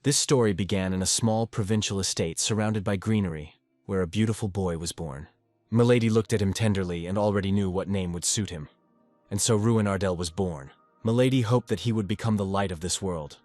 This story began in a small provincial estate surrounded by greenery, where a beautiful boy was born. Milady looked at him tenderly and already knew what name would suit him. And so Ruin Ardell was born. Milady hoped that he would become the light of this world.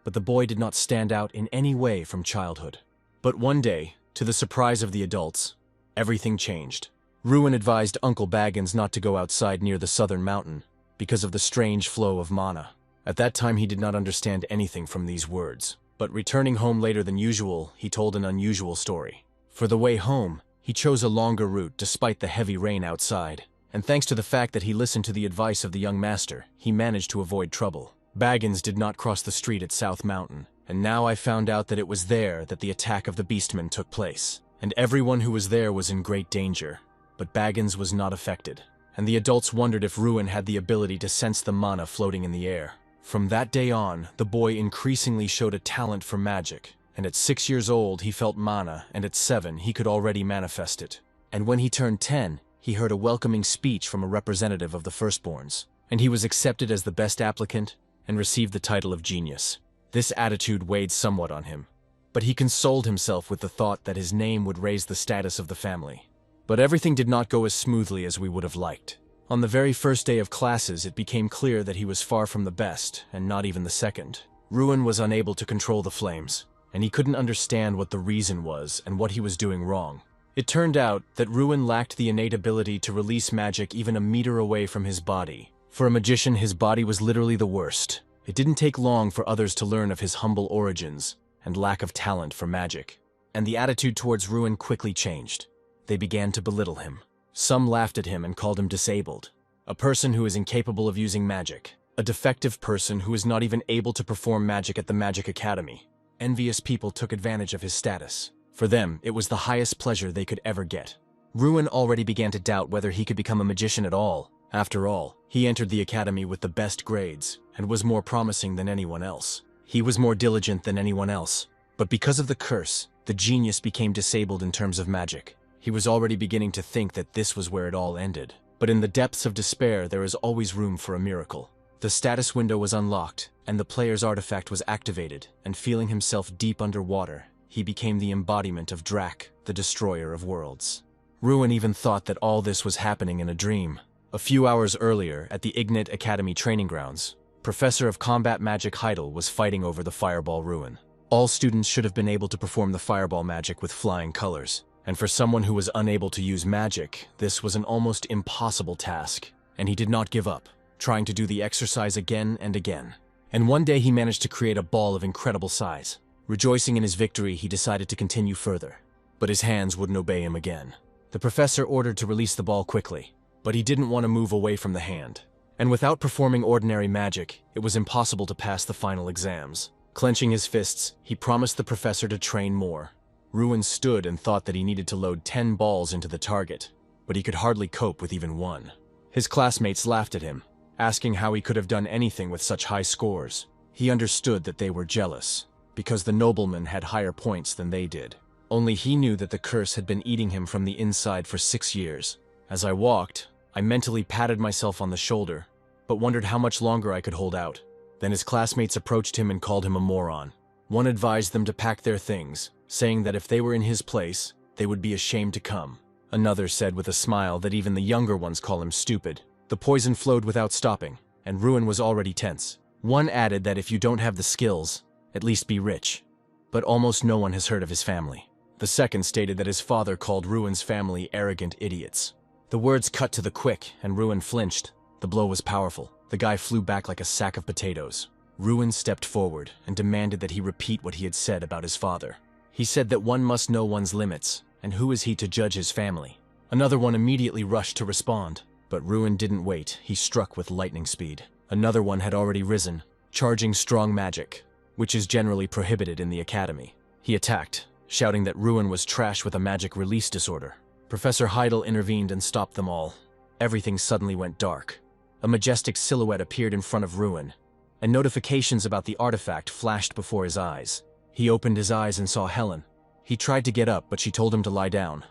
But the boy did not stand out in any way from childhood. But one day, to the surprise of the adults, everything changed. Ruin advised Uncle Baggins not to go outside near the southern mountain because of the strange flow of mana. At that time he did not understand anything from these words. But returning home later than usual, he told an unusual story. For the way home, he chose a longer route despite the heavy rain outside. And thanks to the fact that he listened to the advice of the young master, he managed to avoid trouble. Baggins did not cross the street at South Mountain, and now I found out that it was there that the attack of the beastmen took place. And everyone who was there was in great danger. But Baggins was not affected, and the adults wondered if Ruin had the ability to sense the mana floating in the air. From that day on, the boy increasingly showed a talent for magic, and at 6 years old he felt mana, and at 7 he could already manifest it. And when he turned 10, he heard a welcoming speech from a representative of the firstborns, and he was accepted as the best applicant and received the title of genius. This attitude weighed somewhat on him, but he consoled himself with the thought that his name would raise the status of the family. But everything did not go as smoothly as we would have liked. On the very first day of classes, it became clear that he was far from the best, and not even the second. Ruin was unable to control the flames, and he couldn't understand what the reason was and what he was doing wrong. It turned out that Ruin lacked the innate ability to release magic even a meter away from his body. For a magician, his body was literally the worst. It didn't take long for others to learn of his humble origins and lack of talent for magic. And the attitude towards Ruin quickly changed. They began to belittle him. Some laughed at him and called him disabled, a person who is incapable of using magic, a defective person who is not even able to perform magic at the Magic Academy. Envious people took advantage of his status. For them, it was the highest pleasure they could ever get. Ruin already began to doubt whether he could become a magician at all. After all, he entered the academy with the best grades and was more promising than anyone else. He was more diligent than anyone else. But because of the curse, the genius became disabled in terms of magic. He was already beginning to think that this was where it all ended. But in the depths of despair, there is always room for a miracle. The status window was unlocked, and the player's artifact was activated, and feeling himself deep underwater, he became the embodiment of Drak, the destroyer of worlds. Ruin even thought that all this was happening in a dream. A few hours earlier, at the Ignite Academy training grounds, Professor of Combat Magic Heidel was fighting over the Fireball Ruin. All students should have been able to perform the fireball magic with flying colors. And for someone who was unable to use magic, this was an almost impossible task. And he did not give up, trying to do the exercise again and again. And one day he managed to create a ball of incredible size. Rejoicing in his victory, he decided to continue further. But his hands wouldn't obey him again. The professor ordered to release the ball quickly, but he didn't want to move away from the hand. And without performing ordinary magic, it was impossible to pass the final exams. Clenching his fists, he promised the professor to train more. Ruin stood and thought that he needed to load 10 balls into the target, but he could hardly cope with even one. His classmates laughed at him, asking how he could have done anything with such high scores. He understood that they were jealous, because the nobleman had higher points than they did. Only he knew that the curse had been eating him from the inside for 6 years. As I walked, I mentally patted myself on the shoulder, but wondered how much longer I could hold out. Then his classmates approached him and called him a moron. One advised them to pack their things, saying that if they were in his place, they would be ashamed to come. Another said with a smile that even the younger ones call him stupid. The poison flowed without stopping, and Ruin was already tense. One added that if you don't have the skills, at least be rich. But almost no one has heard of his family. The second stated that his father called Ruin's family arrogant idiots. The words cut to the quick, and Ruin flinched. The blow was powerful. The guy flew back like a sack of potatoes. Ruin stepped forward and demanded that he repeat what he had said about his father. He said that one must know one's limits, and who is he to judge his family? Another one immediately rushed to respond, but Ruin didn't wait. He struck with lightning speed. Another one had already risen, charging strong magic, which is generally prohibited in the academy. He attacked, shouting that Ruin was trash with a magic release disorder. Professor Heidel intervened and stopped them all. Everything suddenly went dark. A majestic silhouette appeared in front of Ruin, and notifications about the artifact flashed before his eyes. He opened his eyes and saw Helen. He tried to get up, but she told him to lie down.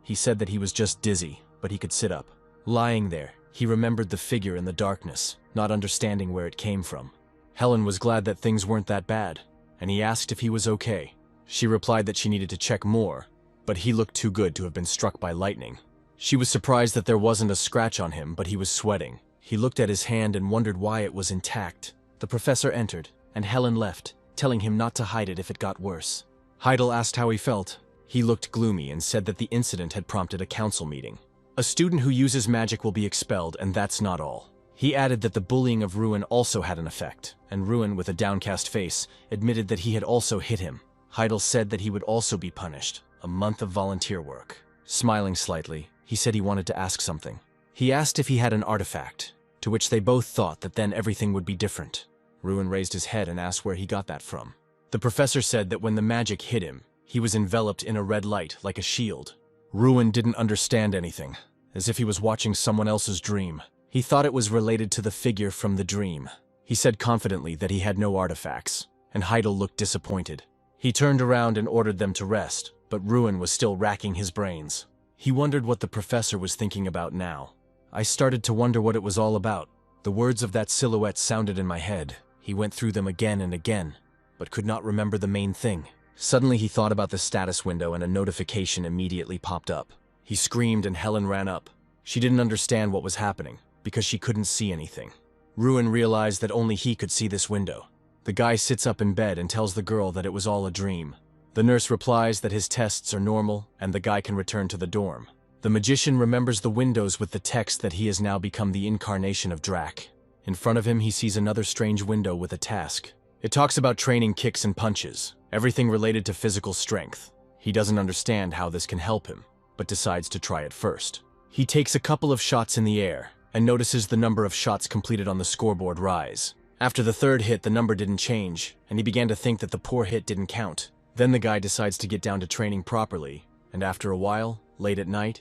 He said that he was just dizzy, but he could sit up. Lying there, he remembered the figure in the darkness, not understanding where it came from. Helen was glad that things weren't that bad. and he asked if he was okay. She replied that she needed to check more, but he looked too good to have been struck by lightning. She was surprised that there wasn't a scratch on him, but he was sweating. He looked at his hand and wondered why it was intact. The professor entered, and Helen left, telling him not to hide it if it got worse. Heidel asked how he felt. He looked gloomy and said that the incident had prompted a council meeting. A student who uses magic will be expelled, and that's not all. He added that the bullying of Ruin also had an effect, and Ruin, with a downcast face, admitted that he had also hit him. Heidel said that he would also be punished, a month of volunteer work. Smiling slightly, he said he wanted to ask something. He asked if he had an artifact, to which they both thought that then everything would be different. Ruin raised his head and asked where he got that from. The professor said that when the magic hit him, he was enveloped in a red light, like a shield. Ruin didn't understand anything, as if he was watching someone else's dream. He thought it was related to the figure from the dream. He said confidently that he had no artifacts, and Heidel looked disappointed. He turned around and ordered them to rest, but Ruin was still racking his brains. He wondered what the professor was thinking about now. I started to wonder what it was all about. The words of that silhouette sounded in my head. He went through them again and again, but could not remember the main thing. Suddenly he thought about the status window and a notification immediately popped up. He screamed and Helen ran up. She didn't understand what was happening, because she couldn't see anything. Ruin realized that only he could see this window. The guy sits up in bed and tells the girl that it was all a dream. The nurse replies that his tests are normal and the guy can return to the dorm. The magician remembers the windows with the text that he has now become the incarnation of Drac. In front of him he sees another strange window with a task. It talks about training kicks and punches, everything related to physical strength. He doesn't understand how this can help him, but decides to try it first. He takes a couple of shots in the air and notices the number of shots completed on the scoreboard rise. After the third hit, the number didn't change, and he began to think that the poor hit didn't count. Then the guy decides to get down to training properly, and after a while, late at night,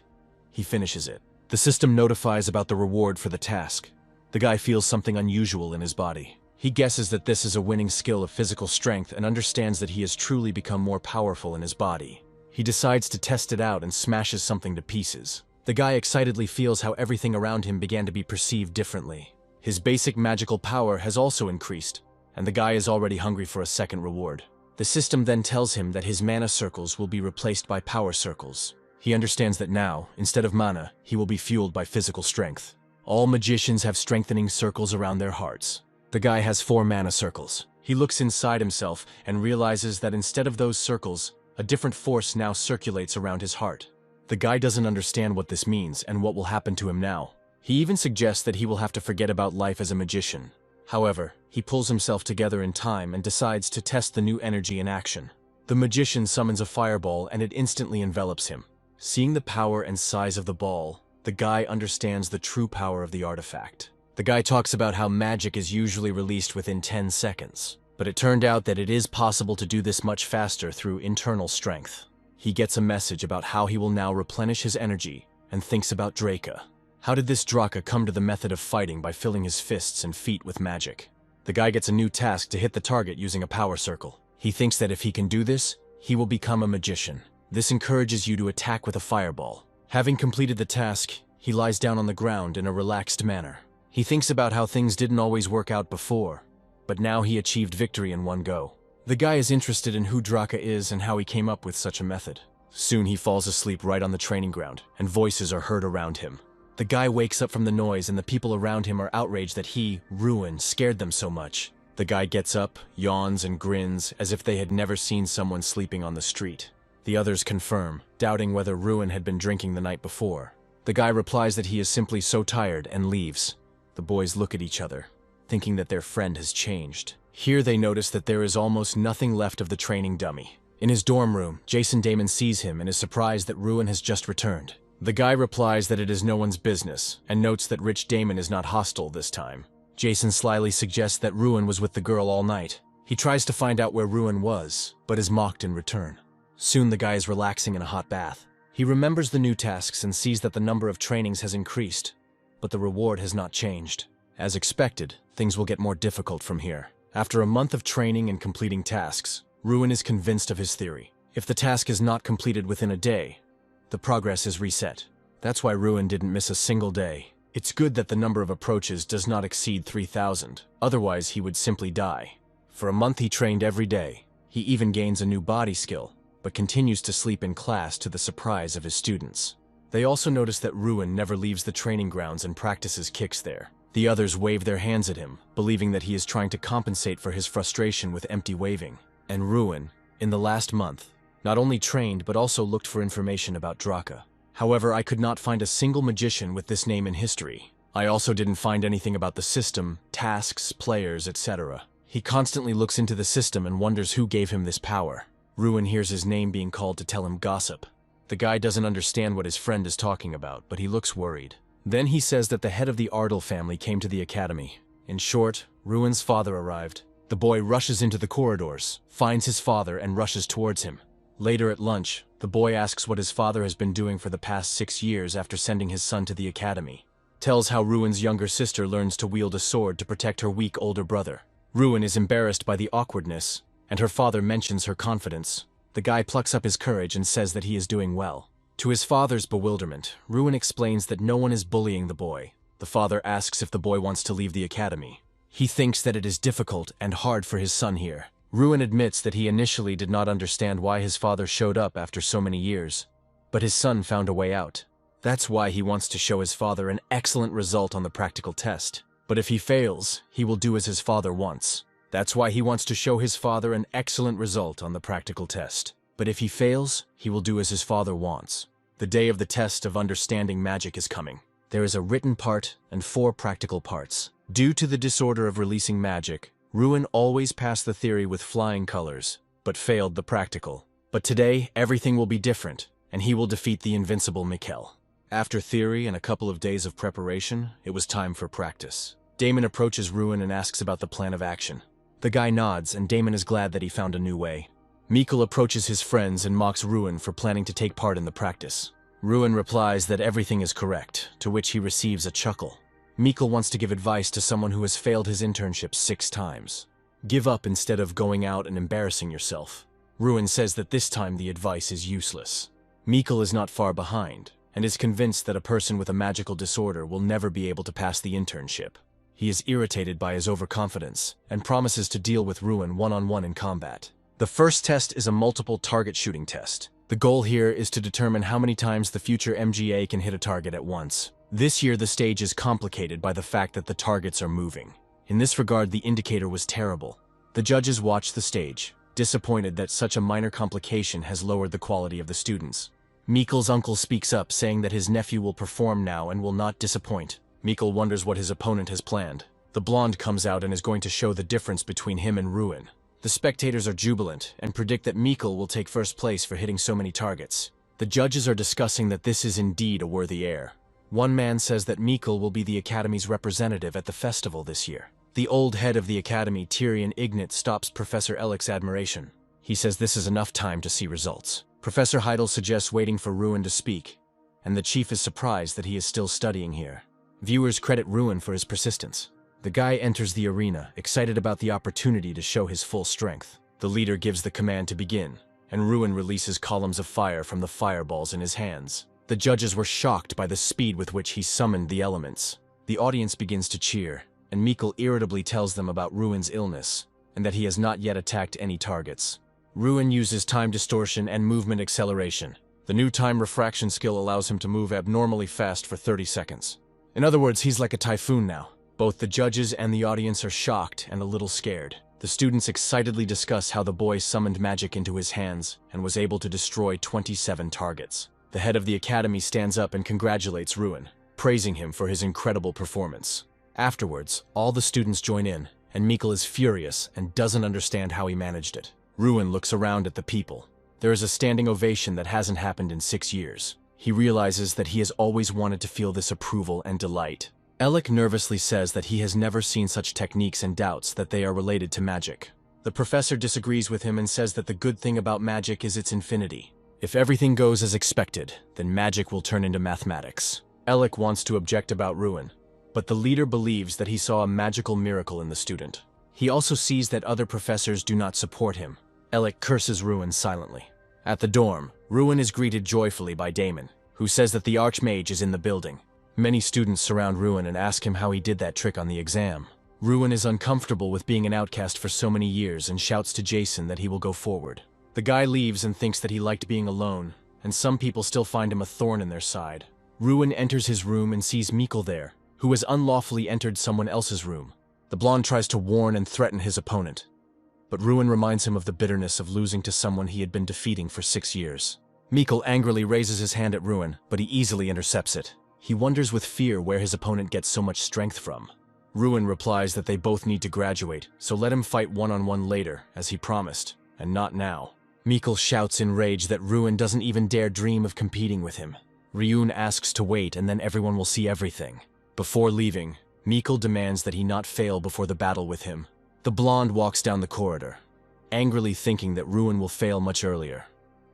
he finishes it. The system notifies about the reward for the task. The guy feels something unusual in his body. He guesses that this is a winning skill of physical strength and understands that he has truly become more powerful in his body. He decides to test it out and smashes something to pieces. The guy excitedly feels how everything around him began to be perceived differently. His basic magical power has also increased, and the guy is already hungry for a second reward. The system then tells him that his mana circles will be replaced by power circles. He understands that now, instead of mana, he will be fueled by physical strength. All magicians have strengthening circles around their hearts. The guy has 4 mana circles. He looks inside himself and realizes that instead of those circles, a different force now circulates around his heart. The guy doesn't understand what this means and what will happen to him now. He even suggests that he will have to forget about life as a magician. However, he pulls himself together in time and decides to test the new energy in action. The magician summons a fireball and it instantly envelops him. Seeing the power and size of the ball, the guy understands the true power of the artifact. The guy talks about how magic is usually released within 10 seconds, but it turned out that it is possible to do this much faster through internal strength. He gets a message about how he will now replenish his energy and thinks about Draca. How did this Draka come to the method of fighting by filling his fists and feet with magic? The guy gets a new task to hit the target using a power circle. He thinks that if he can do this, he will become a magician. This encourages you to attack with a fireball. Having completed the task, he lies down on the ground in a relaxed manner. He thinks about how things didn't always work out before, but now he achieved victory in one go. The guy is interested in who Draka is and how he came up with such a method. Soon he falls asleep right on the training ground, and voices are heard around him. The guy wakes up from the noise and the people around him are outraged that he, Ruin, scared them so much. The guy gets up, yawns and grins as if they had never seen someone sleeping on the street. The others confirm, doubting whether Ruin had been drinking the night before. The guy replies that he is simply so tired and leaves. The boys look at each other, thinking that their friend has changed. Here they notice that there is almost nothing left of the training dummy. In his dorm room, Jason Damon sees him and is surprised that Ruin has just returned. The guy replies that it is no one's business, and notes that Rich Damon is not hostile this time. Jason slyly suggests that Ruin was with the girl all night. He tries to find out where Ruin was, but is mocked in return. Soon the guy is relaxing in a hot bath. He remembers the new tasks and sees that the number of trainings has increased, but the reward has not changed. As expected, things will get more difficult from here. After a month of training and completing tasks, Ruin is convinced of his theory. If the task is not completed within a day, the progress is reset. That's why Ruin didn't miss a single day. It's good that the number of approaches does not exceed 3,000, otherwise he would simply die. For a month he trained every day, He even gains a new body skill, but continues to sleep in class to the surprise of his students. They also notice that Ruin never leaves the training grounds and practices kicks there. The others wave their hands at him, believing that he is trying to compensate for his frustration with empty waving. And Ruin, in the last month, not only trained but also looked for information about Draka. However, I could not find a single magician with this name in history. I also didn't find anything about the system, tasks, players, etc. He constantly looks into the system and wonders who gave him this power. Ruin hears his name being called to tell him gossip. The guy doesn't understand what his friend is talking about, but he looks worried. Then he says that the head of the Ardell family came to the academy. In short, Ruin's father arrived. The boy rushes into the corridors, finds his father, and rushes towards him. Later at lunch, the boy asks what his father has been doing for the past 6 years after sending his son to the academy. Tells how Ruin's younger sister learns to wield a sword to protect her weak older brother. Ruin is embarrassed by the awkwardness, and her father mentions her confidence. The guy plucks up his courage and says that he is doing well. To his father's bewilderment, Ruin explains that no one is bullying the boy. The father asks if the boy wants to leave the academy. He thinks that it is difficult and hard for his son here. Ruin admits that he initially did not understand why his father showed up after so many years, but his son found a way out. That's why he wants to show his father an excellent result on the practical test. But if he fails, he will do as his father wants. That's why he wants to show his father an excellent result on the practical test. But if he fails, he will do as his father wants. The day of the test of understanding magic is coming. There is a written part and 4 practical parts. Due to the disorder of releasing magic, Ruin always passed the theory with flying colors, but failed the practical. But today, everything will be different, and he will defeat the invincible Mikkel. After theory and a couple of days of preparation, it was time for practice. Damon approaches Ruin and asks about the plan of action. The guy nods, and Damon is glad that he found a new way. Mikkel approaches his friends and mocks Ruin for planning to take part in the practice. Ruin replies that everything is correct, to which he receives a chuckle. Mikkel wants to give advice to someone who has failed his internship 6 times. Give up instead of going out and embarrassing yourself. Ruin says that this time the advice is useless. Mikkel is not far behind, and is convinced that a person with a magical disorder will never be able to pass the internship. He is irritated by his overconfidence, and promises to deal with Ruin one-on-one in combat. The first test is a multiple target shooting test. The goal here is to determine how many times the future MGA can hit a target at once. This year the stage is complicated by the fact that the targets are moving. In this regard, the indicator was terrible. The judges watch the stage, disappointed that such a minor complication has lowered the quality of the students. Mikkel's uncle speaks up, saying that his nephew will perform now and will not disappoint. Mikkel wonders what his opponent has planned. The blonde comes out and is going to show the difference between him and Ruin. The spectators are jubilant and predict that Mikkel will take first place for hitting so many targets. The judges are discussing that this is indeed a worthy heir. One man says that Mikkel will be the Academy's representative at the festival this year. The old head of the Academy, Tyrion Ignat, stops Professor Ellick's admiration. He says this is enough time to see results. Professor Heidel suggests waiting for Ruin to speak, and the chief is surprised that he is still studying here. Viewers credit Ruin for his persistence. The guy enters the arena, excited about the opportunity to show his full strength. The leader gives the command to begin, and Ruin releases columns of fire from the fireballs in his hands. The judges were shocked by the speed with which he summoned the elements. The audience begins to cheer, and Mikkel irritably tells them about Ruin's illness, and that he has not yet attacked any targets. Ruin uses time distortion and movement acceleration. The new time refraction skill allows him to move abnormally fast for 30 seconds. In other words, he's like a typhoon now. Both the judges and the audience are shocked and a little scared. The students excitedly discuss how the boy summoned magic into his hands and was able to destroy 27 targets. The head of the academy stands up and congratulates Ruin, praising him for his incredible performance. Afterwards, all the students join in, and Mikkel is furious and doesn't understand how he managed it. Ruin looks around at the people. There is a standing ovation that hasn't happened in 6 years. He realizes that he has always wanted to feel this approval and delight. Ellick nervously says that he has never seen such techniques and doubts that they are related to magic. The professor disagrees with him and says that the good thing about magic is its infinity. If everything goes as expected, then magic will turn into mathematics. Ellick wants to object about Ruin, but the leader believes that he saw a magical miracle in the student. He also sees that other professors do not support him. Ellick curses Ruin silently. At the dorm, Ruin is greeted joyfully by Damon, who says that the Archmage is in the building. Many students surround Ruin and ask him how he did that trick on the exam. Ruin is uncomfortable with being an outcast for so many years and shouts to Jason that he will go forward. The guy leaves and thinks that he liked being alone, and some people still find him a thorn in their side. Ruin enters his room and sees Mikkel there, who has unlawfully entered someone else's room. The blonde tries to warn and threaten his opponent, but Ruin reminds him of the bitterness of losing to someone he had been defeating for 6 years. Mikkel angrily raises his hand at Ruin, but he easily intercepts it. He wonders with fear where his opponent gets so much strength from. Ruin replies that they both need to graduate, so let him fight one-on-one later, as he promised, and not now. Mikkel shouts in rage that Ruin doesn't even dare dream of competing with him. Ryun asks to wait and then everyone will see everything. Before leaving, Mikkel demands that he not fail before the battle with him. The blonde walks down the corridor, angrily thinking that Ruin will fail much earlier,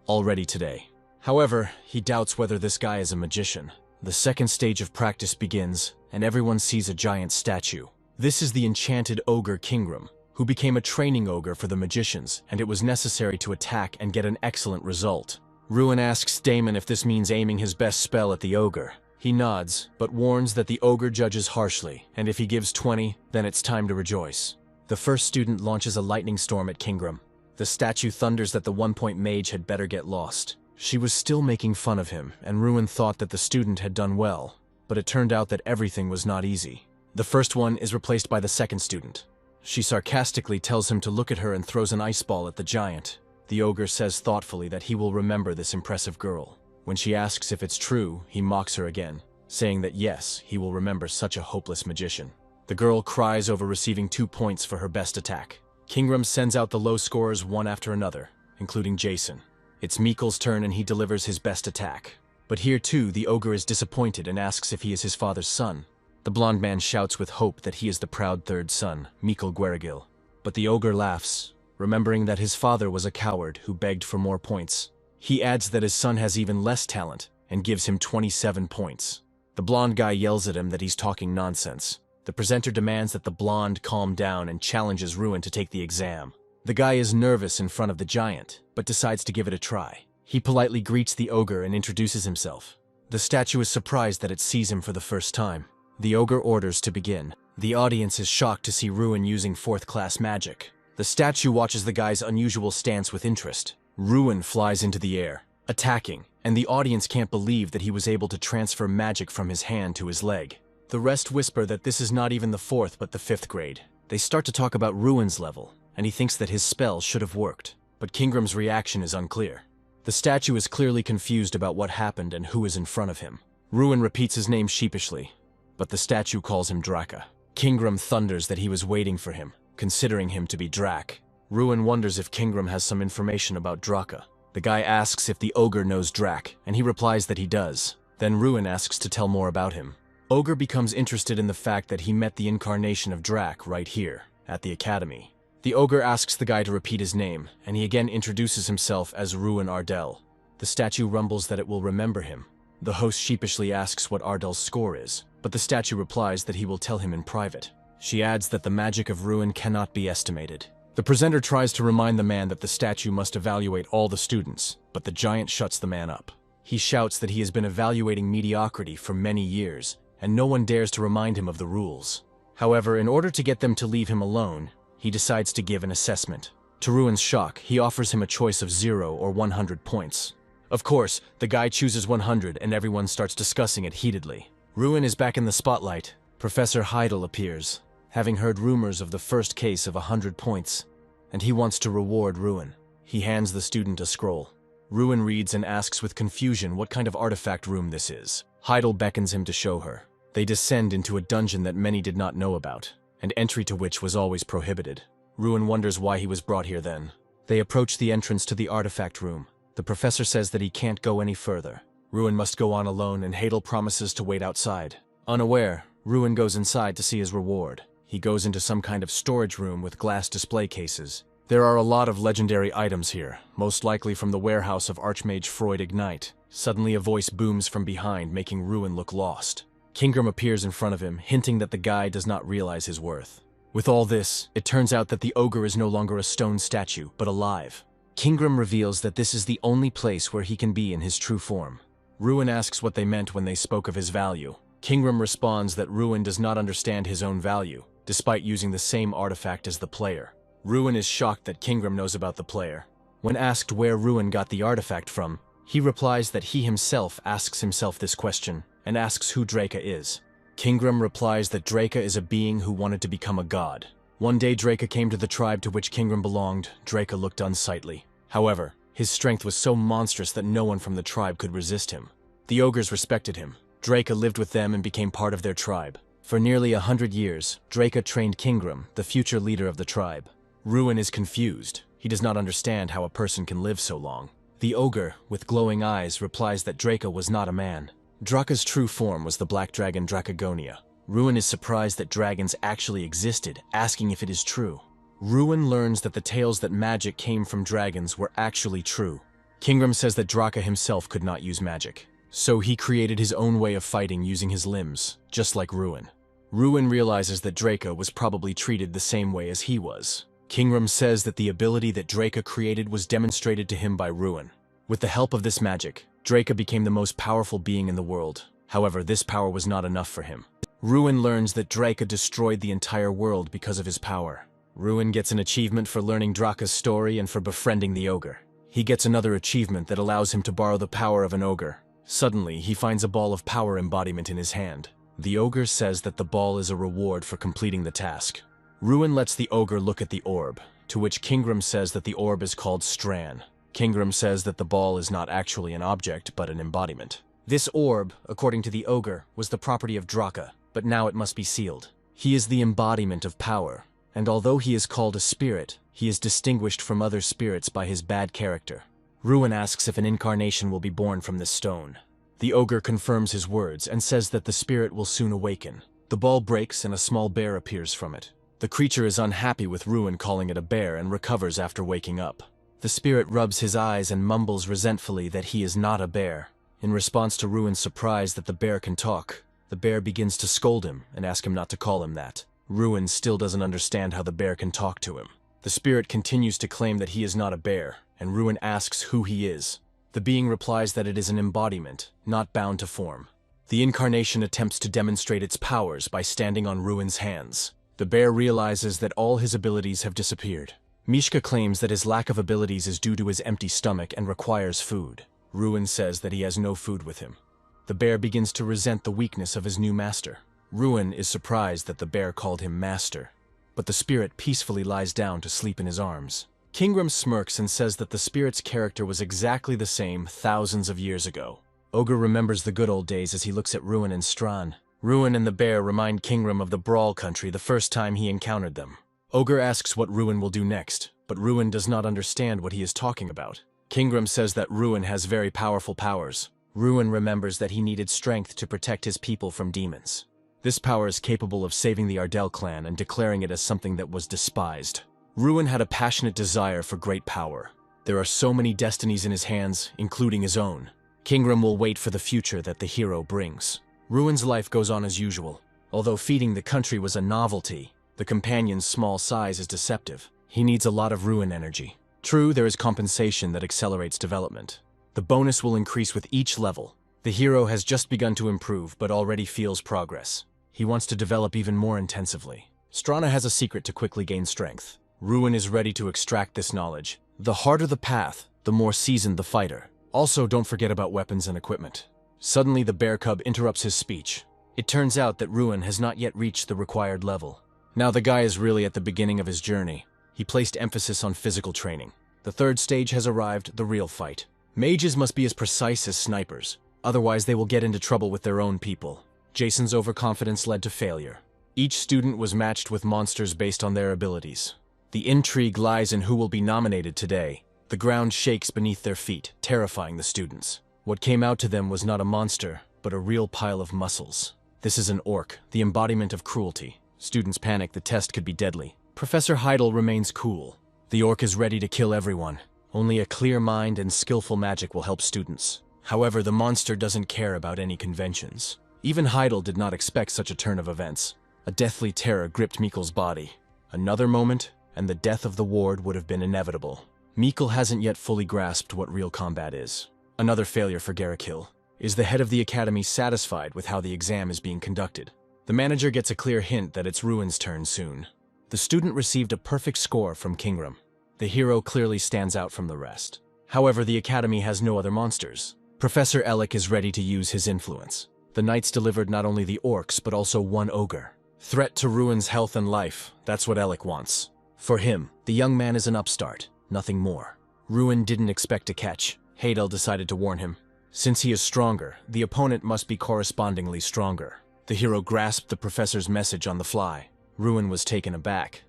already today. However, he doubts whether this guy is a magician. The second stage of practice begins, and everyone sees a giant statue. This is the enchanted ogre Kingram, who became a training ogre for the magicians, and it was necessary to attack and get an excellent result. Ruin asks Damon if this means aiming his best spell at the ogre. He nods, but warns that the ogre judges harshly, and if he gives 20, then it's time to rejoice. The first student launches a lightning storm at Kingram. The statue thunders that the 1-point mage had better get lost. She was still making fun of him, and Ruin thought that the student had done well, but it turned out that everything was not easy. The first one is replaced by the second student. She sarcastically tells him to look at her and throws an ice ball at the giant. The ogre says thoughtfully that he will remember this impressive girl. When she asks if it's true, he mocks her again, saying that yes, he will remember such a hopeless magician. The girl cries over receiving 2 points for her best attack. Kingram sends out the low scorers one after another, including Jason. It's Mikkel's turn and he delivers his best attack. But here too, the ogre is disappointed and asks if he is his father's son. The blonde man shouts with hope that he is the proud third son, Mikkel Guerigil. But the ogre laughs, remembering that his father was a coward who begged for more points. He adds that his son has even less talent and gives him 27 points. The blonde guy yells at him that he's talking nonsense. The presenter demands that the blonde calm down and challenges Ruin to take the exam. The guy is nervous in front of the giant, but decides to give it a try. He politely greets the ogre and introduces himself. The statue is surprised that it sees him for the first time. The ogre orders to begin. The audience is shocked to see Ruin using 4th-class magic. The statue watches the guy's unusual stance with interest. Ruin flies into the air, attacking, and the audience can't believe that he was able to transfer magic from his hand to his leg. The rest whisper that this is not even the 4th but the 5th grade. They start to talk about Ruin's level, and he thinks that his spell should have worked. But Kingram's reaction is unclear. The statue is clearly confused about what happened and who is in front of him. Ruin repeats his name sheepishly, but the statue calls him Draka. Kingram thunders that he was waiting for him, considering him to be Drak. Ruin wonders if Kingram has some information about Draka. The guy asks if the ogre knows Drak, and he replies that he does. Then Ruin asks to tell more about him. Ogre becomes interested in the fact that he met the incarnation of Drak right here, at the academy. The ogre asks the guy to repeat his name, and he again introduces himself as Ruin Ardell. The statue rumbles that it will remember him. The host sheepishly asks what Ardell's score is, but the statue replies that he will tell him in private. She adds that the magic of Ruin cannot be estimated. The presenter tries to remind the man that the statue must evaluate all the students, but the giant shuts the man up. He shouts that he has been evaluating mediocrity for many years, and no one dares to remind him of the rules. However, in order to get them to leave him alone, he decides to give an assessment. To Ruin's shock, he offers him a choice of 0 or 100 points. Of course, the guy chooses 100 and everyone starts discussing it heatedly. Ruin is back in the spotlight. Professor Heidel appears, having heard rumors of the first case of 100 points, and he wants to reward Ruin. He hands the student a scroll. Ruin reads and asks with confusion what kind of artifact room this is. Heidel beckons him to show her. They descend into a dungeon that many did not know about, and entry to which was always prohibited. Ruin wonders why he was brought here then. They approach the entrance to the artifact room. The professor says that he can't go any further. Ruin must go on alone, and Heidel promises to wait outside. Unaware, Ruin goes inside to see his reward. He goes into some kind of storage room with glass display cases. There are a lot of legendary items here, most likely from the warehouse of Archmage Freud Ignite. Suddenly a voice booms from behind, making Ruin look lost. Kingram appears in front of him, hinting that the guy does not realize his worth. With all this, it turns out that the ogre is no longer a stone statue, but alive. Kingram reveals that this is the only place where he can be in his true form. Ruin asks what they meant when they spoke of his value. Kingram responds that Ruin does not understand his own value, despite using the same artifact as the player. Ruin is shocked that Kingram knows about the player. When asked where Ruin got the artifact from, he replies that he himself asks himself this question, and asks who Draca is. Kingram replies that Draca is a being who wanted to become a god. One day Draca came to the tribe to which Kingram belonged. Draca looked unsightly. However, his strength was so monstrous that no one from the tribe could resist him. The ogres respected him. Draca lived with them and became part of their tribe. For nearly 100 years, Draca trained Kingram, the future leader of the tribe. Ruin is confused. He does not understand how a person can live so long. The ogre, with glowing eyes, replies that Draca was not a man. Draca's true form was the black dragon Dracagonia. Ruin is surprised that dragons actually existed, asking if it is true. Ruin learns that the tales that magic came from dragons were actually true. Kingram says that Draca himself could not use magic, so he created his own way of fighting using his limbs, just like Ruin. Ruin realizes that Draca was probably treated the same way as he was. Kingram says that the ability that Draca created was demonstrated to him by Ruin. With the help of this magic, Draca became the most powerful being in the world. However, this power was not enough for him. Ruin learns that Draca destroyed the entire world because of his power. Ruin gets an achievement for learning Draca's story and for befriending the ogre. He gets another achievement that allows him to borrow the power of an ogre. Suddenly, he finds a ball of power embodiment in his hand. The ogre says that the ball is a reward for completing the task. Ruin lets the ogre look at the orb, to which Kingram says that the orb is called Stran. Kingram says that the ball is not actually an object, but an embodiment. This orb, according to the ogre, was the property of Draca, but now it must be sealed. He is the embodiment of power, and although he is called a spirit, he is distinguished from other spirits by his bad character. Ruin asks if an incarnation will be born from this stone. The ogre confirms his words and says that the spirit will soon awaken. The ball breaks and a small bear appears from it. The creature is unhappy with Ruin calling it a bear and recovers after waking up. The spirit rubs his eyes and mumbles resentfully that he is not a bear. In response to Ruin's surprise that the bear can talk, the bear begins to scold him and ask him not to call him that. Ruin still doesn't understand how the bear can talk to him. The spirit continues to claim that he is not a bear, and Ruin asks who he is. The being replies that it is an embodiment, not bound to form. The incarnation attempts to demonstrate its powers by standing on Ruin's hands. The bear realizes that all his abilities have disappeared. Mishka claims that his lack of abilities is due to his empty stomach and requires food. Ruin says that he has no food with him. The bear begins to resent the weakness of his new master. Ruin is surprised that the bear called him master, but the spirit peacefully lies down to sleep in his arms. Kingram smirks and says that the spirit's character was exactly the same thousands of years ago. Ogre remembers the good old days as he looks at Ruin and Stran. Ruin and the bear remind Kingram of the Brawl country the first time he encountered them. Ogre asks what Ruin will do next, but Ruin does not understand what he is talking about. Kingram says that Ruin has very powerful powers. Ruin remembers that he needed strength to protect his people from demons. This power is capable of saving the Ardell clan and declaring it as something that was despised. Ruin had a passionate desire for great power. There are so many destinies in his hands, including his own. Kingram will wait for the future that the hero brings. Ruin's life goes on as usual. Although feeding the country was a novelty, the companion's small size is deceptive. He needs a lot of Ruin energy. True, there is compensation that accelerates development. The bonus will increase with each level. The hero has just begun to improve, but already feels progress. He wants to develop even more intensively. Strana has a secret to quickly gain strength. Ruin is ready to extract this knowledge. The harder the path, the more seasoned the fighter. Also, don't forget about weapons and equipment. Suddenly, the bear cub interrupts his speech. It turns out that Ruin has not yet reached the required level. Now the guy is really at the beginning of his journey. He placed emphasis on physical training. The third stage has arrived, the real fight. Mages must be as precise as snipers. Otherwise, they will get into trouble with their own people. Jason's overconfidence led to failure. Each student was matched with monsters based on their abilities. The intrigue lies in who will be nominated today. The ground shakes beneath their feet, terrifying the students. What came out to them was not a monster, but a real pile of muscles. This is an orc, the embodiment of cruelty. Students panic, the test could be deadly. Professor Heidel remains cool. The orc is ready to kill everyone. Only a clear mind and skillful magic will help students. However, the monster doesn't care about any conventions. Even Heidel did not expect such a turn of events. A deathly terror gripped Mikkel's body. Another moment, and the death of the ward would have been inevitable. Mikkel hasn't yet fully grasped what real combat is. Another failure for Garrick Hill. Is the head of the academy satisfied with how the exam is being conducted? The manager gets a clear hint that it's Ruin's turn soon. The student received a perfect score from Kingram. The hero clearly stands out from the rest. However, the academy has no other monsters. Professor Elec is ready to use his influence. The knights delivered not only the orcs, but also one ogre. Threat to Ruin's health and life, that's what Elec wants. For him, the young man is an upstart, nothing more. Ruin didn't expect a catch. Yahello decided to warn him. Since he is stronger, the opponent must be correspondingly stronger. The hero grasped the professor's message on the fly. Ruin was taken aback,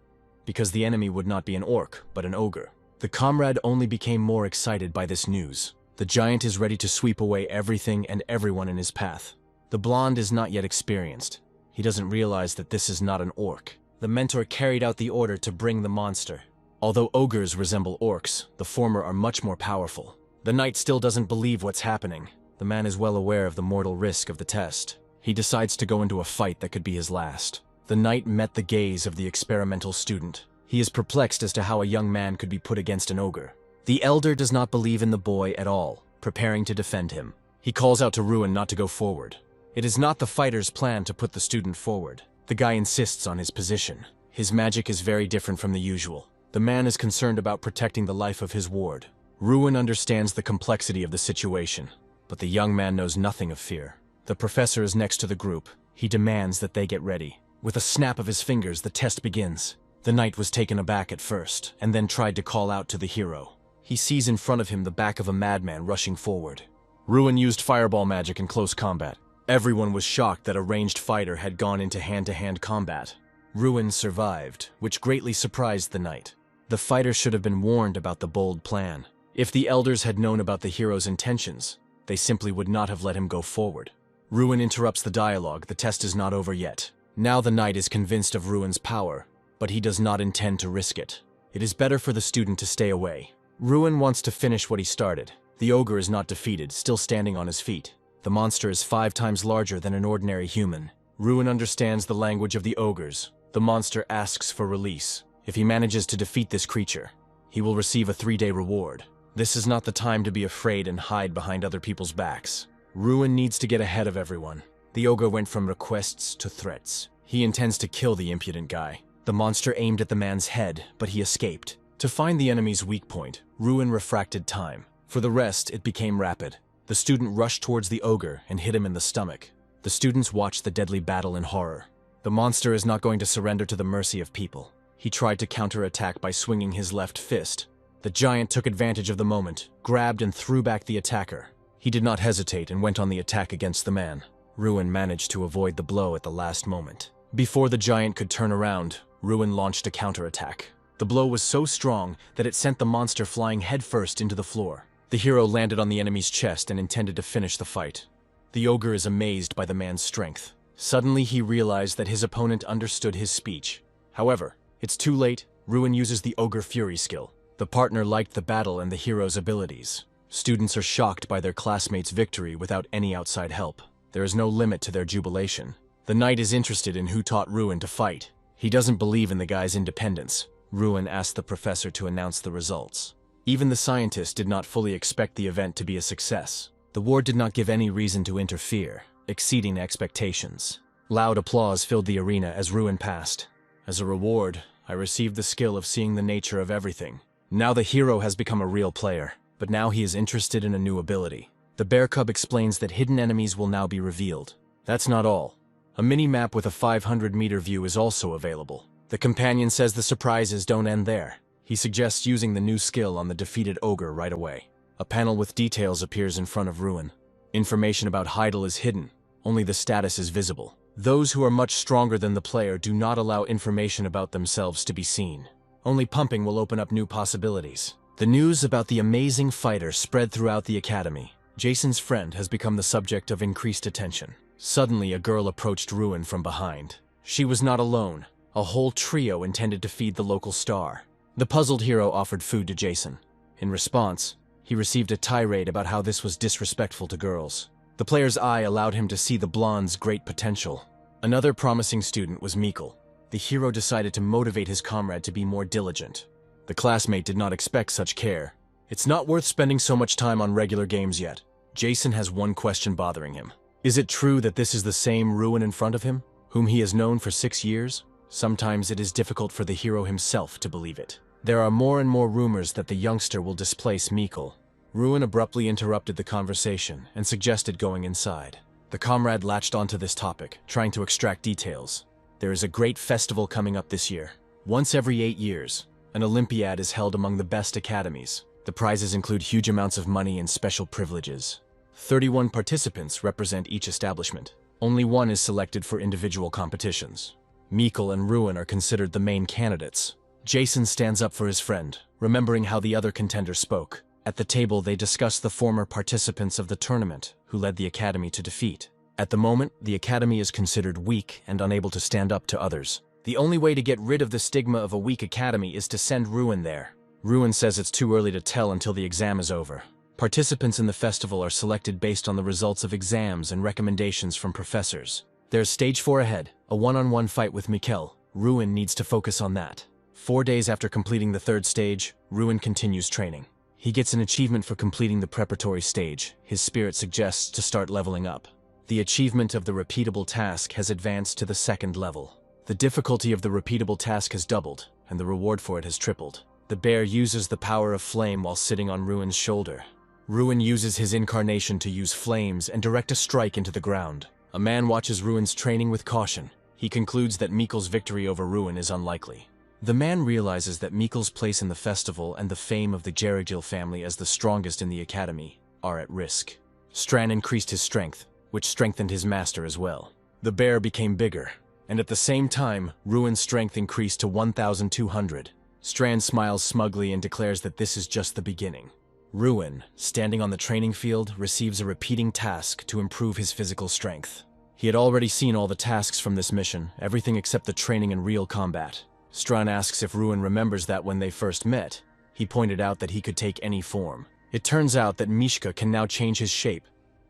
because the enemy would not be an orc, but an ogre. The comrade only became more excited by this news. The giant is ready to sweep away everything and everyone in his path. The blonde is not yet experienced. He doesn't realize that this is not an orc. The mentor carried out the order to bring the monster. Although ogres resemble orcs, the former are much more powerful. The knight still doesn't believe what's happening. The man is well aware of the mortal risk of the test. He decides to go into a fight that could be his last. The knight met the gaze of the experimental student. He is perplexed as to how a young man could be put against an ogre. The elder does not believe in the boy at all, preparing to defend him. He calls out to Ruin not to go forward. It is not the fighter's plan to put the student forward. The guy insists on his position. His magic is very different from the usual. The man is concerned about protecting the life of his ward. Ruin understands the complexity of the situation, but the young man knows nothing of fear. The professor is next to the group. He demands that they get ready. With a snap of his fingers, the test begins. The knight was taken aback at first, and then tried to call out to the hero. He sees in front of him the back of a madman rushing forward. Ruin used fireball magic in close combat. Everyone was shocked that a ranged fighter had gone into hand-to-hand combat. Ruin survived, which greatly surprised the knight. The fighter should have been warned about the bold plan. If the elders had known about the hero's intentions, they simply would not have let him go forward. Ruin interrupts the dialogue. The test is not over yet. Now the knight is convinced of Ruin's power, but he does not intend to risk it. It is better for the student to stay away. Ruin wants to finish what he started. The ogre is not defeated, still standing on his feet. The monster is 5 times larger than an ordinary human. Ruin understands the language of the ogres. The monster asks for release. If he manages to defeat this creature, he will receive a 3-day reward. This is not the time to be afraid and hide behind other people's backs. Ruin needs to get ahead of everyone. The ogre went from requests to threats. He intends to kill the impudent guy. The monster aimed at the man's head, but he escaped. To find the enemy's weak point, Ruin refracted time. For the rest, it became rapid. The student rushed towards the ogre and hit him in the stomach. The students watched the deadly battle in horror. The monster is not going to surrender to the mercy of people. He tried to counterattack by swinging his left fist. The giant took advantage of the moment, grabbed and threw back the attacker. He did not hesitate and went on the attack against the man. Ruin managed to avoid the blow at the last moment. Before the giant could turn around, Ruin launched a counterattack. The blow was so strong that it sent the monster flying headfirst into the floor. The hero landed on the enemy's chest and intended to finish the fight. The ogre is amazed by the man's strength. Suddenly he realized that his opponent understood his speech. However, it's too late. Ruin uses the Ogre Fury skill. The partner liked the battle and the hero's abilities. Students are shocked by their classmates' victory without any outside help. There is no limit to their jubilation. The knight is interested in who taught Ruin to fight. He doesn't believe in the guy's independence. Ruin asked the professor to announce the results. Even the scientist did not fully expect the event to be a success. The ward did not give any reason to interfere, exceeding expectations. Loud applause filled the arena as Ruin passed. As a reward, I received the skill of seeing the nature of everything. Now the hero has become a real player, but now he is interested in a new ability. The bear cub explains that hidden enemies will now be revealed. That's not all. A mini-map with a 500-meter view is also available. The companion says the surprises don't end there. He suggests using the new skill on the defeated ogre right away. A panel with details appears in front of Ruin. Information about Yahello is hidden. Only the status is visible. Those who are much stronger than the player do not allow information about themselves to be seen. Only pumping will open up new possibilities. The news about the amazing fighter spread throughout the academy. Jason's friend has become the subject of increased attention. Suddenly, a girl approached Ruin from behind. She was not alone. A whole trio intended to feed the local star. The puzzled hero offered food to Jason. In response, he received a tirade about how this was disrespectful to girls. The player's eye allowed him to see the blonde's great potential. Another promising student was Mikkel. The hero decided to motivate his comrade to be more diligent. The classmate did not expect such care. It's not worth spending so much time on regular games yet. Jason has one question bothering him. Is it true that this is the same Ruin in front of him? whom he has known for 6 years? Sometimes it is difficult for the hero himself to believe it. There are more and more rumors that the youngster will displace Mikkel. Ruin abruptly interrupted the conversation and suggested going inside. The comrade latched onto this topic, trying to extract details. There is a great festival coming up this year. Once every 8 years, an Olympiad is held among the best academies. The prizes include huge amounts of money and special privileges. 31 participants represent each establishment. Only one is selected for individual competitions. Mikkel and Ruin are considered the main candidates. Jason stands up for his friend, remembering how the other contender spoke. At the table, they discuss the former participants of the tournament, who led the academy to defeat. At the moment, the academy is considered weak and unable to stand up to others. The only way to get rid of the stigma of a weak academy is to send Ruin there. Ruin says it's too early to tell until the exam is over. Participants in the festival are selected based on the results of exams and recommendations from professors. There's stage 4 ahead, a one-on-one fight with Mikkel. Ruin needs to focus on that. 4 days after completing the 3rd stage, Ruin continues training. He gets an achievement for completing the preparatory stage. His spirit suggests to start leveling up. The achievement of the repeatable task has advanced to the 2nd level. The difficulty of the repeatable task has doubled, and the reward for it has tripled. The bear uses the power of flame while sitting on Ruin's shoulder. Ruin uses his incarnation to use flames and direct a strike into the ground. A man watches Ruin's training with caution. He concludes that Mikkel's victory over Ruin is unlikely. The man realizes that Mikkel's place in the festival and the fame of the Geragil family as the strongest in the academy are at risk. Strand increased his strength, which strengthened his master as well. The bear became bigger, and at the same time, Ruin's strength increased to 1,200. Strand smiles smugly and declares that this is just the beginning. Ruin, standing on the training field, receives a repeating task to improve his physical strength. He had already seen all the tasks from this mission, everything except the training in real combat. Strand asks if Ruin remembers that when they first met, he pointed out that he could take any form. It turns out that Mishka can now change his shape,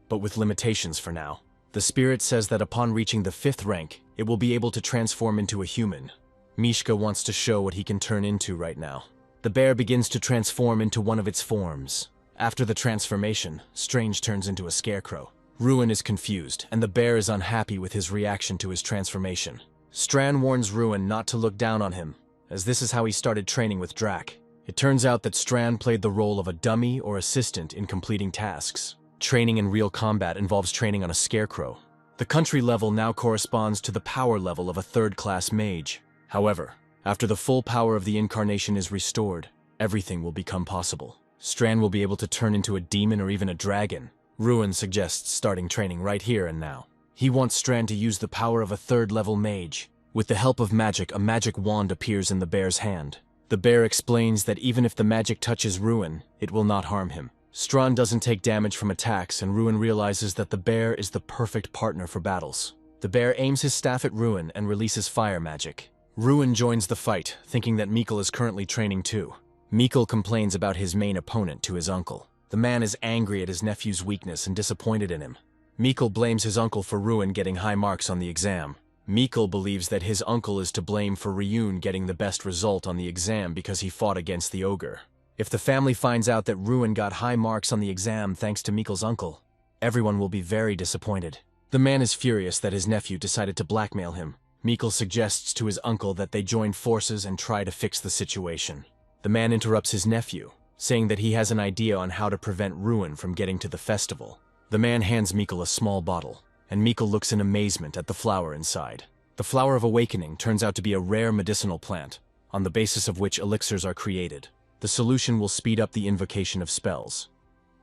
but with limitations for now. The spirit says that upon reaching the 5th rank, it will be able to transform into a human. Mishka wants to show what he can turn into right now. The bear begins to transform into one of its forms. After the transformation, Strange turns into a scarecrow. Ruin is confused, and the bear is unhappy with his reaction to his transformation. Strand warns Ruin not to look down on him, as this is how he started training with Drac. It turns out that Strand played the role of a dummy or assistant in completing tasks. Training in real combat involves training on a scarecrow. The country level now corresponds to the power level of a 3rd-class mage. However, after the full power of the incarnation is restored, everything will become possible. Strand will be able to turn into a demon or even a dragon. Ruin suggests starting training right here and now. He wants Strand to use the power of a 3rd-level mage. With the help of magic, a magic wand appears in the bear's hand. The bear explains that even if the magic touches Ruin, it will not harm him. Strand doesn't take damage from attacks, and Ruin realizes that the bear is the perfect partner for battles. The bear aims his staff at Ruin and releases fire magic. Ruin joins the fight, thinking that Mikkel is currently training too. Mikkel complains about his main opponent to his uncle. The man is angry at his nephew's weakness and disappointed in him. Mikkel blames his uncle for Ruin getting high marks on the exam. Mikkel believes that his uncle is to blame for Ryun getting the best result on the exam because he fought against the ogre. If the family finds out that Ruin got high marks on the exam thanks to Mikkel's uncle, everyone will be very disappointed. The man is furious that his nephew decided to blackmail him. Mikkel suggests to his uncle that they join forces and try to fix the situation. The man interrupts his nephew, saying that he has an idea on how to prevent Ruin from getting to the festival. The man hands Mikkel a small bottle, and Mikkel looks in amazement at the flower inside. The Flower of Awakening turns out to be a rare medicinal plant, on the basis of which elixirs are created. The solution will speed up the invocation of spells,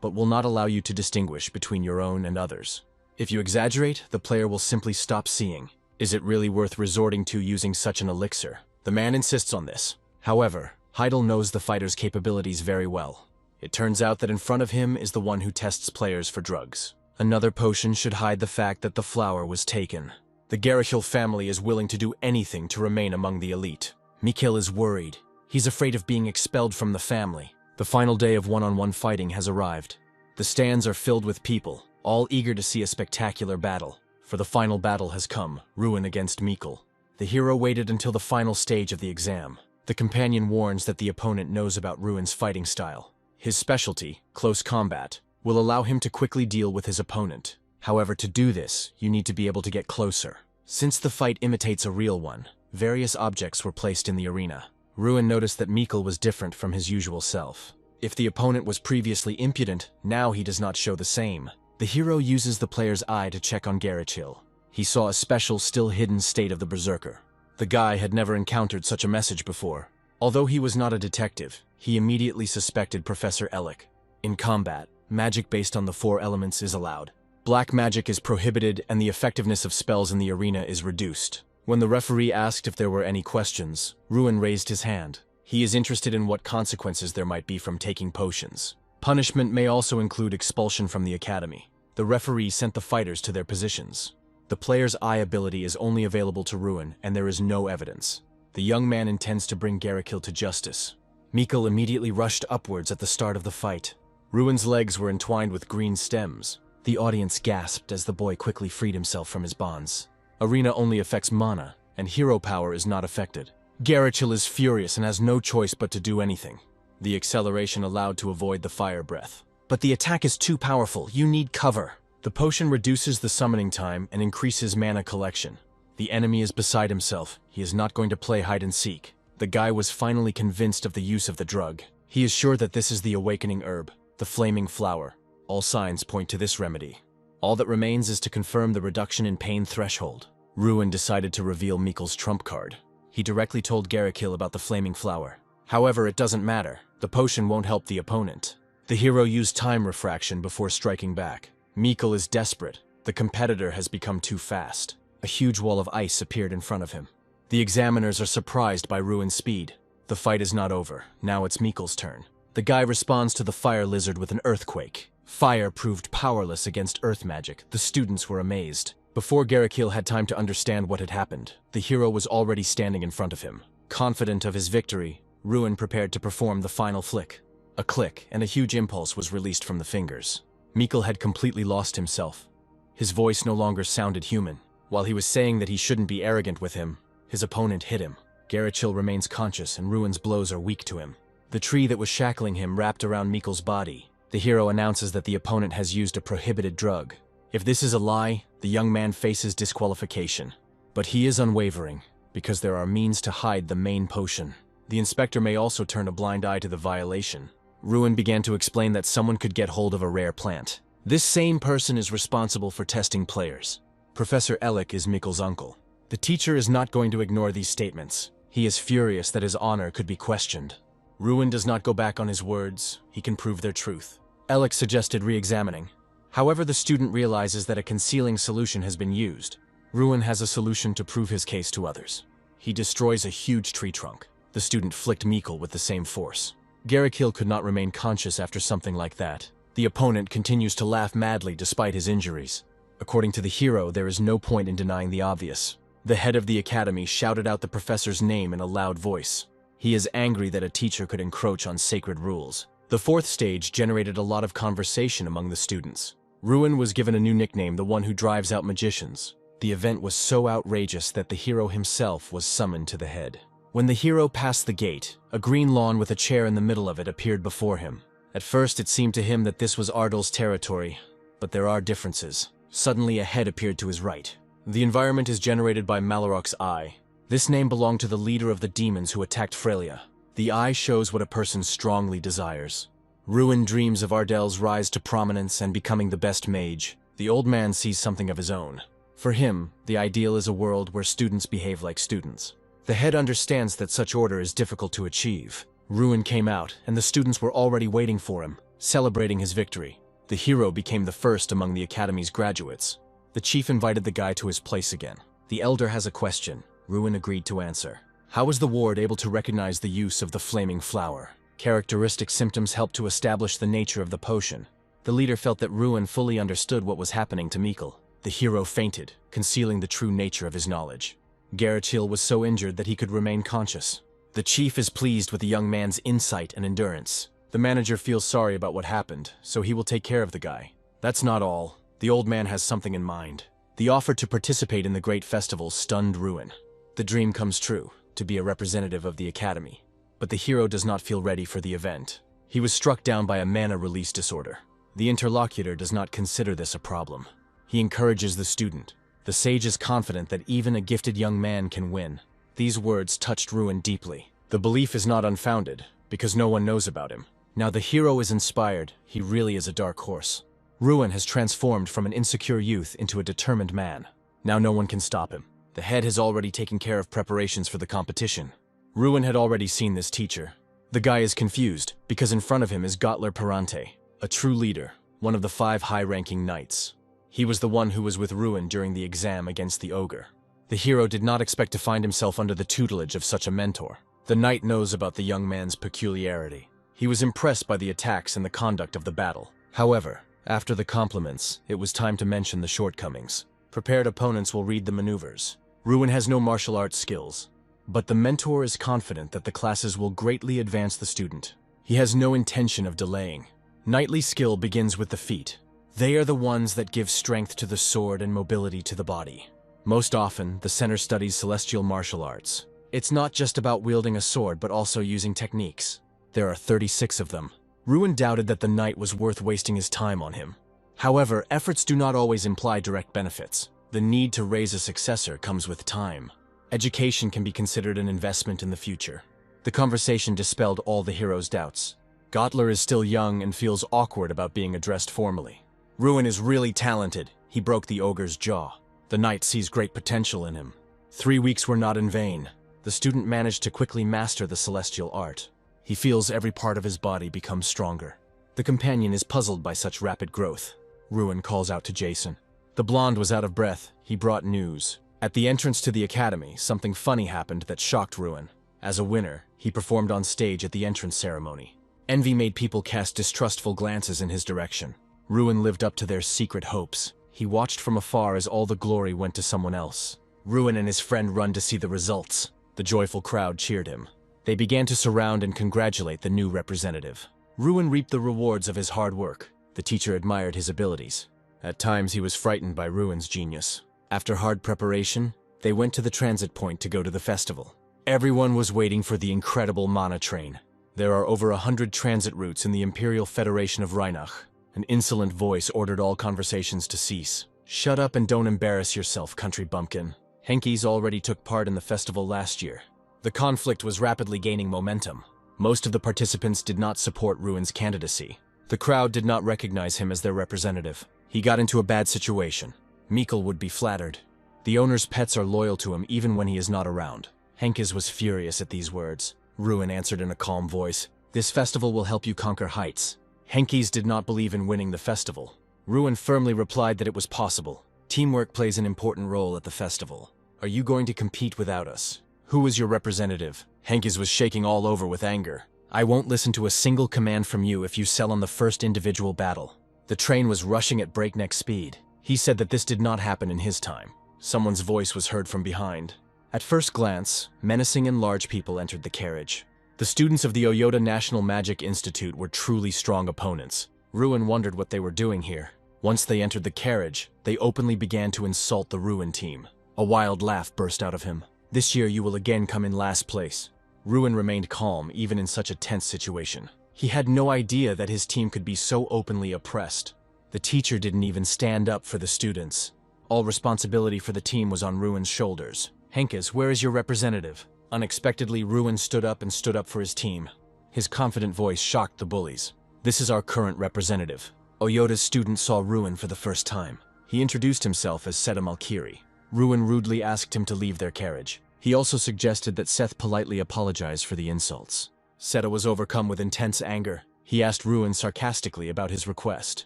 but will not allow you to distinguish between your own and others. If you exaggerate, the player will simply stop seeing. Is it really worth resorting to using such an elixir? The man insists on this. However, Heidel knows the fighter's capabilities very well. It turns out that in front of him is the one who tests players for drugs. Another potion should hide the fact that the flower was taken. The Gerachil family is willing to do anything to remain among the elite. Mikkel is worried. He's afraid of being expelled from the family. The final day of one-on-one fighting has arrived. The stands are filled with people, all eager to see a spectacular battle. For the final battle has come, Ruin against Mikkel. The hero waited until the final stage of the exam. The companion warns that the opponent knows about Ruin's fighting style. His specialty, close combat, will allow him to quickly deal with his opponent. However, to do this, you need to be able to get closer. Since the fight imitates a real one, various objects were placed in the arena. Ruin noticed that Mikkel was different from his usual self. If the opponent was previously impudent, now he does not show the same. The hero uses the player's eye to check on Garachil. He saw a special, still-hidden state of the berserker. The guy had never encountered such a message before. Although he was not a detective, he immediately suspected Professor Ellick. In combat, magic based on the 4 elements is allowed. Black magic is prohibited and the effectiveness of spells in the arena is reduced. When the referee asked if there were any questions, Ruin raised his hand. He is interested in what consequences there might be from taking potions. Punishment may also include expulsion from the academy. The referee sent the fighters to their positions. The player's eye ability is only available to Ruin, and there is no evidence. The young man intends to bring Garachil to justice. Mikkel immediately rushed upwards at the start of the fight. Ruin's legs were entwined with green stems. The audience gasped as the boy quickly freed himself from his bonds. Arena only affects mana, and hero power is not affected. Garachil is furious and has no choice but to do anything. The acceleration allowed to avoid the fire breath. But the attack is too powerful, you need cover. The potion reduces the summoning time and increases mana collection. The enemy is beside himself. He is not going to play hide and seek. The guy was finally convinced of the use of the drug. He is sure that this is the awakening herb, the flaming flower. All signs point to this remedy. All that remains is to confirm the reduction in pain threshold. Ruin decided to reveal Mikkel's trump card. He directly told Garachil about the flaming flower. However, it doesn't matter. The potion won't help the opponent. The hero used time refraction before striking back. Mikkel is desperate. The competitor has become too fast. A huge wall of ice appeared in front of him. The examiners are surprised by Ruin's speed. The fight is not over. Now it's Mikkel's turn. The guy responds to the fire lizard with an earthquake. Fire proved powerless against earth magic. The students were amazed. Before Garachil had time to understand what had happened, the hero was already standing in front of him. Confident of his victory, Ruin prepared to perform the final flick. A click, and a huge impulse was released from the fingers. Mikkel had completely lost himself. His voice no longer sounded human. While he was saying that he shouldn't be arrogant with him, his opponent hit him. Garachil remains conscious and Ruin's blows are weak to him. The tree that was shackling him wrapped around Mikkel's body. The hero announces that the opponent has used a prohibited drug. If this is a lie, the young man faces disqualification. But he is unwavering, because there are means to hide the main potion. The inspector may also turn a blind eye to the violation. Ruin began to explain that someone could get hold of a rare plant. This same person is responsible for testing players. Professor Ellick is Mikkel's uncle. The teacher is not going to ignore these statements. He is furious that his honor could be questioned. Ruin does not go back on his words. He can prove their truth. Ellick suggested re-examining. However, the student realizes that a concealing solution has been used. Ruin has a solution to prove his case to others. He destroys a huge tree trunk. The student flicked Mikkel with the same force. Garachil could not remain conscious after something like that. The opponent continues to laugh madly despite his injuries. According to the hero, there is no point in denying the obvious. The head of the academy shouted out the professor's name in a loud voice. He is angry that a teacher could encroach on sacred rules. The fourth stage generated a lot of conversation among the students. Ruin was given a new nickname, the one who drives out magicians. The event was so outrageous that the hero himself was summoned to the head. When the hero passed the gate, a green lawn with a chair in the middle of it appeared before him. At first it seemed to him that this was Ardal's territory, but there are differences. Suddenly a head appeared to his right. The environment is generated by Malarok's eye. This name belonged to the leader of the demons who attacked Frelia. The eye shows what a person strongly desires. Ruin dreams of Ardal's rise to prominence and becoming the best mage. The old man sees something of his own. For him, the ideal is a world where students behave like students. The head understands that such order is difficult to achieve. Ruin came out, and the students were already waiting for him, celebrating his victory. The hero became the first among the academy's graduates. The chief invited the guy to his place again. The elder has a question. Ruin agreed to answer. How was the ward able to recognize the use of the flaming flower? Characteristic symptoms helped to establish the nature of the potion. The leader felt that Ruin fully understood what was happening to Mikkel. The hero fainted, concealing the true nature of his knowledge. Garachil was so injured that he could remain conscious. The chief is pleased with the young man's insight and endurance. The manager feels sorry about what happened, so he will take care of the guy. That's not all. The old man has something in mind. The offer to participate in the great festival stunned Ruin. The dream comes true, to be a representative of the academy. But the hero does not feel ready for the event. He was struck down by a mana release disorder. The interlocutor does not consider this a problem. He encourages the student. The sage is confident that even a gifted young man can win. These words touched Ruin deeply. The belief is not unfounded, because no one knows about him. Now the hero is inspired, he really is a dark horse. Ruin has transformed from an insecure youth into a determined man. Now no one can stop him. The head has already taken care of preparations for the competition. Ruin had already seen this teacher. The guy is confused, because in front of him is Gotler Parante, a true leader, one of the 5 high-ranking knights. He was the one who was with Ruin during the exam against the ogre. The hero did not expect to find himself under the tutelage of such a mentor. The knight knows about the young man's peculiarity. He was impressed by the attacks and the conduct of the battle. However, after the compliments, it was time to mention the shortcomings. Prepared opponents will read the maneuvers. Ruin has no martial arts skills, but the mentor is confident that the classes will greatly advance the student. He has no intention of delaying. Knightly skill begins with the feet. They are the ones that give strength to the sword and mobility to the body. Most often, the center studies celestial martial arts. It's not just about wielding a sword, but also using techniques. There are 36 of them. Ruin doubted that the knight was worth wasting his time on him. However, efforts do not always imply direct benefits. The need to raise a successor comes with time. Education can be considered an investment in the future. The conversation dispelled all the hero's doubts. Gotler is still young and feels awkward about being addressed formally. Ruin is really talented. He broke the ogre's jaw. The knight sees great potential in him. 3 weeks were not in vain. The student managed to quickly master the celestial art. He feels every part of his body become stronger. The companion is puzzled by such rapid growth. Ruin calls out to Jason. The blonde was out of breath. He brought news. At the entrance to the academy, something funny happened that shocked Ruin. As a winner, he performed on stage at the entrance ceremony. Envy made people cast distrustful glances in his direction. Ruin lived up to their secret hopes. He watched from afar as all the glory went to someone else. Ruin and his friend run to see the results. The joyful crowd cheered him. They began to surround and congratulate the new representative. Ruin reaped the rewards of his hard work. The teacher admired his abilities. At times he was frightened by Ruin's genius. After hard preparation, they went to the transit point to go to the festival. Everyone was waiting for the incredible Mana train. There are over 100 transit routes in the Imperial Federation of Rheinach. An insolent voice ordered all conversations to cease. Shut up and don't embarrass yourself, country bumpkin. Henkies already took part in the festival last year. The conflict was rapidly gaining momentum. Most of the participants did not support Ruin's candidacy. The crowd did not recognize him as their representative. He got into a bad situation. Mikkel would be flattered. The owner's pets are loyal to him even when he is not around. Henkes was furious at these words. Ruin answered in a calm voice. This festival will help you conquer heights. Henkes did not believe in winning the festival. Ruin firmly replied that it was possible. Teamwork plays an important role at the festival. Are you going to compete without us? Who is your representative? Henkes was shaking all over with anger. I won't listen to a single command from you if you sell on the first individual battle. The train was rushing at breakneck speed. He said that this did not happen in his time. Someone's voice was heard from behind. At first glance, menacing and large people entered the carriage. The students of the Oyota National Magic Institute were truly strong opponents. Ruin wondered what they were doing here. Once they entered the carriage, they openly began to insult the Ruin team. A wild laugh burst out of him. This year you will again come in last place. Ruin remained calm even in such a tense situation. He had no idea that his team could be so openly oppressed. The teacher didn't even stand up for the students. All responsibility for the team was on Ruin's shoulders. Henkes, where is your representative? Unexpectedly, Ruin stood up for his team. His confident voice shocked the bullies. This is our current representative. Oyota's student saw Ruin for the first time. He introduced himself as Seta Malkiri. Ruin rudely asked him to leave their carriage. He also suggested that Seth politely apologize for the insults. Seta was overcome with intense anger. He asked Ruin sarcastically about his request.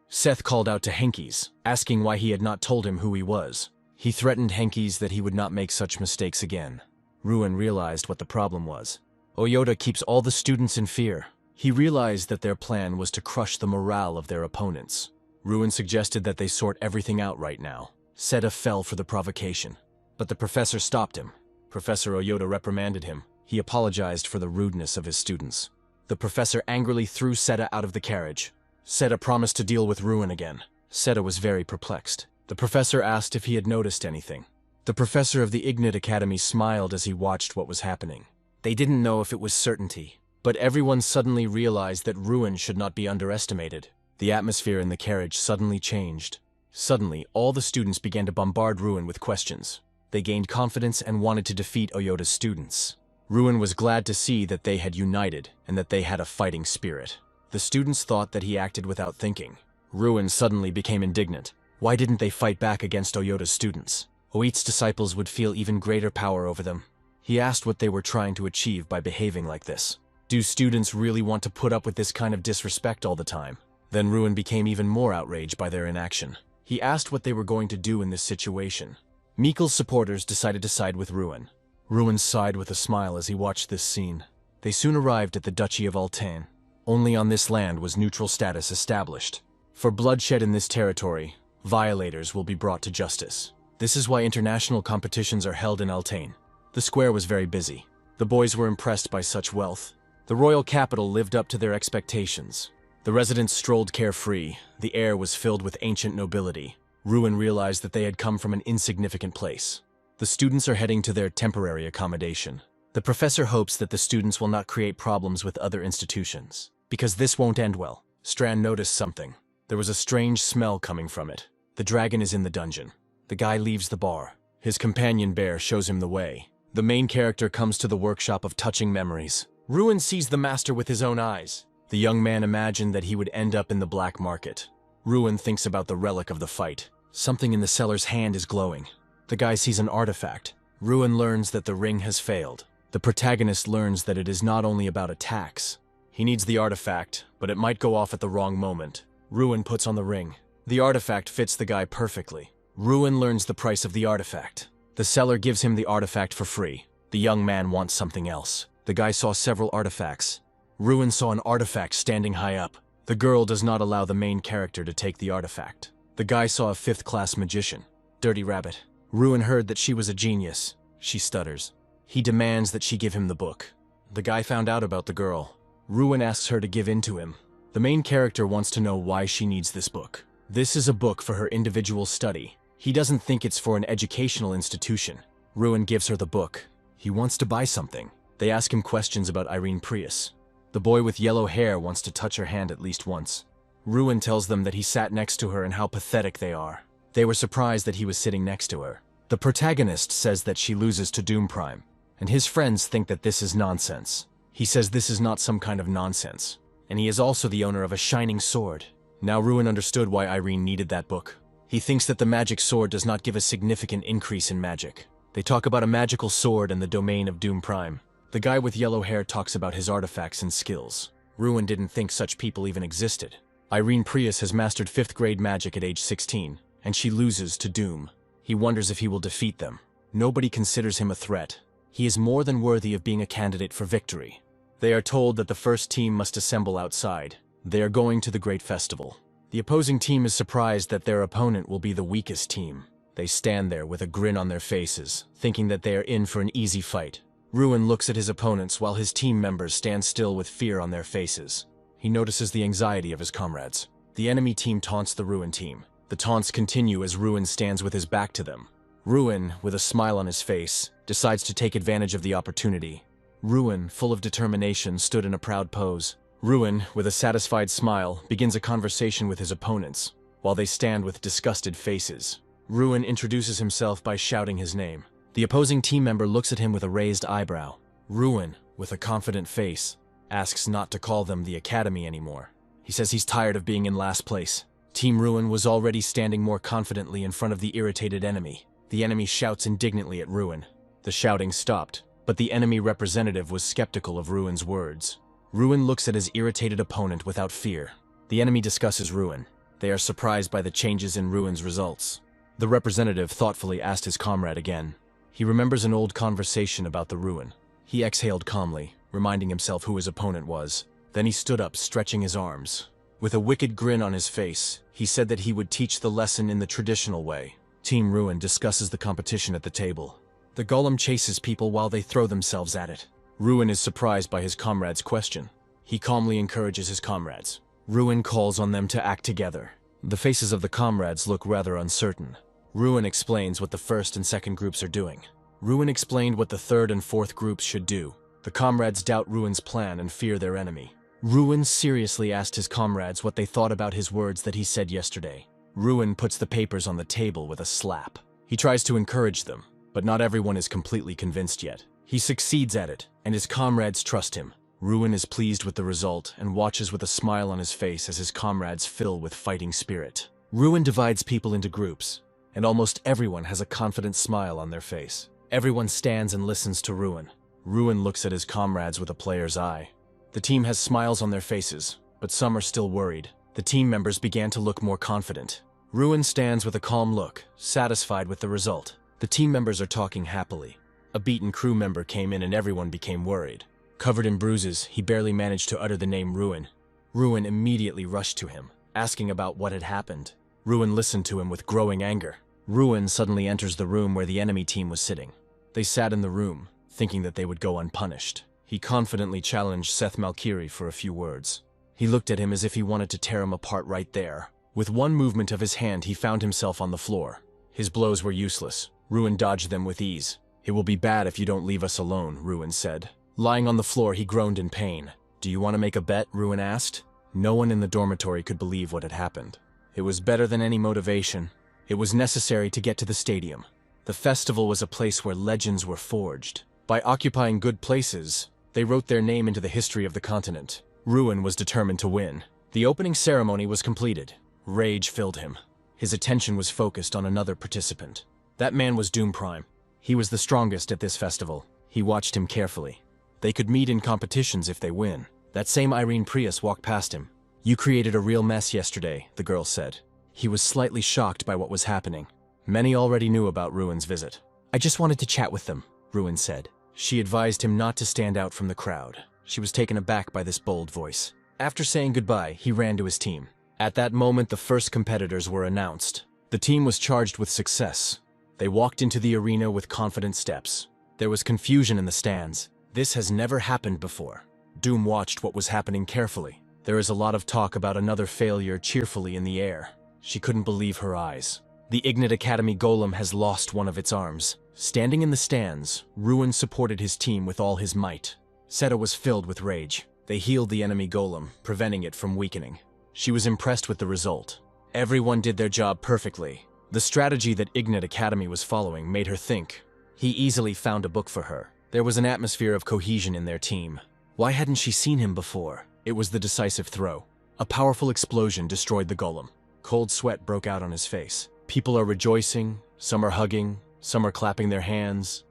Seth called out to Henkes, asking why he had not told him who he was. He threatened Henkes that he would not make such mistakes again. Ruin realized what the problem was. Oyota keeps all the students in fear. He realized that their plan was to crush the morale of their opponents. Ruin suggested that they sort everything out right now. Seta fell for the provocation, but the professor stopped him. Professor Oyota reprimanded him. He apologized for the rudeness of his students. The professor angrily threw Seta out of the carriage. Seta promised to deal with Ruin again. Seta was very perplexed. The professor asked if he had noticed anything. The professor of the Ignite Academy smiled as he watched what was happening. They didn't know if it was certainty, but everyone suddenly realized that Ruin should not be underestimated. The atmosphere in the carriage suddenly changed. Suddenly, all the students began to bombard Ruin with questions. They gained confidence and wanted to defeat Oyota's students. Ruin was glad to see that they had united and that they had a fighting spirit. The students thought that he acted without thinking. Ruin suddenly became indignant. Why didn't they fight back against Oyota's students? Oit's disciples would feel even greater power over them. He asked what they were trying to achieve by behaving like this. Do students really want to put up with this kind of disrespect all the time? Then Ruin became even more outraged by their inaction. He asked what they were going to do in this situation. Mikkel's supporters decided to side with Ruin. Ruin sighed with a smile as he watched this scene. They soon arrived at the Duchy of Altain. Only on this land was neutral status established. For bloodshed in this territory, violators will be brought to justice. This is why international competitions are held in Altain. The square was very busy. The boys were impressed by such wealth. The royal capital lived up to their expectations. The residents strolled carefree. The air was filled with ancient nobility. Ruin realized that they had come from an insignificant place. The students are heading to their temporary accommodation. The professor hopes that the students will not create problems with other institutions, because this won't end well. Strand noticed something. There was a strange smell coming from it. The dragon is in the dungeon. The guy leaves the bar. His companion bear shows him the way. The main character comes to the workshop of touching memories. Ruin sees the master with his own eyes. The young man imagined that he would end up in the black market. Ruin thinks about the relic of the fight. Something in the seller's hand is glowing. The guy sees an artifact. Ruin learns that the ring has failed. The protagonist learns that it is not only about attacks. He needs the artifact, but it might go off at the wrong moment. Ruin puts on the ring. The artifact fits the guy perfectly. Ruin learns the price of the artifact. The seller gives him the artifact for free. The young man wants something else. The guy saw several artifacts. Ruin saw an artifact standing high up. The girl does not allow the main character to take the artifact. The guy saw a fifth-class magician. Dirty Rabbit. Ruin heard that she was a genius. She stutters. He demands that she give him the book. The guy found out about the girl. Ruin asks her to give in to him. The main character wants to know why she needs this book. This is a book for her individual study. He doesn't think it's for an educational institution. Ruin gives her the book. He wants to buy something. They ask him questions about Irene Prius. The boy with yellow hair wants to touch her hand at least once. Ruin tells them that he sat next to her and how pathetic they are. They were surprised that he was sitting next to her. The protagonist says that she loses to Doom Prime, and his friends think that this is nonsense. He says this is not some kind of nonsense, and he is also the owner of a shining sword. Now Ruin understood why Irene needed that book. He thinks that the magic sword does not give a significant increase in magic. They talk about a magical sword and the domain of Doom Prime. The guy with yellow hair talks about his artifacts and skills. Ruin didn't think such people even existed. Irene Prius has mastered 5th grade magic at age 16, and she loses to Doom. He wonders if he will defeat them. Nobody considers him a threat. He is more than worthy of being a candidate for victory. They are told that the first team must assemble outside. They are going to the great festival. The opposing team is surprised that their opponent will be the weakest team. They stand there with a grin on their faces, thinking that they are in for an easy fight. Ruin looks at his opponents while his team members stand still with fear on their faces. He notices the anxiety of his comrades. The enemy team taunts the Ruin team. The taunts continue as Ruin stands with his back to them. Ruin, with a smile on his face, decides to take advantage of the opportunity. Ruin, full of determination, stood in a proud pose. Ruin, with a satisfied smile, begins a conversation with his opponents, while they stand with disgusted faces. Ruin introduces himself by shouting his name. The opposing team member looks at him with a raised eyebrow. Ruin, with a confident face, asks not to call them the Academy anymore. He says he's tired of being in last place. Team Ruin was already standing more confidently in front of the irritated enemy. The enemy shouts indignantly at Ruin. The shouting stopped, but the enemy representative was skeptical of Ruin's words. Ruin looks at his irritated opponent without fear. The enemy discusses Ruin. They are surprised by the changes in Ruin's results. The representative thoughtfully asked his comrade again. He remembers an old conversation about the Ruin. He exhaled calmly, reminding himself who his opponent was. Then he stood up, stretching his arms. With a wicked grin on his face, he said that he would teach the lesson in the traditional way. Team Ruin discusses the competition at the table. The golem chases people while they throw themselves at it. Ruin is surprised by his comrade's question. He calmly encourages his comrades. Ruin calls on them to act together. The faces of the comrades look rather uncertain. Ruin explains what the first and second groups are doing. Ruin explained what the third and fourth groups should do. The comrades doubt Ruin's plan and fear their enemy. Ruin seriously asked his comrades what they thought about his words that he said yesterday. Ruin puts the papers on the table with a slap. He tries to encourage them, but not everyone is completely convinced yet. He succeeds at it, and his comrades trust him. Ruin is pleased with the result and watches with a smile on his face as his comrades fill with fighting spirit. Ruin divides people into groups, and almost everyone has a confident smile on their face. Everyone stands and listens to Ruin. Ruin looks at his comrades with a player's eye. The team has smiles on their faces, but some are still worried. The team members began to look more confident. Ruin stands with a calm look, satisfied with the result. The team members are talking happily. A beaten crew member came in and everyone became worried. Covered in bruises, he barely managed to utter the name Ruin. Ruin immediately rushed to him, asking about what had happened. Ruin listened to him with growing anger. Ruin suddenly enters the room where the enemy team was sitting. They sat in the room, thinking that they would go unpunished. He confidently challenged Seth Malkiri for a few words. He looked at him as if he wanted to tear him apart right there. With one movement of his hand, he found himself on the floor. His blows were useless. Ruin dodged them with ease. "It will be bad if you don't leave us alone," Ruin said. Lying on the floor, he groaned in pain. "Do you want to make a bet?" Ruin asked. No one in the dormitory could believe what had happened. It was better than any motivation. It was necessary to get to the stadium. The festival was a place where legends were forged. By occupying good places, they wrote their name into the history of the continent. Ruin was determined to win. The opening ceremony was completed. Rage filled him. His attention was focused on another participant. That man was Doom Prime. He was the strongest at this festival. He watched him carefully. They could meet in competitions if they win. That same Irene Prius walked past him. "You created a real mess yesterday," the girl said. He was slightly shocked by what was happening. Many already knew about Ruin's visit. "I just wanted to chat with them," Ruin said. She advised him not to stand out from the crowd. She was taken aback by this bold voice. After saying goodbye, he ran to his team. At that moment, the first competitors were announced. The team was charged with success. They walked into the arena with confident steps. There was confusion in the stands. This has never happened before. Doom watched what was happening carefully. There is a lot of talk about another failure cheerfully in the air. She couldn't believe her eyes. The Ignite Academy golem has lost one of its arms. Standing in the stands, Ruin supported his team with all his might. Seta was filled with rage. They healed the enemy golem, preventing it from weakening. She was impressed with the result. Everyone did their job perfectly. The strategy that Ignite Academy was following made her think. He easily found a book for her. There was an atmosphere of cohesion in their team. Why hadn't she seen him before? It was the decisive throw. A powerful explosion destroyed the golem. Cold sweat broke out on his face. People are rejoicing, some are hugging, some are clapping their hands.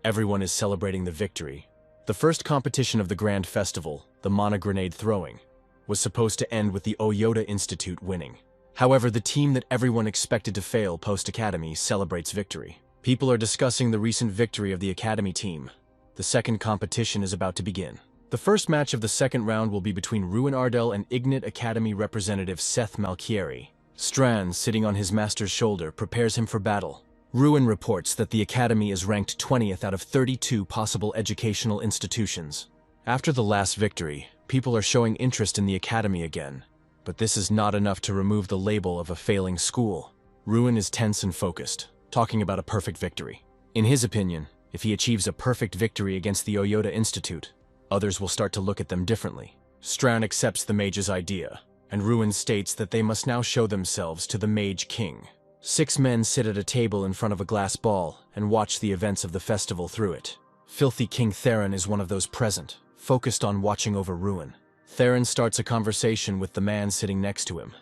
Everyone is celebrating the victory. The first competition of the Grand Festival, the Mana Grenade throwing, was supposed to end with the Oyota Institute winning. However, the team that everyone expected to fail post-Academy celebrates victory. People are discussing the recent victory of the Academy team. The second competition is about to begin. The first match of the second round will be between Ruin Ardell and Ignite Academy representative Seth Malkiri. Strand, sitting on his master's shoulder, prepares him for battle. Ruin reports that the Academy is ranked 20th out of 32 possible educational institutions. After the last victory, people are showing interest in the Academy again. But this is not enough to remove the label of a failing school. Ruin is tense and focused, talking about a perfect victory. In his opinion, if he achieves a perfect victory against the Oyota Institute, others will start to look at them differently. Strand accepts the mage's idea, and Ruin states that they must now show themselves to the Mage King. 6 men sit at a table in front of a glass ball and watch the events of the festival through it. Filthy King Theron is one of those present, focused on watching over Ruin. Theron starts a conversation with the man sitting next to him.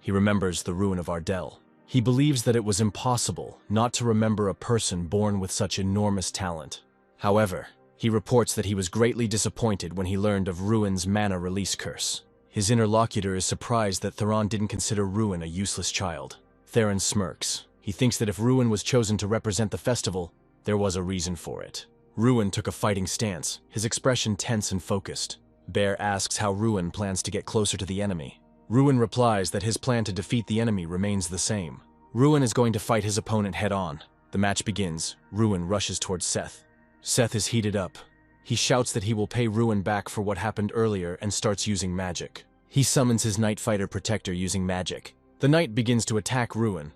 He remembers the ruin of Ardell. He believes that it was impossible not to remember a person born with such enormous talent. However, he reports that he was greatly disappointed when he learned of Ruin's mana release curse. His interlocutor is surprised that Theron didn't consider Ruin a useless child. Theron smirks. He thinks that if Ruin was chosen to represent the festival, there was a reason for it. Ruin took a fighting stance, his expression tense and focused. Bear asks how Ruin plans to get closer to the enemy. Ruin replies that his plan to defeat the enemy remains the same. Ruin is going to fight his opponent head-on. The match begins. Ruin rushes towards Seth. Seth is heated up. He shouts that he will pay Ruin back for what happened earlier and starts using magic. He summons his Night Fighter Protector using magic. The Knight begins to attack Ruin,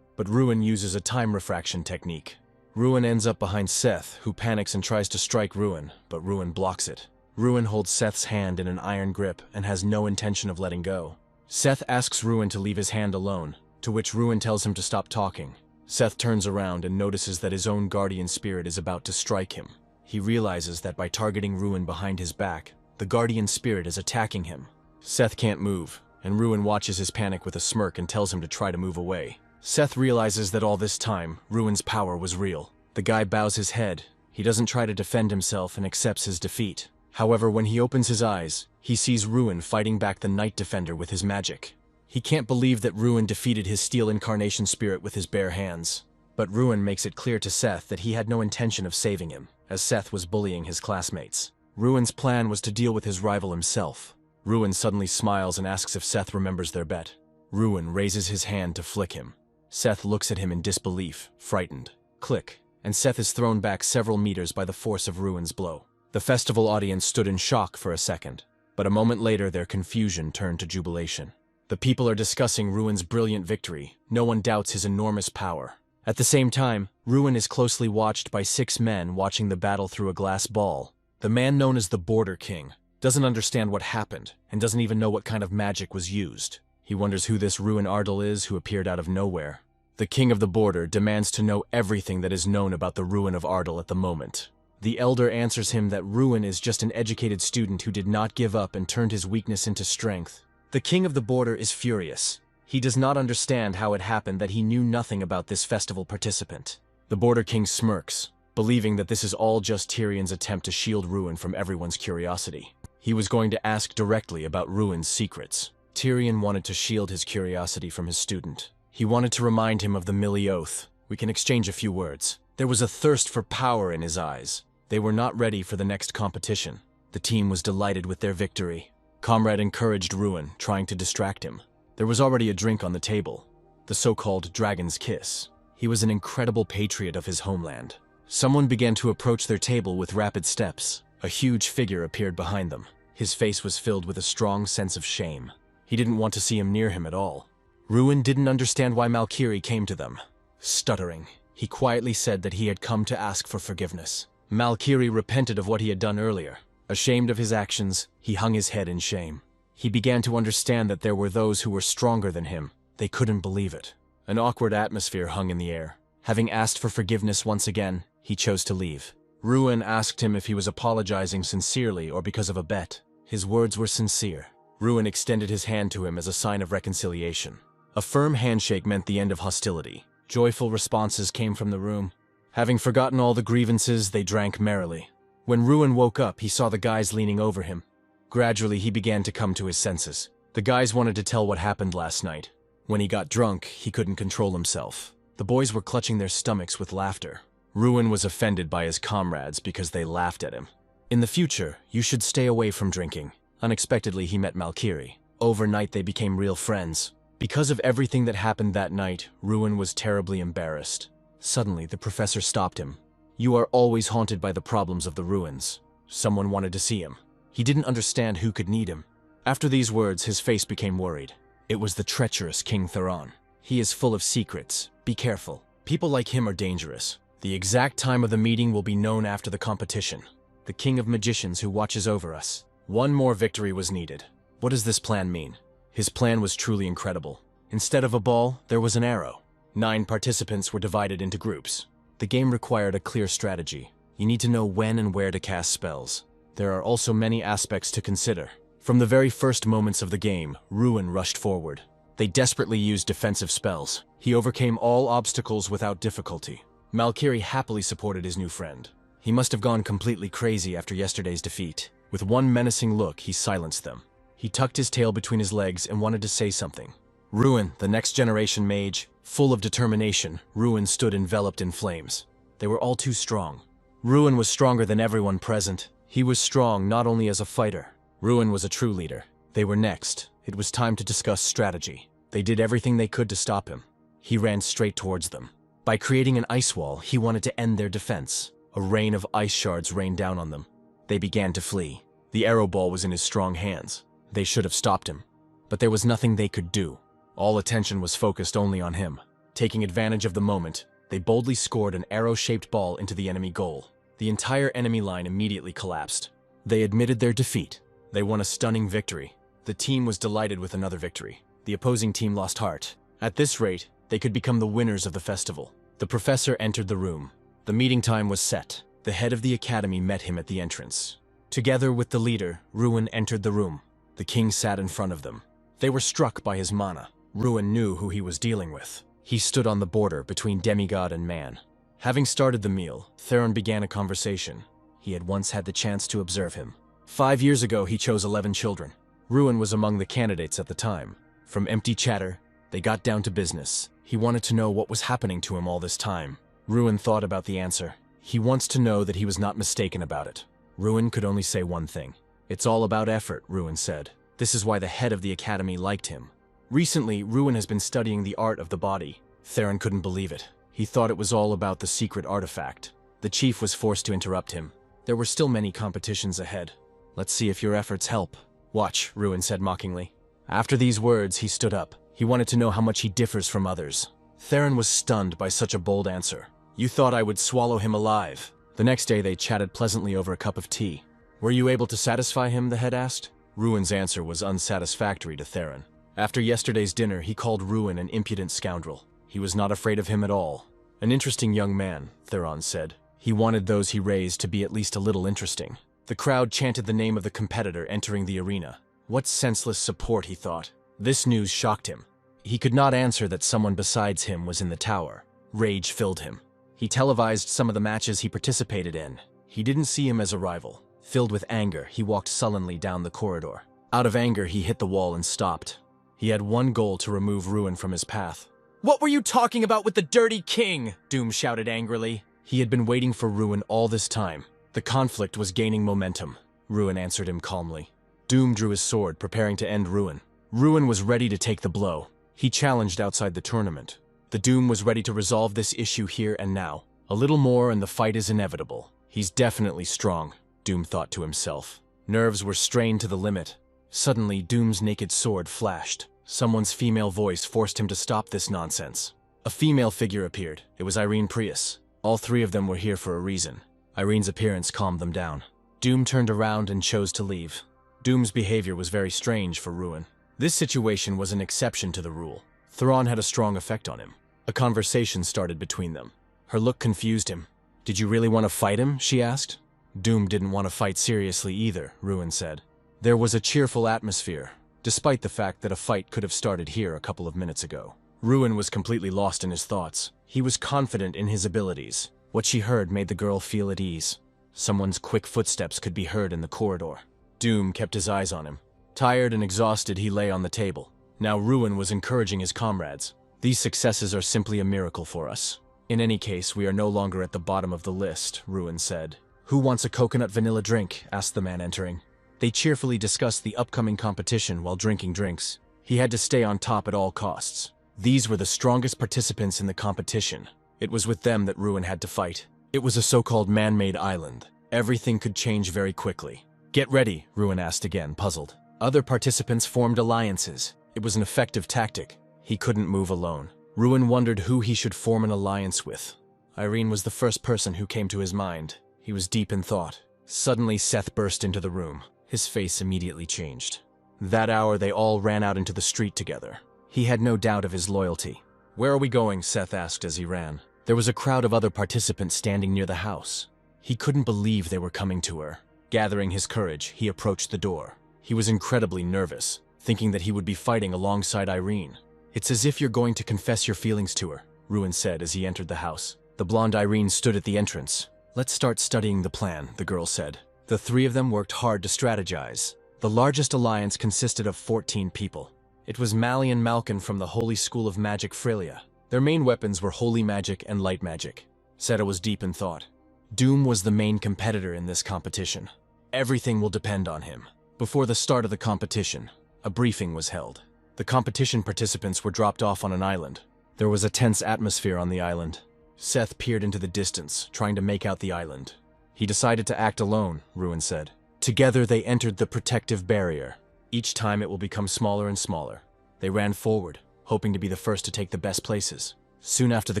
but Ruin uses a time refraction technique. Ruin ends up behind Seth, who panics and tries to strike Ruin, but Ruin blocks it. Ruin holds Seth's hand in an iron grip and has no intention of letting go. Seth asks Ruin to leave his hand alone, to which Ruin tells him to stop talking. Seth turns around and notices that his own guardian spirit is about to strike him. He realizes that by targeting Ruin behind his back, the guardian spirit is attacking him. Seth can't move, and Ruin watches his panic with a smirk and tells him to try to move away. Seth realizes that all this time, Ruin's power was real. The guy bows his head. He doesn't try to defend himself and accepts his defeat. However, when he opens his eyes, he sees Ruin fighting back the Night Defender with his magic. He can't believe that Ruin defeated his Steel Incarnation spirit with his bare hands. But Ruin makes it clear to Seth that he had no intention of saving him, as Seth was bullying his classmates. Ruin's plan was to deal with his rival himself. Ruin suddenly smiles and asks if Seth remembers their bet. Ruin raises his hand to flick him. Seth looks at him in disbelief, frightened. Click, and Seth is thrown back several meters by the force of Ruin's blow. The festival audience stood in shock for a second, but a moment later their confusion turned to jubilation. The people are discussing Ruin's brilliant victory. No one doubts his enormous power. At the same time, Ruin is closely watched by 6 men watching the battle through a glass ball. The man known as the Border King doesn't understand what happened and doesn't even know what kind of magic was used. He wonders who this Ruin Ardal is who appeared out of nowhere. The King of the Border demands to know everything that is known about the Ruin of Ardal at the moment. The Elder answers him that Ruin is just an educated student who did not give up and turned his weakness into strength. The King of the Border is furious. He does not understand how it happened that he knew nothing about this festival participant. The Border King smirks, believing that this is all just Tyrion's attempt to shield Ruin from everyone's curiosity. He was going to ask directly about Ruin's secrets. Tyrion wanted to shield his curiosity from his student. He wanted to remind him of the Millie Oath. We can exchange a few words. There was a thirst for power in his eyes. They were not ready for the next competition. The team was delighted with their victory. Comrade encouraged Ruin, trying to distract him. There was already a drink on the table, the so-called Dragon's Kiss. He was an incredible patriot of his homeland. Someone began to approach their table with rapid steps. A huge figure appeared behind them. His face was filled with a strong sense of shame. He didn't want to see him near him at all. Ruin didn't understand why Malkiri came to them. Stuttering, he quietly said that he had come to ask for forgiveness. Malkiri repented of what he had done earlier. Ashamed of his actions, he hung his head in shame. He began to understand that there were those who were stronger than him. They couldn't believe it. An awkward atmosphere hung in the air. Having asked for forgiveness once again, he chose to leave. Ruin asked him if he was apologizing sincerely or because of a bet. His words were sincere. Ruin extended his hand to him as a sign of reconciliation. A firm handshake meant the end of hostility. Joyful responses came from the room. Having forgotten all the grievances, they drank merrily. When Ruin woke up, he saw the guys leaning over him. Gradually, he began to come to his senses. The guys wanted to tell what happened last night. When he got drunk, he couldn't control himself. The boys were clutching their stomachs with laughter. Ruin was offended by his comrades because they laughed at him. In the future, you should stay away from drinking. Unexpectedly, he met Malkiri. Overnight, they became real friends. Because of everything that happened that night, Ruin was terribly embarrassed. Suddenly, the professor stopped him. You are always haunted by the problems of the ruins. Someone wanted to see him. He didn't understand who could need him. After these words, his face became worried. It was the treacherous King Theron. He is full of secrets. Be careful. People like him are dangerous. The exact time of the meeting will be known after the competition. The King of Magicians who watches over us. One more victory was needed. What does this plan mean? His plan was truly incredible. Instead of a ball, there was an arrow. 9 participants were divided into groups. The game required a clear strategy. You need to know when and where to cast spells. There are also many aspects to consider. From the very first moments of the game, Ruin rushed forward. They desperately used defensive spells. He overcame all obstacles without difficulty. Malkiri happily supported his new friend. He must have gone completely crazy after yesterday's defeat. With one menacing look, he silenced them. He tucked his tail between his legs and wanted to say something. Ruin, the next generation mage, full of determination, Ruin stood enveloped in flames. They were all too strong. Ruin was stronger than everyone present. He was strong not only as a fighter. Ruin was a true leader. They were next. It was time to discuss strategy. They did everything they could to stop him. He ran straight towards them. By creating an ice wall, he wanted to end their defense. A rain of ice shards rained down on them. They began to flee. The arrow ball was in his strong hands. They should have stopped him. But there was nothing they could do. All attention was focused only on him. Taking advantage of the moment, they boldly scored an arrow-shaped ball into the enemy goal. The entire enemy line immediately collapsed. They admitted their defeat. They won a stunning victory. The team was delighted with another victory. The opposing team lost heart. At this rate, they could become the winners of the festival. The professor entered the room. The meeting time was set. The head of the academy met him at the entrance. Together with the leader, Ruin entered the room. The king sat in front of them. They were struck by his mana. Ruin knew who he was dealing with. He stood on the border between demigod and man. Having started the meal, Theron began a conversation. He had once had the chance to observe him. 5 years ago, he chose 11 children. Ruin was among the candidates at the time. From empty chatter, they got down to business. He wanted to know what was happening to him all this time. Ruin thought about the answer. He wants to know that he was not mistaken about it. Ruin could only say one thing. It's all about effort, Ruin said. This is why the head of the academy liked him. Recently, Ruin has been studying the art of the body. Theron couldn't believe it. He thought it was all about the secret artifact. The chief was forced to interrupt him. There were still many competitions ahead. Let's see if your efforts help. Watch, Ruin said mockingly. After these words, he stood up. He wanted to know how much he differs from others. Theron was stunned by such a bold answer. You thought I would swallow him alive. The next day they chatted pleasantly over a cup of tea. Were you able to satisfy him, the head asked. Ruin's answer was unsatisfactory to Theron. After yesterday's dinner, he called Ruin an impudent scoundrel. He was not afraid of him at all. An interesting young man, Theron said. He wanted those he raised to be at least a little interesting. The crowd chanted the name of the competitor entering the arena. What senseless support, he thought. This news shocked him. He could not answer that someone besides him was in the tower. Rage filled him. He televised some of the matches he participated in. He didn't see him as a rival. Filled with anger, he walked sullenly down the corridor. Out of anger, he hit the wall and stopped. He had one goal: to remove Ruin from his path. What were you talking about with the dirty king? Doom shouted angrily. He had been waiting for Ruin all this time. The conflict was gaining momentum. Ruin answered him calmly. Doom drew his sword, preparing to end Ruin. Ruin was ready to take the blow. He challenged outside the tournament. The Doom was ready to resolve this issue here and now. A little more and the fight is inevitable. He's definitely strong, Doom thought to himself. Nerves were strained to the limit. Suddenly, Doom's naked sword flashed. Someone's female voice forced him to stop this nonsense. A female figure appeared. It was Irene Prius. All three of them were here for a reason. Irene's appearance calmed them down. Doom turned around and chose to leave. Doom's behavior was very strange for Ruin. This situation was an exception to the rule. Theron had a strong effect on him. A conversation started between them. Her look confused him. Did you really want to fight him? She asked. Doom didn't want to fight seriously either, Ruin said. There was a cheerful atmosphere, despite the fact that a fight could have started here a couple of minutes ago. Ruin was completely lost in his thoughts. He was confident in his abilities. What she heard made the girl feel at ease. Someone's quick footsteps could be heard in the corridor. Doom kept his eyes on him. Tired and exhausted, he lay on the table. Now Ruin was encouraging his comrades. These successes are simply a miracle for us. In any case, we are no longer at the bottom of the list, Ruin said. Who wants a coconut vanilla drink? Asked the man entering. They cheerfully discussed the upcoming competition while drinking drinks. He had to stay on top at all costs. These were the strongest participants in the competition. It was with them that Ruin had to fight. It was a so-called man-made island. Everything could change very quickly. Get ready, Ruin asked again, puzzled. Other participants formed alliances. It was an effective tactic. He couldn't move alone. Ruin wondered who he should form an alliance with. Irene was the first person who came to his mind. He was deep in thought. Suddenly, Seth burst into the room. His face immediately changed. That hour, they all ran out into the street together. He had no doubt of his loyalty. Where are we going? Seth asked as he ran. There was a crowd of other participants standing near the house. He couldn't believe they were coming to her. Gathering his courage, he approached the door. He was incredibly nervous, thinking that he would be fighting alongside Irene. It's as if you're going to confess your feelings to her, Ruin said as he entered the house. The blonde Irene stood at the entrance. Let's start studying the plan, the girl said. The three of them worked hard to strategize. The largest alliance consisted of 14 people. It was Mali and Malkin from the Holy School of Magic Frelia. Their main weapons were holy magic and light magic. Seta was deep in thought. Doom was the main competitor in this competition. Everything will depend on him. Before the start of the competition, a briefing was held. The competition participants were dropped off on an island. There was a tense atmosphere on the island. Seth peered into the distance, trying to make out the island. He decided to act alone, Ruin said. Together they entered the protective barrier. Each time it will become smaller and smaller. They ran forward, hoping to be the first to take the best places. Soon after the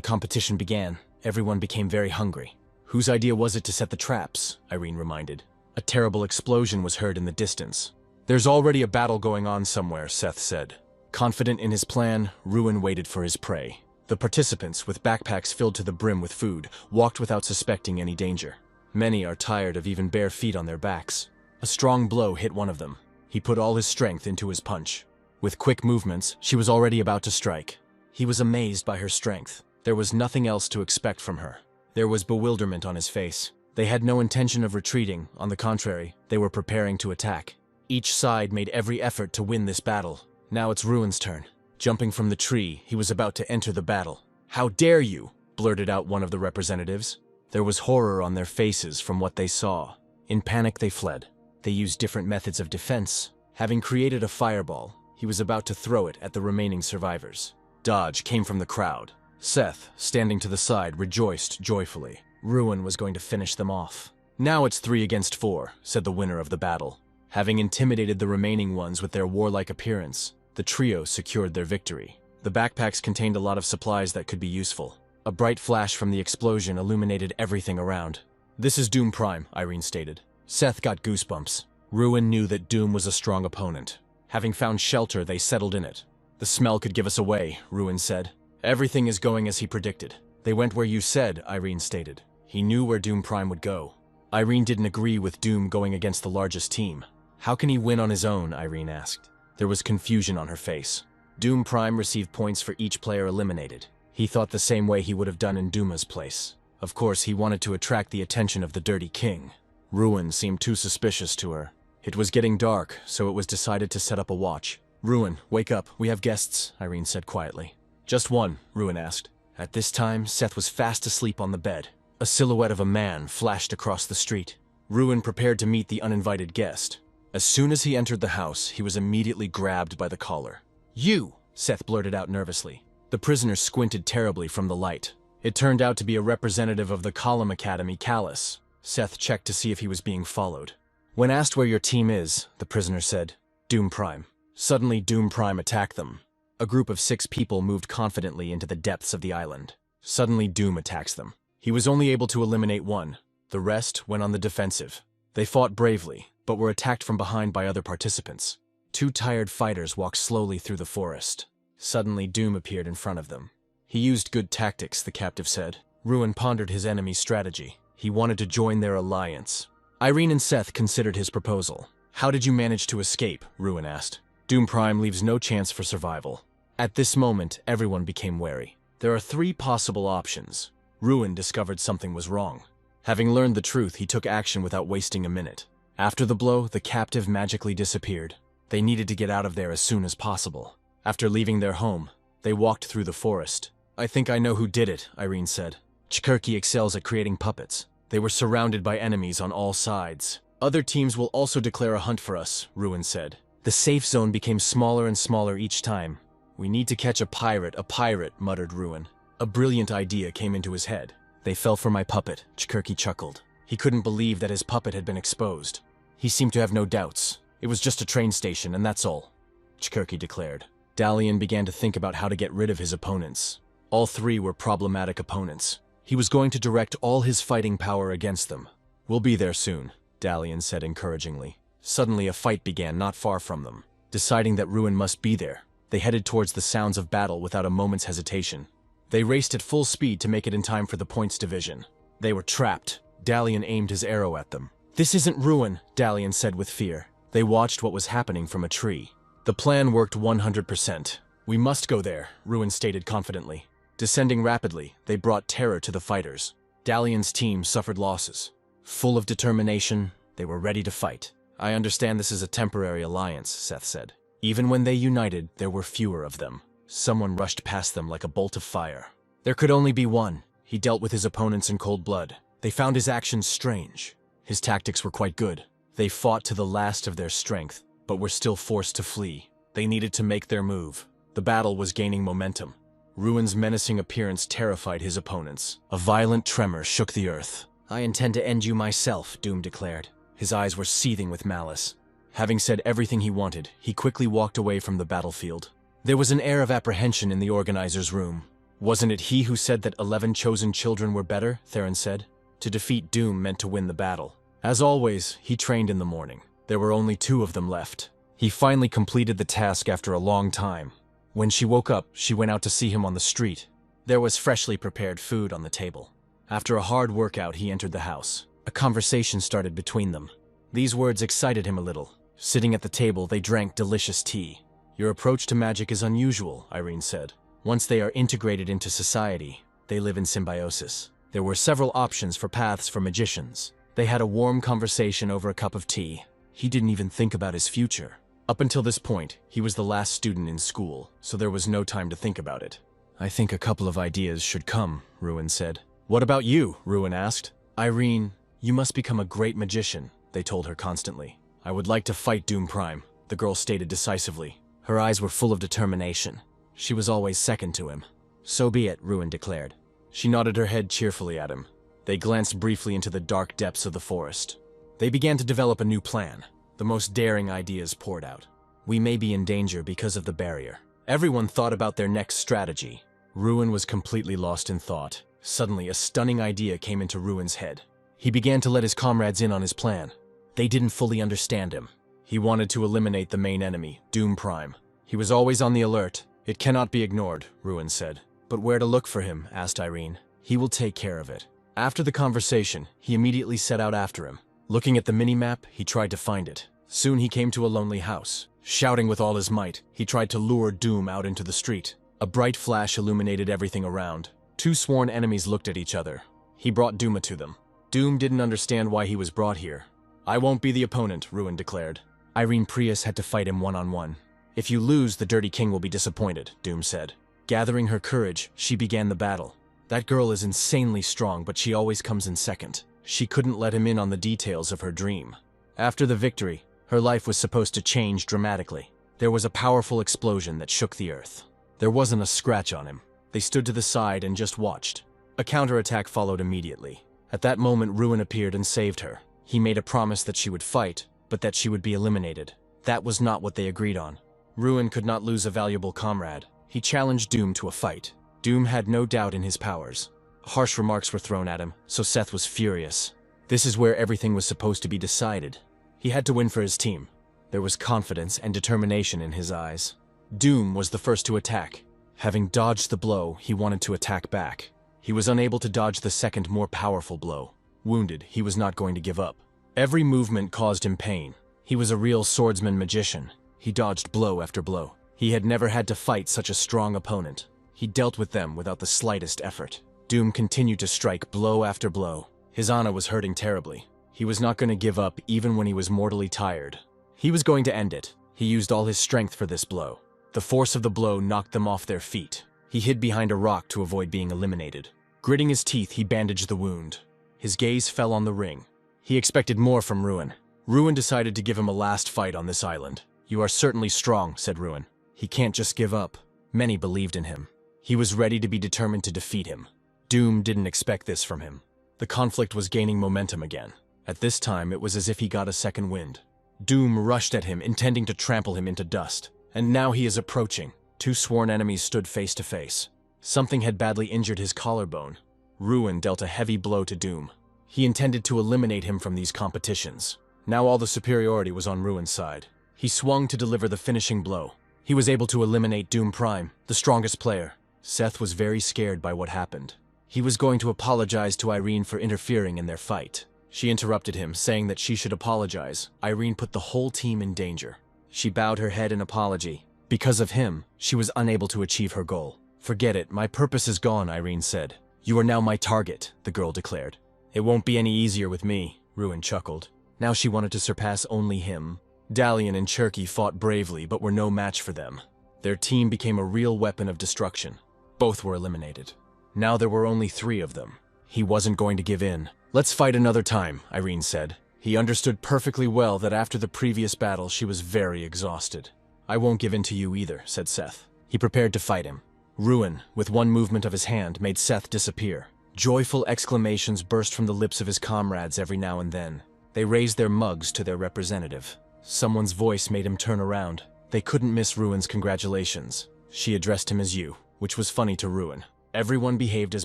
competition began, everyone became very hungry. Whose idea was it to set the traps? Irene reminded. A terrible explosion was heard in the distance. There's already a battle going on somewhere, Seth said. Confident in his plan, Ruin waited for his prey. The participants, with backpacks filled to the brim with food, walked without suspecting any danger. Many are tired of even bare feet on their backs. A strong blow hit one of them. He put all his strength into his punch. With quick movements, she was already about to strike. He was amazed by her strength. There was nothing else to expect from her. There was bewilderment on his face. They had no intention of retreating. On the contrary, they were preparing to attack. Each side made every effort to win this battle. Now it's Ruin's turn. Jumping from the tree, he was about to enter the battle. "How dare you?" blurted out one of the representatives. There was horror on their faces from what they saw. In panic, they fled. They used different methods of defense. Having created a fireball, he was about to throw it at the remaining survivors. Dodge came from the crowd. Seth, standing to the side, rejoiced joyfully. Ruin was going to finish them off. "Now it's 3 against 4, said the winner of the battle. Having intimidated the remaining ones with their warlike appearance, the trio secured their victory. The backpacks contained a lot of supplies that could be useful. A bright flash from the explosion illuminated everything around. "This is Doom Prime," Irene stated. Seth got goosebumps. Ruin knew that Doom was a strong opponent. Having found shelter, they settled in it. "The smell could give us away," Ruin said. "Everything is going as he predicted." "They went where you said," Irene stated. He knew where Doom Prime would go. Irene didn't agree with Doom going against the largest team. "How can he win on his own?" Irene asked. There was confusion on her face. Doom Prime received points for each player eliminated. He thought the same way he would have done in Duma's place. Of course, he wanted to attract the attention of the Dirty King. Ruin seemed too suspicious to her. It was getting dark, so it was decided to set up a watch. "Ruin, wake up. We have guests," Irene said quietly. "Just one?" Ruin asked. At this time, Seth was fast asleep on the bed. A silhouette of a man flashed across the street. Ruin prepared to meet the uninvited guest. As soon as he entered the house, he was immediately grabbed by the collar. "You!" Seth blurted out nervously. The prisoner squinted terribly from the light. It turned out to be a representative of the Column Academy, Callus. Seth checked to see if he was being followed. When asked where your team is, the prisoner said, "Doom Prime." Suddenly, Doom Prime attacked them. A group of 6 people moved confidently into the depths of the island. Suddenly, Doom attacks them. He was only able to eliminate one. The rest went on the defensive. They fought bravely, but were attacked from behind by other participants. 2 tired fighters walked slowly through the forest. Suddenly, Doom appeared in front of them. He used good tactics, the captive said. Ruin pondered his enemy's strategy. He wanted to join their alliance. Irene and Seth considered his proposal. "How did you manage to escape?" Ruin asked. "Doom Prime leaves no chance for survival." At this moment, everyone became wary. There are 3 possible options. Ruin discovered something was wrong. Having learned the truth, he took action without wasting a minute. After the blow, the captive magically disappeared. They needed to get out of there as soon as possible. After leaving their home, they walked through the forest. "I think I know who did it," Irene said. "Chkurki excels at creating puppets. They were surrounded by enemies on all sides. Other teams will also declare a hunt for us," Ruin said. "The safe zone became smaller and smaller each time. We need to catch a pirate, muttered Ruin. A brilliant idea came into his head. "They fell for my puppet," Chkurki chuckled. He couldn't believe that his puppet had been exposed. He seemed to have no doubts. "It was just a train station, and that's all," Chkurki declared. Dalian began to think about how to get rid of his opponents. All 3 were problematic opponents. He was going to direct all his fighting power against them. "We'll be there soon," Dalian said encouragingly. Suddenly a fight began not far from them. Deciding that Ruin must be there, they headed towards the sounds of battle without a moment's hesitation. They raced at full speed to make it in time for the points division. They were trapped. Dalian aimed his arrow at them. "This isn't Ruin," Dalian said with fear. They watched what was happening from a tree. The plan worked 100%. "We must go there," Ruin stated confidently. Descending rapidly, they brought terror to the fighters. Dalian's team suffered losses. Full of determination, they were ready to fight. "I understand this is a temporary alliance," Seth said. Even when they united, there were fewer of them. Someone rushed past them like a bolt of fire. There could only be one. He dealt with his opponents in cold blood. They found his actions strange. His tactics were quite good. They fought to the last of their strength, but were still forced to flee. They needed to make their move. The battle was gaining momentum. Ruin's menacing appearance terrified his opponents. A violent tremor shook the earth. "I intend to end you myself," Doom declared. His eyes were seething with malice. Having said everything he wanted, he quickly walked away from the battlefield. There was an air of apprehension in the organizer's room. "Wasn't it he who said that 11 chosen children were better?" Theron said. To defeat Doom meant to win the battle. As always, he trained in the morning. There were only 2 of them left. He finally completed the task after a long time. When she woke up, she went out to see him on the street. There was freshly prepared food on the table. After a hard workout, he entered the house. A conversation started between them. These words excited him a little. Sitting at the table, they drank delicious tea. "Your approach to magic is unusual," Irene said. "Once they are integrated into society, they live in symbiosis." There were several options for paths for magicians. They had a warm conversation over a cup of tea. He didn't even think about his future. Up until this point, he was the last student in school, so there was no time to think about it. "I think a couple of ideas should come," Ruin said. "What about you?" Ruin asked. "Irene, you must become a great magician," they told her constantly. "I would like to fight Doom Prime," the girl stated decisively. Her eyes were full of determination. She was always second to him. "So be it," Ruin declared. She nodded her head cheerfully at him. They glanced briefly into the dark depths of the forest. They began to develop a new plan. The most daring ideas poured out. "We may be in danger because of the barrier." Everyone thought about their next strategy. Ruin was completely lost in thought. Suddenly, a stunning idea came into Ruin's head. He began to let his comrades in on his plan. They didn't fully understand him. He wanted to eliminate the main enemy, Doom Prime. He was always on the alert. "It cannot be ignored," Ruin said. "But where to look for him?" asked Irene. "He will take care of it." After the conversation, he immediately set out after him. Looking at the mini-map, he tried to find it. Soon he came to a lonely house. Shouting with all his might, he tried to lure Doom out into the street. A bright flash illuminated everything around. Two sworn enemies looked at each other. He brought Dooma to them. Doom didn't understand why he was brought here. "I won't be the opponent," Ruin declared. Irene Prius had to fight him one-on-one. "If you lose, the Dirty King will be disappointed," Doom said. Gathering her courage, she began the battle. "That girl is insanely strong, but she always comes in second." She couldn't let him in on the details of her dream. After the victory, her life was supposed to change dramatically. There was a powerful explosion that shook the earth. There wasn't a scratch on him. They stood to the side and just watched. A counterattack followed immediately. At that moment, Ruin appeared and saved her. He made a promise that she would fight, but that she would be eliminated. That was not what they agreed on. Ruin could not lose a valuable comrade. He challenged Doom to a fight. Doom had no doubt in his powers. Harsh remarks were thrown at him, so Seth was furious. This is where everything was supposed to be decided. He had to win for his team. There was confidence and determination in his eyes. Doom was the first to attack. Having dodged the blow, he wanted to attack back. He was unable to dodge the second, more powerful blow. Wounded, he was not going to give up. Every movement caused him pain. He was a real swordsman-magician. He dodged blow after blow. He had never had to fight such a strong opponent. He dealt with them without the slightest effort. Doom continued to strike blow after blow. His Ana was hurting terribly. He was not going to give up even when he was mortally tired. He was going to end it. He used all his strength for this blow. The force of the blow knocked them off their feet. He hid behind a rock to avoid being eliminated. Gritting his teeth, he bandaged the wound. His gaze fell on the ring. He expected more from Ruin. Ruin decided to give him a last fight on this island. "You are certainly strong," said Ruin. "He can't just give up." Many believed in him. He was ready to be determined to defeat him. Doom didn't expect this from him. The conflict was gaining momentum again. At this time, it was as if he got a second wind. Doom rushed at him, intending to trample him into dust. And now he is approaching. Two sworn enemies stood face to face. Something had badly injured his collarbone. Ruin dealt a heavy blow to Doom. He intended to eliminate him from these competitions. Now all the superiority was on Ruin's side. He swung to deliver the finishing blow. He was able to eliminate Doom Prime, the strongest player. Seth was very scared by what happened. He was going to apologize to Irene for interfering in their fight. She interrupted him, saying that she should apologize. Irene put the whole team in danger. She bowed her head in apology. Because of him, she was unable to achieve her goal. "Forget it, my purpose is gone," Irene said. "You are now my target," the girl declared. "It won't be any easier with me," Ruin chuckled. Now she wanted to surpass only him. Dalian and Cherky fought bravely, but were no match for them. Their team became a real weapon of destruction. Both were eliminated. Now there were only 3 of them. He wasn't going to give in. "Let's fight another time," Irene said. He understood perfectly well that after the previous battle she was very exhausted. "I won't give in to you either," said Seth. He prepared to fight him. Ruin, with one movement of his hand, made Seth disappear. Joyful exclamations burst from the lips of his comrades every now and then. They raised their mugs to their representative. Someone's voice made him turn around. They couldn't miss Ruin's congratulations. She addressed him as you, which was funny to Ruin. Everyone behaved as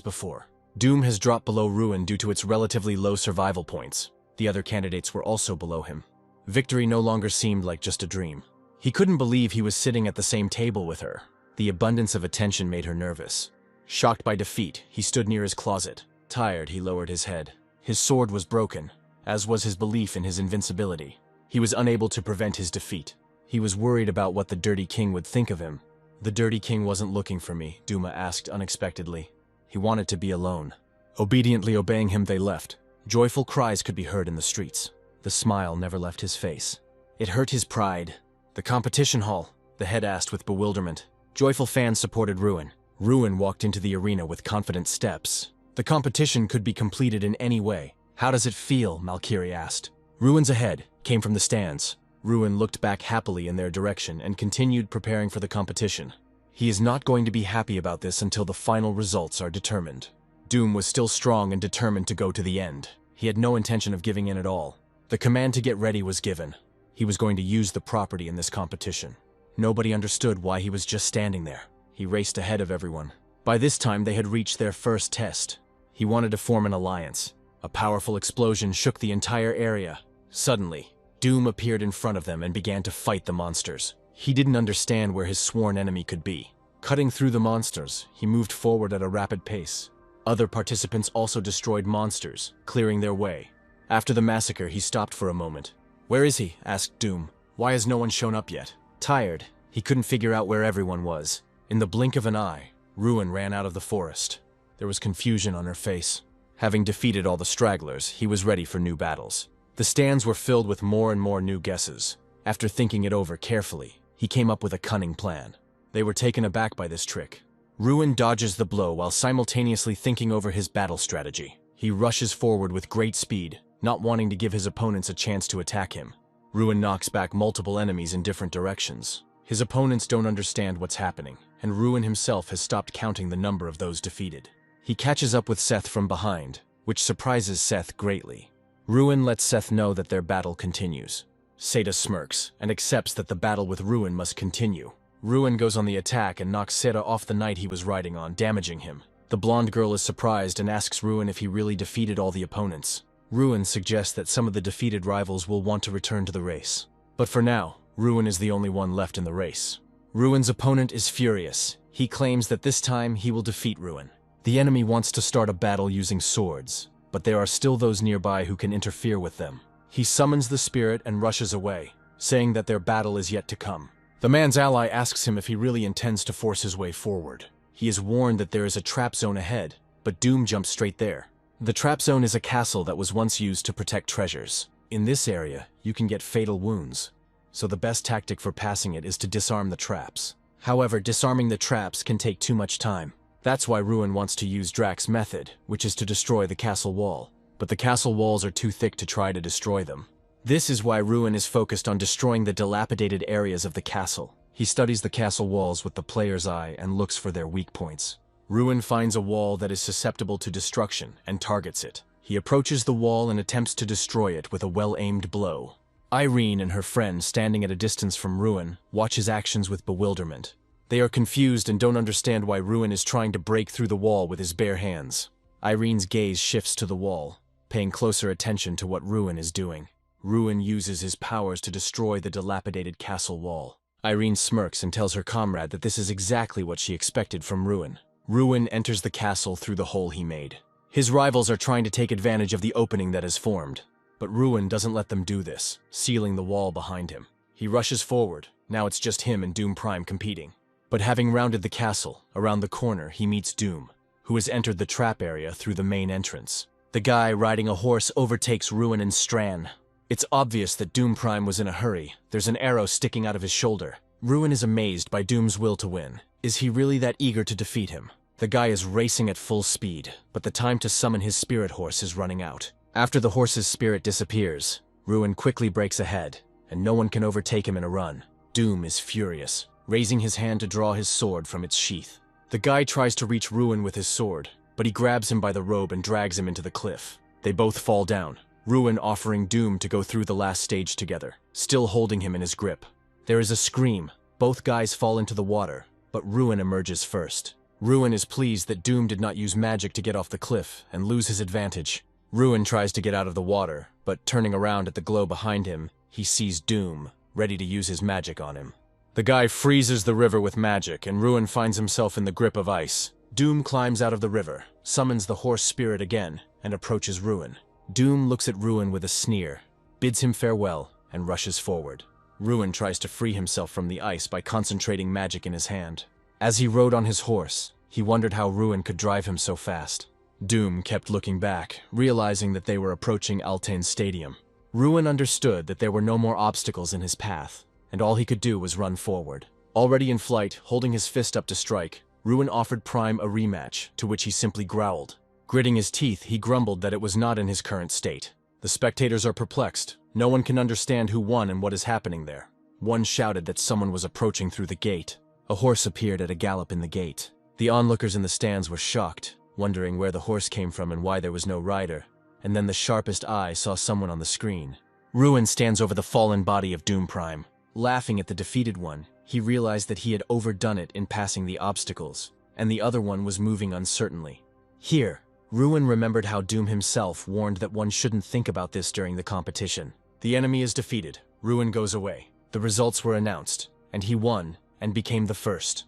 before. Doom has dropped below Ruin due to its relatively low survival points. The other candidates were also below him. Victory no longer seemed like just a dream. He couldn't believe he was sitting at the same table with her. The abundance of attention made her nervous. Shocked by defeat, he stood near his closet. Tired, he lowered his head. His sword was broken, as was his belief in his invincibility. He was unable to prevent his defeat. He was worried about what the Dirty King would think of him. The Dirty King wasn't looking for me, Duma asked unexpectedly. He wanted to be alone. Obediently obeying him, they left. Joyful cries could be heard in the streets. The smile never left his face. It hurt his pride. The competition hall, the head asked with bewilderment. Joyful fans supported Ruin. Ruin walked into the arena with confident steps. The competition could be completed in any way. How does it feel? Malkiri asked. Ruin's ahead, came from the stands. Ruin looked back happily in their direction and continued preparing for the competition. He is not going to be happy about this until the final results are determined. Doom was still strong and determined to go to the end. He had no intention of giving in at all. The command to get ready was given. He was going to use the property in this competition. Nobody understood why he was just standing there. He raced ahead of everyone. By this time, they had reached their first test. He wanted to form an alliance. A powerful explosion shook the entire area. Suddenly, Doom appeared in front of them and began to fight the monsters. He didn't understand where his sworn enemy could be. Cutting through the monsters, he moved forward at a rapid pace. Other participants also destroyed monsters, clearing their way. After the massacre, he stopped for a moment. "Where is he?" asked Doom. "Why has no one shown up yet?" Tired, he couldn't figure out where everyone was. In the blink of an eye, Ruin ran out of the forest. There was confusion on her face. Having defeated all the stragglers, he was ready for new battles. The stands were filled with more and more new guesses. After thinking it over carefully, he came up with a cunning plan. They were taken aback by this trick. Ruin dodges the blow while simultaneously thinking over his battle strategy. He rushes forward with great speed, not wanting to give his opponents a chance to attack him. Ruin knocks back multiple enemies in different directions. His opponents don't understand what's happening, and Ruin himself has stopped counting the number of those defeated. He catches up with Seth from behind, which surprises Seth greatly. Ruin lets Seth know that their battle continues. Seda smirks and accepts that the battle with Ruin must continue. Ruin goes on the attack and knocks Seda off the knight he was riding on, damaging him. The blonde girl is surprised and asks Ruin if he really defeated all the opponents. Ruin suggests that some of the defeated rivals will want to return to the race. But for now, Ruin is the only one left in the race. Ruin's opponent is furious. He claims that this time he will defeat Ruin. The enemy wants to start a battle using swords, but there are still those nearby who can interfere with them. He summons the spirit and rushes away, saying that their battle is yet to come. The man's ally asks him if he really intends to force his way forward. He is warned that there is a trap zone ahead, but Doom jumps straight there. The trap zone is a castle that was once used to protect treasures. In this area, you can get fatal wounds, so the best tactic for passing it is to disarm the traps. However, disarming the traps can take too much time. That's why Ruin wants to use Drax's method, which is to destroy the castle wall. But the castle walls are too thick to try to destroy them. This is why Ruin is focused on destroying the dilapidated areas of the castle. He studies the castle walls with the player's eye and looks for their weak points. Ruin finds a wall that is susceptible to destruction and targets it. He approaches the wall and attempts to destroy it with a well-aimed blow. Irene and her friend, standing at a distance from Ruin, watch his actions with bewilderment. They are confused and don't understand why Ruin is trying to break through the wall with his bare hands. Irene's gaze shifts to the wall, paying closer attention to what Ruin is doing. Ruin uses his powers to destroy the dilapidated castle wall. Irene smirks and tells her comrade that this is exactly what she expected from Ruin. Ruin enters the castle through the hole he made. His rivals are trying to take advantage of the opening that has formed, but Ruin doesn't let them do this, sealing the wall behind him. He rushes forward. Now it's just him and Doom Prime competing. But having rounded the castle, around the corner he meets Doom, who has entered the trap area through the main entrance. The guy riding a horse overtakes Ruin and Stran. It's obvious that Doom Prime was in a hurry. There's an arrow sticking out of his shoulder. Ruin is amazed by Doom's will to win. Is he really that eager to defeat him? The guy is racing at full speed, but the time to summon his spirit horse is running out. After the horse's spirit disappears, Ruin quickly breaks ahead, and no one can overtake him in a run. Doom is furious, raising his hand to draw his sword from its sheath. The guy tries to reach Ruin with his sword, but he grabs him by the robe and drags him into the cliff. They both fall down, Ruin offering Doom to go through the last stage together, still holding him in his grip. There is a scream. Both guys fall into the water, but Ruin emerges first. Ruin is pleased that Doom did not use magic to get off the cliff and lose his advantage. Ruin tries to get out of the water, but turning around at the glow behind him, he sees Doom, ready to use his magic on him. The guy freezes the river with magic, and Ruin finds himself in the grip of ice. Doom climbs out of the river, summons the horse spirit again, and approaches Ruin. Doom looks at Ruin with a sneer, bids him farewell, and rushes forward. Ruin tries to free himself from the ice by concentrating magic in his hand. As he rode on his horse, he wondered how Ruin could drive him so fast. Doom kept looking back, realizing that they were approaching Altain Stadium. Ruin understood that there were no more obstacles in his path, and all he could do was run forward. Already in flight, holding his fist up to strike, Ruin offered Prime a rematch, to which he simply growled. Gritting his teeth, he grumbled that it was not in his current state. The spectators are perplexed. No one can understand who won and what is happening there. One shouted that someone was approaching through the gate. A horse appeared at a gallop in the gate. The onlookers in the stands were shocked, wondering where the horse came from and why there was no rider. And then the sharpest eye saw someone on the screen. Ruin stands over the fallen body of Doom Prime. Laughing at the defeated one, he realized that he had overdone it in passing the obstacles, and the other one was moving uncertainly. Here, Ruin remembered how Doom himself warned that one shouldn't think about this during the competition. The enemy is defeated. Ruin goes away. The results were announced, and he won and became the first.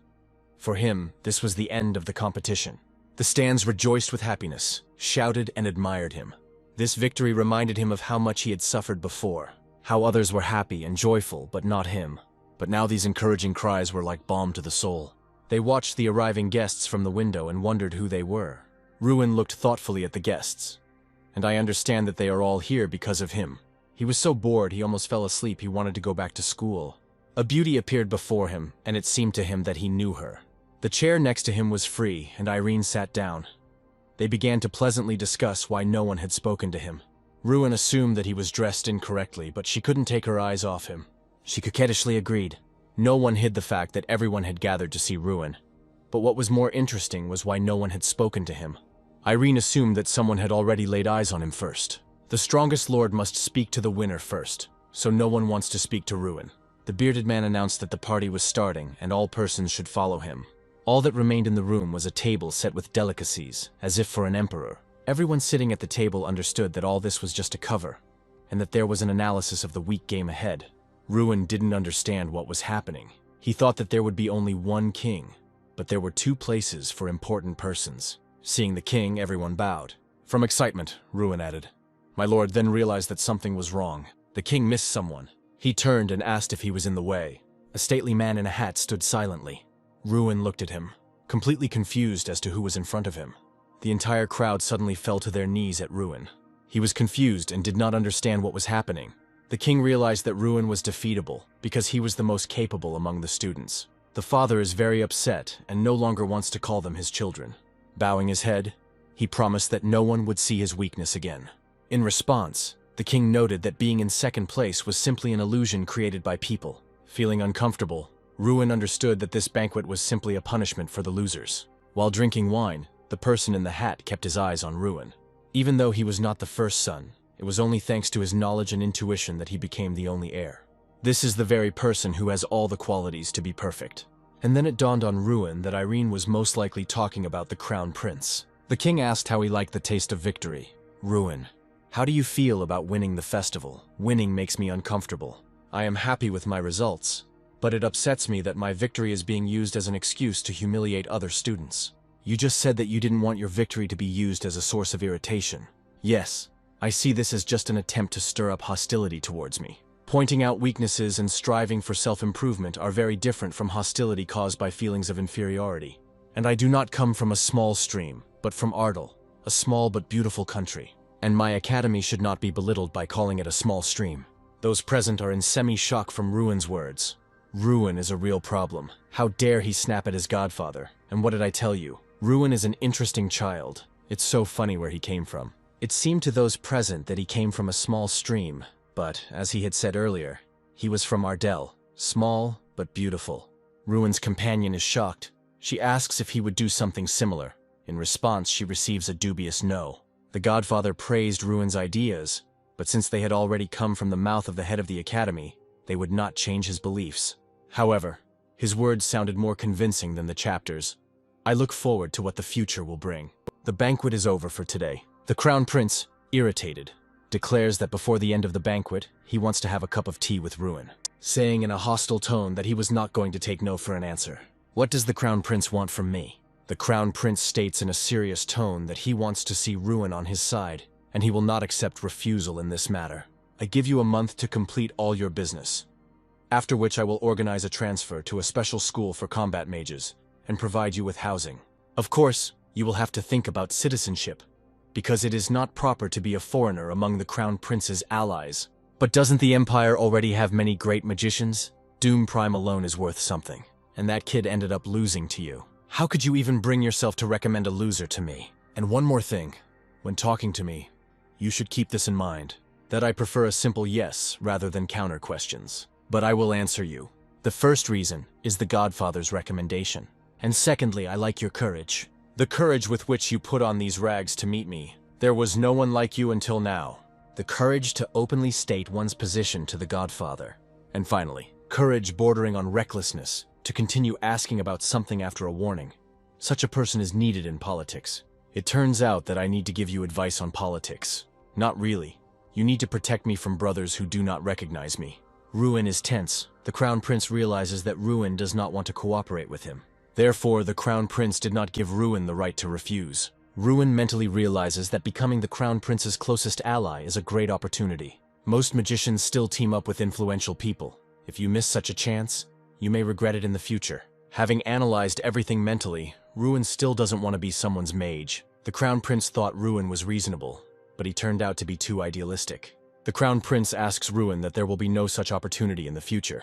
For him, this was the end of the competition. The stands rejoiced with happiness, shouted and admired him. This victory reminded him of how much he had suffered before, how others were happy and joyful, but not him. But now these encouraging cries were like balm to the soul. They watched the arriving guests from the window and wondered who they were. Ruin looked thoughtfully at the guests. And I understand that they are all here because of him. He was so bored he almost fell asleep. He wanted to go back to school. A beauty appeared before him, and it seemed to him that he knew her. The chair next to him was free, and Irene sat down. They began to pleasantly discuss why no one had spoken to him. Ruin assumed that he was dressed incorrectly, but she couldn't take her eyes off him. She coquettishly agreed. No one hid the fact that everyone had gathered to see Ruin. But what was more interesting was why no one had spoken to him. Irene assumed that someone had already laid eyes on him first. The strongest lord must speak to the winner first, so no one wants to speak to Ruin. The bearded man announced that the party was starting and all persons should follow him. All that remained in the room was a table set with delicacies, as if for an emperor. Everyone sitting at the table understood that all this was just a cover, and that there was an analysis of the weak game ahead. Ruin didn't understand what was happening. He thought that there would be only one king, but there were two places for important persons. Seeing the king, everyone bowed. From excitement, Ruin added. My lord then realized that something was wrong. The king missed someone. He turned and asked if he was in the way. A stately man in a hat stood silently. Ruin looked at him, completely confused as to who was in front of him. The entire crowd suddenly fell to their knees at Ruin. He was confused and did not understand what was happening. The king realized that Ruin was defeatable because he was the most capable among the students. The father is very upset and no longer wants to call them his children. Bowing his head, he promised that no one would see his weakness again. In response, the king noted that being in second place was simply an illusion created by people. Feeling uncomfortable, Ruin understood that this banquet was simply a punishment for the losers. While drinking wine, the person in the hat kept his eyes on Ruin. Even though he was not the first son, it was only thanks to his knowledge and intuition that he became the only heir. This is the very person who has all the qualities to be perfect. And then it dawned on Ruin that Irene was most likely talking about the crown prince. The king asked how he liked the taste of victory. Ruin, how do you feel about winning the festival? Winning makes me uncomfortable. I am happy with my results, but it upsets me that my victory is being used as an excuse to humiliate other students. You just said that you didn't want your victory to be used as a source of irritation. Yes, I see this as just an attempt to stir up hostility towards me. Pointing out weaknesses and striving for self-improvement are very different from hostility caused by feelings of inferiority. And I do not come from a small stream, but from Ardal, a small but beautiful country. And my academy should not be belittled by calling it a small stream. Those present are in semi-shock from Ruin's words. Ruin is a real problem. How dare he snap at his godfather? And what did I tell you? Ruin is an interesting child. It's so funny where he came from. It seemed to those present that he came from a small stream, but, as he had said earlier, he was from Ardal, small but beautiful. Ruin's companion is shocked. She asks if he would do something similar. In response, she receives a dubious no. The godfather praised Ruin's ideas, but since they had already come from the mouth of the head of the academy, they would not change his beliefs. However, his words sounded more convincing than the chapters. I look forward to what the future will bring. The banquet is over for today. The crown prince, irritated, declares that before the end of the banquet, he wants to have a cup of tea with Ruin. saying in a hostile tone that he was not going to take no for an answer. What does the Crown Prince want from me? The Crown Prince states in a serious tone that he wants to see Ruin on his side, and he will not accept refusal in this matter. I give you a month to complete all your business, after which I will organize a transfer to a special school for combat mages and provide you with housing. Of course, you will have to think about citizenship, because it is not proper to be a foreigner among the Crown Prince's allies. But doesn't the Empire already have many great magicians? Doom Prime alone is worth something, and that kid ended up losing to you. How could you even bring yourself to recommend a loser to me? And one more thing, when talking to me, you should keep this in mind, that I prefer a simple yes rather than counter questions. But I will answer you. The first reason is the Godfather's recommendation. And secondly, I like your courage. The courage with which you put on these rags to meet me. There was no one like you until now. The courage to openly state one's position to the Godfather. And finally, courage bordering on recklessness to continue asking about something after a warning. Such a person is needed in politics. It turns out that I need to give you advice on politics. Not really. You need to protect me from brothers who do not recognize me. Ruin is tense. The Crown Prince realizes that Ruin does not want to cooperate with him. Therefore, the Crown Prince did not give Ruin the right to refuse. Ruin mentally realizes that becoming the Crown Prince's closest ally is a great opportunity. Most magicians still team up with influential people. If you miss such a chance, you may regret it in the future. Having analyzed everything mentally, Ruin still doesn't want to be someone's mage. The Crown Prince thought Ruin was reasonable, but he turned out to be too idealistic. The Crown Prince asks Ruin that there will be no such opportunity in the future.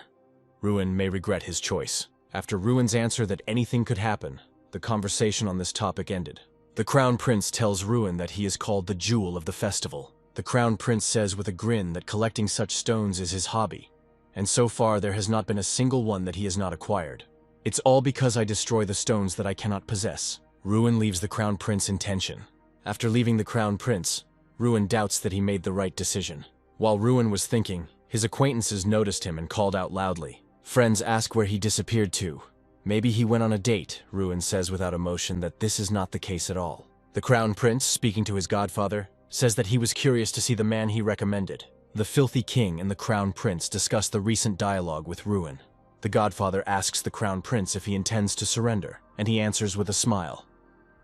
Ruin may regret his choice. After Ruin's answer that anything could happen, the conversation on this topic ended. The Crown Prince tells Ruin that he is called the Jewel of the Festival. The Crown Prince says with a grin that collecting such stones is his hobby, and so far there has not been a single one that he has not acquired. It's all because I destroy the stones that I cannot possess. Ruin leaves the Crown Prince in tension. After leaving the Crown Prince, Ruin doubts that he made the right decision. While Ruin was thinking, his acquaintances noticed him and called out loudly. Friends ask where he disappeared to. Maybe he went on a date. Ruin says without emotion that this is not the case at all. The Crown Prince, speaking to his godfather, says that he was curious to see the man he recommended. The filthy king and the Crown Prince discuss the recent dialogue with Ruin. The godfather asks the Crown Prince if he intends to surrender, and he answers with a smile.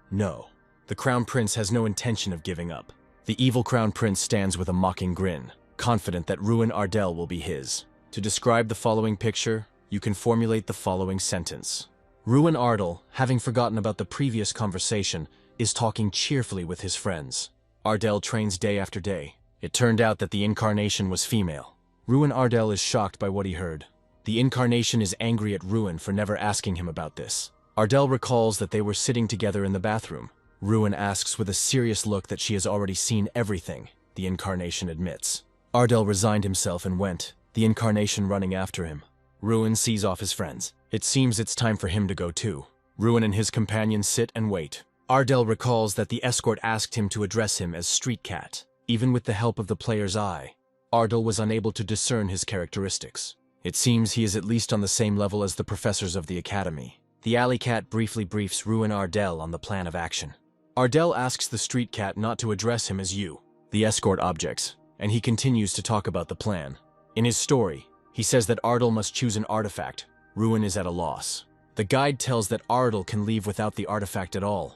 No. The Crown Prince has no intention of giving up. The evil Crown Prince stands with a mocking grin, confident that Ruin Ardell will be his. To describe the following picture, you can formulate the following sentence. Ruin Ardell, having forgotten about the previous conversation, is talking cheerfully with his friends. Ardell trains day after day. It turned out that the incarnation was female. Ruin Ardell is shocked by what he heard. The incarnation is angry at Ruin for never asking him about this. Ardell recalls that they were sitting together in the bathroom. Ruin asks with a serious look that she has already seen everything. The incarnation admits. Ardell resigned himself and went, the incarnation running after him. Ruin sees off his friends. It seems it's time for him to go too. Ruin and his companions sit and wait. Ardell recalls that the escort asked him to address him as Street Cat. Even with the help of the player's eye, Ardell was unable to discern his characteristics. It seems he is at least on the same level as the professors of the academy. The alley cat briefly briefs Ruin Ardell on the plan of action. Ardell asks the Street Cat not to address him as you. The escort objects, and he continues to talk about the plan. In his story, he says that Ardell must choose an artifact. Ruin is at a loss. The guide tells that Ardell can leave without the artifact at all,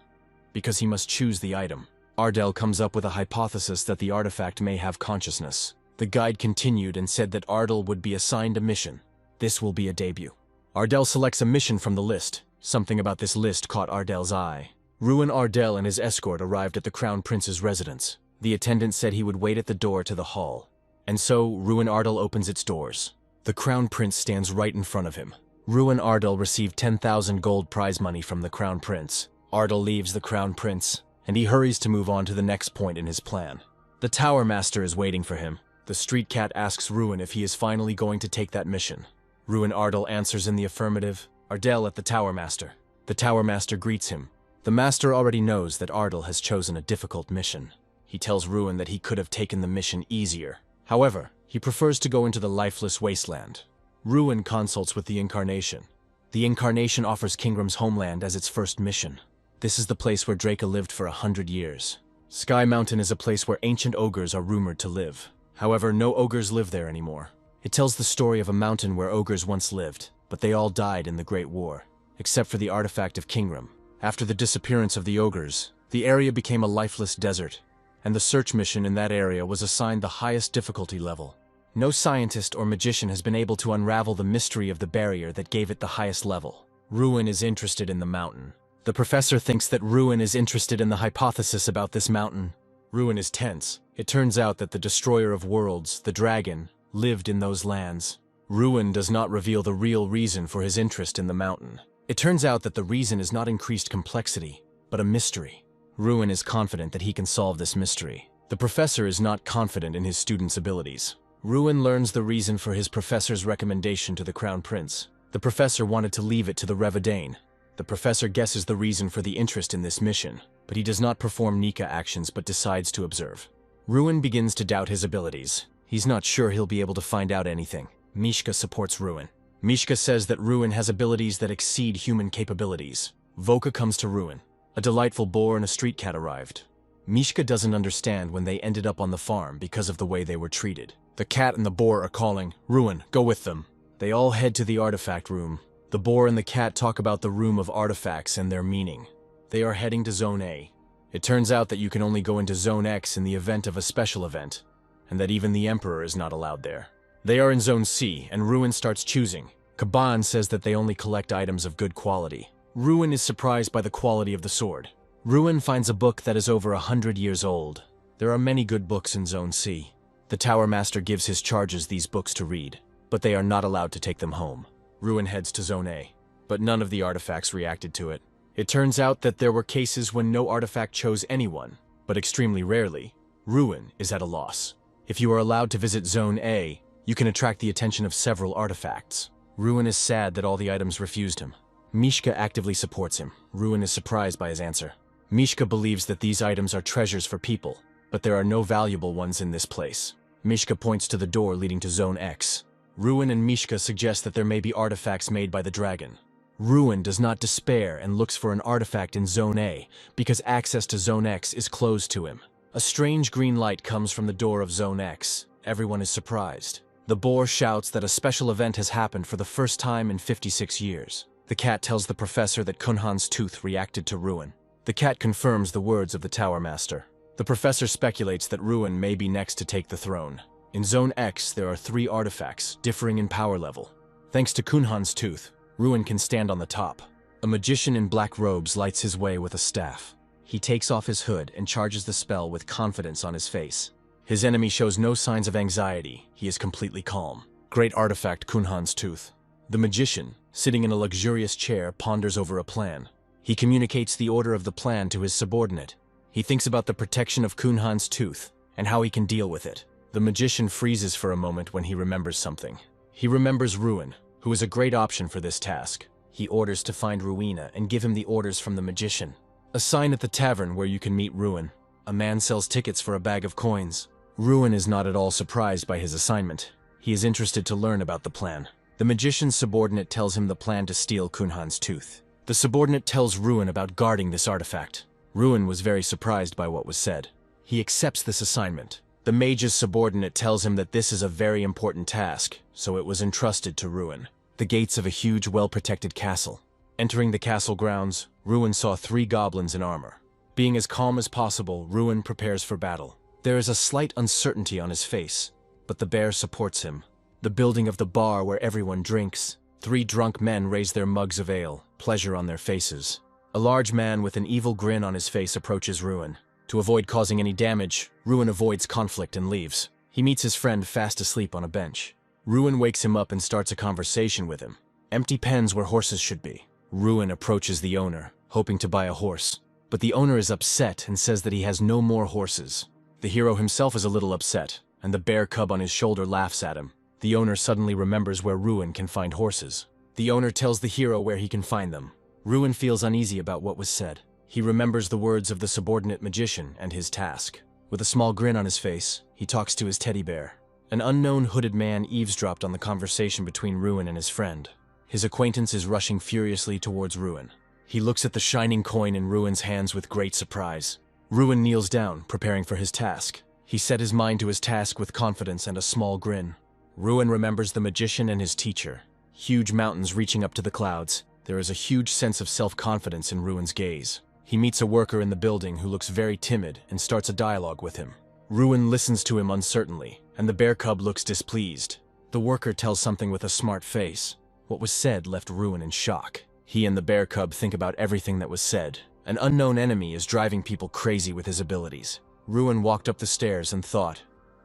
because he must choose the item. Ardell comes up with a hypothesis that the artifact may have consciousness. The guide continued and said that Ardell would be assigned a mission. This will be a debut. Ardell selects a mission from the list. Something about this list caught Ardell's eye. Ruin Ardell and his escort arrived at the Crown Prince's residence. The attendant said he would wait at the door to the hall. And so, Ruin Ardell opens its doors. The Crown Prince stands right in front of him. Ruin Ardell received 10,000 gold prize money from the Crown Prince. Ardell leaves the Crown Prince, and he hurries to move on to the next point in his plan. The Tower Master is waiting for him. The Street Cat asks Ruin if he is finally going to take that mission. Ruin Ardell answers in the affirmative. Ardell at the Tower Master. The Tower Master greets him. The Master already knows that Ardell has chosen a difficult mission. He tells Ruin that he could have taken the mission easier. However, he prefers to go into the lifeless wasteland. Ruin consults with the Incarnation. The Incarnation offers Kingram's homeland as its first mission. This is the place where Draca lived for 100 years. Sky Mountain is a place where ancient ogres are rumored to live. However, no ogres live there anymore. It tells the story of a mountain where ogres once lived, but they all died in the Great War, except for the artifact of Kingdom. After the disappearance of the ogres, the area became a lifeless desert, and the search mission in that area was assigned the highest difficulty level. No scientist or magician has been able to unravel the mystery of the barrier that gave it the highest level. Ruin is interested in the mountain. The professor thinks that Ruin is interested in the hypothesis about this mountain. Ruin is tense. It turns out that the destroyer of worlds, the dragon, lived in those lands. Ruin does not reveal the real reason for his interest in the mountain. It turns out that the reason is not increased complexity, but a mystery. Ruin is confident that he can solve this mystery. The professor is not confident in his student's abilities. Ruin learns the reason for his professor's recommendation to the Crown Prince. The professor wanted to leave it to the Revedane. The professor guesses the reason for the interest in this mission, but he does not perform Nika actions but decides to observe. Ruin begins to doubt his abilities. He's not sure he'll be able to find out anything. Mishka supports Ruin. Mishka says that Ruin has abilities that exceed human capabilities. Voka comes to Ruin. A delightful boar and a street cat arrived. Mishka doesn't understand when they ended up on the farm because of the way they were treated. The cat and the boar are calling, "Ruin, go with them." They all head to the artifact room. The boar and the cat talk about the room of artifacts and their meaning. They are heading to Zone A. It turns out that you can only go into Zone X in the event of a special event, and that even the Emperor is not allowed there. They are in Zone C, and Ruin starts choosing. Kaban says that they only collect items of good quality. Ruin is surprised by the quality of the sword. Ruin finds a book that is over 100 years old. There are many good books in Zone C. The Tower Master gives his charges these books to read, but they are not allowed to take them home. Ruin heads to Zone A, but none of the artifacts reacted to it. It turns out that there were cases when no artifact chose anyone, but extremely rarely, Ruin is at a loss. If you are allowed to visit Zone A, you can attract the attention of several artifacts. Ruin is sad that all the items refused him. Mishka actively supports him. Ruin is surprised by his answer. Mishka believes that these items are treasures for people, but there are no valuable ones in this place. Mishka points to the door leading to Zone X. Ruin and Mishka suggest that there may be artifacts made by the dragon. Ruin does not despair and looks for an artifact in Zone A because access to Zone X is closed to him. A strange green light comes from the door of Zone X. Everyone is surprised. The boar shouts that a special event has happened for the first time in 56 years. The cat tells the professor that Kunhan's tooth reacted to Ruin. The cat confirms the words of the Tower Master. The professor speculates that Ruin may be next to take the throne. In Zone X, there are 3 artifacts, differing in power level. Thanks to Kunhan's tooth, Ruin can stand on the top. A magician in black robes lights his way with a staff. He takes off his hood and charges the spell with confidence on his face. His enemy shows no signs of anxiety. He is completely calm. Great artifact, Kunhan's tooth. The magician, sitting in a luxurious chair, ponders over a plan. He communicates the order of the plan to his subordinate. He thinks about the protection of Kunhan's tooth and how he can deal with it. The magician freezes for a moment when he remembers something. He remembers Ruin, who is a great option for this task. He orders to find Ruina and give him the orders from the magician. A sign at the tavern where you can meet Ruin. A man sells tickets for a bag of coins. Ruin is not at all surprised by his assignment. He is interested to learn about the plan. The magician's subordinate tells him the plan to steal Kunhan's tooth. The subordinate tells Ruin about guarding this artifact. Ruin was very surprised by what was said. He accepts this assignment. The mage's subordinate tells him that this is a very important task, so it was entrusted to Ruin. The gates of a huge, well-protected castle. Entering the castle grounds, Ruin saw 3 goblins in armor. Being as calm as possible, Ruin prepares for battle. There is a slight uncertainty on his face, but the bear supports him. The building of the bar where everyone drinks. 3 drunk men raise their mugs of ale, pleasure on their faces. A large man with an evil grin on his face approaches Ruin. To avoid causing any damage, Ruin avoids conflict and leaves. He meets his friend fast asleep on a bench. Ruin wakes him up and starts a conversation with him. Empty pens where horses should be. Ruin approaches the owner, hoping to buy a horse. But the owner is upset and says that he has no more horses. The hero himself is a little upset, and the bear cub on his shoulder laughs at him. The owner suddenly remembers where Ruin can find horses. The owner tells the hero where he can find them. Ruin feels uneasy about what was said. He remembers the words of the subordinate magician and his task. With a small grin on his face, he talks to his teddy bear. An unknown hooded man eavesdropped on the conversation between Ruin and his friend. His acquaintance is rushing furiously towards Ruin. He looks at the shining coin in Ruin's hands with great surprise. Ruin kneels down, preparing for his task. He set his mind to his task with confidence and a small grin. Ruin remembers the magician and his teacher. Huge mountains reaching up to the clouds. There is a huge sense of self-confidence in Ruin's gaze. He meets a worker in the building who looks very timid and starts a dialogue with him. Ruin listens to him uncertainly, and the bear cub looks displeased. The worker tells something with a smart face. What was said left Ruin in shock. He and the bear cub think about everything that was said. An unknown enemy is driving people crazy with his abilities. Ruin walked up the stairs and thought.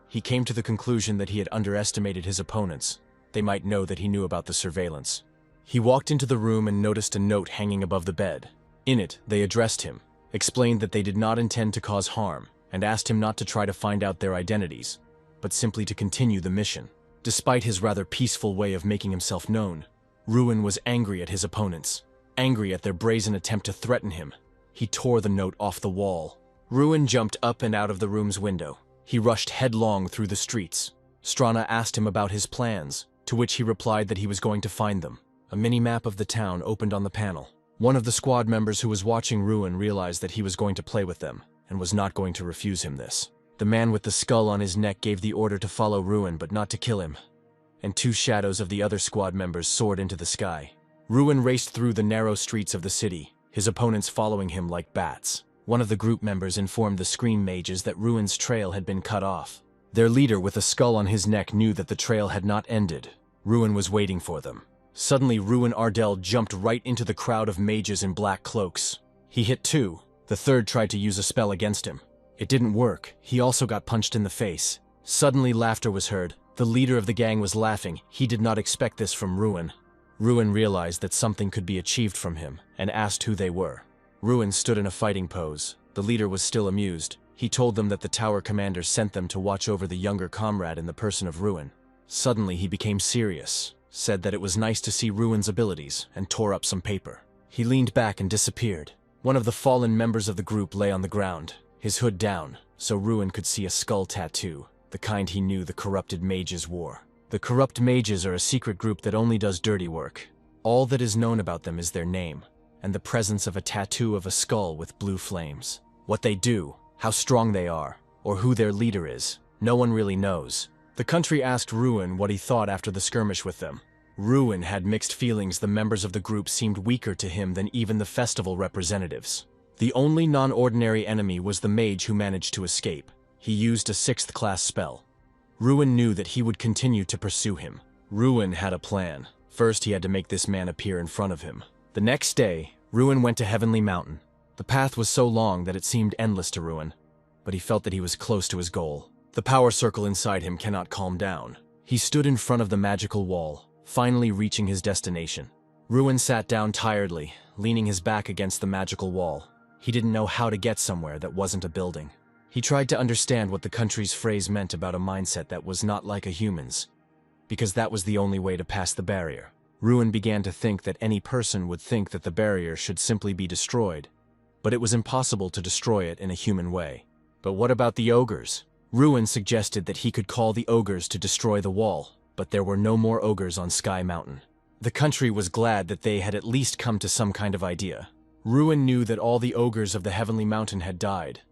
He came to the conclusion that he had underestimated his opponents. They might know that he knew about the surveillance. He walked into the room and noticed a note hanging above the bed. In it, they addressed him, explained that they did not intend to cause harm, and asked him not to try to find out their identities, but simply to continue the mission. Despite his rather peaceful way of making himself known, Ruin was angry at his opponents, angry at their brazen attempt to threaten him. He tore the note off the wall. Ruin jumped up and out of the room's window. He rushed headlong through the streets. Strana asked him about his plans, to which he replied that he was going to find them. A mini-map of the town opened on the panel. One of the squad members who was watching Ruin realized that he was going to play with them, and was not going to refuse him this. The man with the skull on his neck gave the order to follow Ruin but not to kill him, and two shadows of the other squad members soared into the sky. Ruin raced through the narrow streets of the city, his opponents following him like bats. One of the group members informed the Scream Mages that Ruin's trail had been cut off. Their leader with a skull on his neck knew that the trail had not ended. Ruin was waiting for them. Suddenly, Ruin Ardell jumped right into the crowd of mages in black cloaks. He hit two. The third tried to use a spell against him. It didn't work. He also got punched in the face. Suddenly, laughter was heard. The leader of the gang was laughing. He did not expect this from Ruin. Ruin realized that something could be achieved from him, and asked who they were. Ruin stood in a fighting pose. The leader was still amused. He told them that the tower commander sent them to watch over the younger comrade in the person of Ruin. Suddenly, he became serious, said that it was nice to see Ruin's abilities, and tore up some paper. He leaned back and disappeared. One of the fallen members of the group lay on the ground, his hood down, so Ruin could see a skull tattoo, the kind he knew the corrupted mages wore. The corrupt mages are a secret group that only does dirty work. All that is known about them is their name, and the presence of a tattoo of a skull with blue flames. What they do, how strong they are, or who their leader is, no one really knows. The country asked Ruin what he thought after the skirmish with them. Ruin had mixed feelings. The members of the group seemed weaker to him than even the festival representatives. The only non-ordinary enemy was the mage who managed to escape. He used a 6th class spell. Ruin knew that he would continue to pursue him. Ruin had a plan. First, he had to make this man appear in front of him. The next day, Ruin went to Heavenly Mountain. The path was so long that it seemed endless to Ruin, but he felt that he was close to his goal. The power circle inside him cannot calm down. He stood in front of the magical wall, finally reaching his destination. Ruin sat down tiredly, leaning his back against the magical wall. He didn't know how to get somewhere that wasn't a building. He tried to understand what the country's phrase meant about a mindset that was not like a human's, because that was the only way to pass the barrier. Ruin began to think that any person would think that the barrier should simply be destroyed, but it was impossible to destroy it in a human way. But what about the ogres? Ruin suggested that he could call the ogres to destroy the wall, but there were no more ogres on Sky Mountain. The country was glad that they had at least come to some kind of idea. Ruin knew that all the ogres of the Heavenly Mountain had died,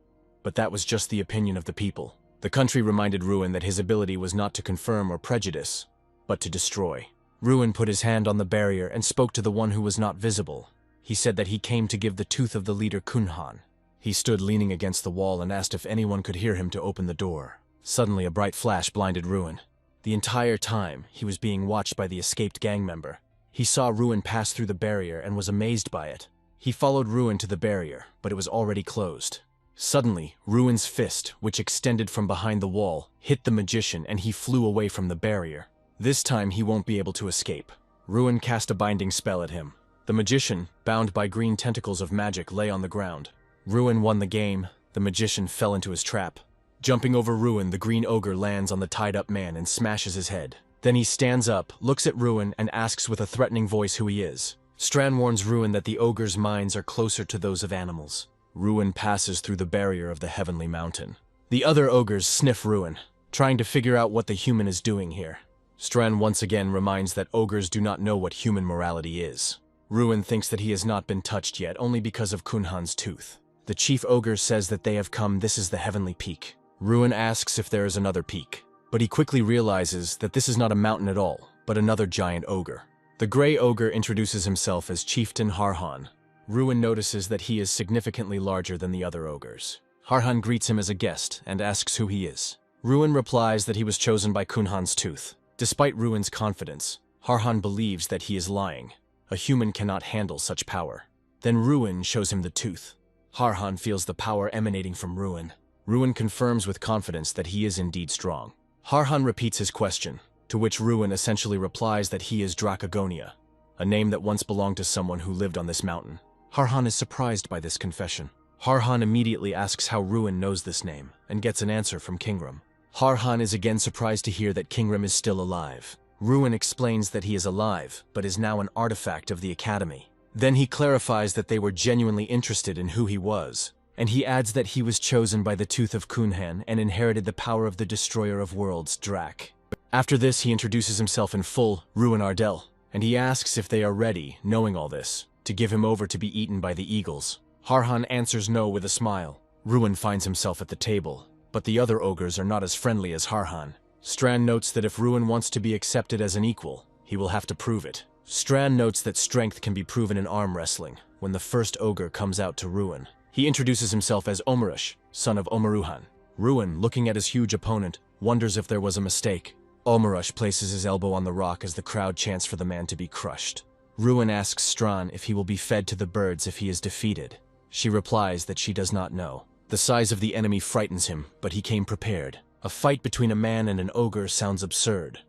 but that was just the opinion of the people. The country reminded Ruin that his ability was not to confirm or prejudice, but to destroy. Ruin put his hand on the barrier and spoke to the one who was not visible. He said that he came to give the tooth of the leader Kunhan. He stood leaning against the wall and asked if anyone could hear him to open the door. Suddenly, a bright flash blinded Ruin. The entire time, he was being watched by the escaped gang member. He saw Ruin pass through the barrier and was amazed by it. He followed Ruin to the barrier, but it was already closed. Suddenly, Ruin's fist, which extended from behind the wall, hit the magician and he flew away from the barrier. This time, he won't be able to escape. Ruin cast a binding spell at him. The magician, bound by green tentacles of magic, lay on the ground. Ruin won the game. The magician fell into his trap. Jumping over Ruin, the green ogre lands on the tied-up man and smashes his head. Then he stands up, looks at Ruin, and asks with a threatening voice who he is. Strand warns Ruin that the ogre's minds are closer to those of animals. Ruin passes through the barrier of the Heavenly Mountain. The other ogres sniff Ruin, trying to figure out what the human is doing here. Strand once again reminds that ogres do not know what human morality is. Ruin thinks that he has not been touched yet, only because of Kunhan's tooth. The chief ogre says that they have come. This is the Heavenly Peak. Ruin asks if there is another peak. But he quickly realizes that this is not a mountain at all, but another giant ogre. The gray ogre introduces himself as Chieftain Harhan. Ruin notices that he is significantly larger than the other ogres. Harhan greets him as a guest and asks who he is. Ruin replies that he was chosen by Kunhan's tooth. Despite Ruin's confidence, Harhan believes that he is lying. A human cannot handle such power. Then Ruin shows him the tooth. Harhan feels the power emanating from Ruin. Ruin confirms with confidence that he is indeed strong. Harhan repeats his question, to which Ruin essentially replies that he is Dracagonia, a name that once belonged to someone who lived on this mountain. Harhan is surprised by this confession. Harhan immediately asks how Ruin knows this name, and gets an answer from Kingrim. Harhan is again surprised to hear that Kingrim is still alive. Ruin explains that he is alive, but is now an artifact of the Academy. Then he clarifies that they were genuinely interested in who he was, and he adds that he was chosen by the Tooth of Kunhan and inherited the power of the Destroyer of Worlds, Drac. After this, he introduces himself in full, Ruin Ardell, and he asks if they are ready, knowing all this, to give him over to be eaten by the eagles. Harhan answers no with a smile. Ruin finds himself at the table, but the other ogres are not as friendly as Harhan. Strand notes that if Ruin wants to be accepted as an equal, he will have to prove it. Strand notes that strength can be proven in arm wrestling, when the first ogre comes out to Ruin. He introduces himself as Omarush, son of Omaruhan. Ruin, looking at his huge opponent, wonders if there was a mistake. Omarush places his elbow on the rock as the crowd chants for the man to be crushed. Ruin asks Strand if he will be fed to the birds if he is defeated. She replies that she does not know. The size of the enemy frightens him, but he came prepared. A fight between a man and an ogre sounds absurd.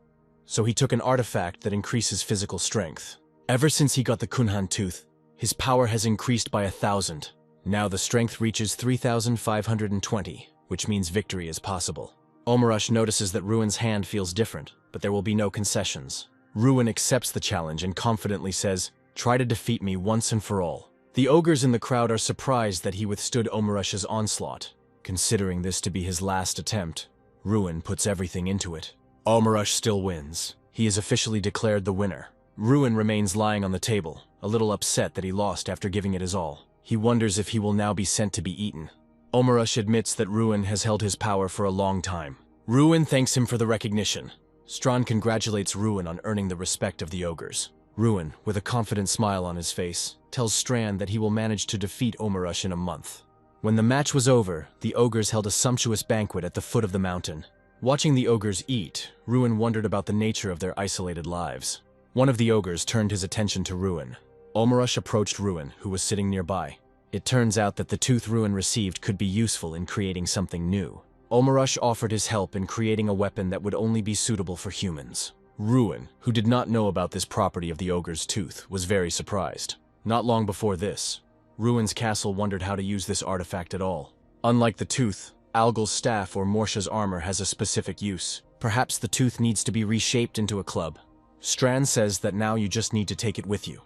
So he took an artifact that increases physical strength. Ever since he got the Kunhan tooth, his power has increased by 1,000. Now the strength reaches 3,520, which means victory is possible. Omarush notices that Ruin's hand feels different, but there will be no concessions. Ruin accepts the challenge and confidently says, "Try to defeat me once and for all." The ogres in the crowd are surprised that he withstood Omarush's onslaught. Considering this to be his last attempt, Ruin puts everything into it. Omarush still wins. He is officially declared the winner. Ruin remains lying on the table, a little upset that he lost after giving it his all. He wonders if he will now be sent to be eaten. Omarush admits that Ruin has held his power for a long time. Ruin thanks him for the recognition. Strand congratulates Ruin on earning the respect of the ogres. Ruin, with a confident smile on his face, tells Strand that he will manage to defeat Omarush in a month. When the match was over, the ogres held a sumptuous banquet at the foot of the mountain. Watching the ogres eat, Ruin wondered about the nature of their isolated lives. One of the ogres turned his attention to Ruin. Omarush approached Ruin, who was sitting nearby. It turns out that the tooth Ruin received could be useful in creating something new. Omarush offered his help in creating a weapon that would only be suitable for humans. Ruin, who did not know about this property of the ogre's tooth, was very surprised. Not long before this, Ruin's castle wondered how to use this artifact at all. Unlike the tooth, Algal's staff or Morsha's armor has a specific use. Perhaps the tooth needs to be reshaped into a club. Strand says that now you just need to take it with you,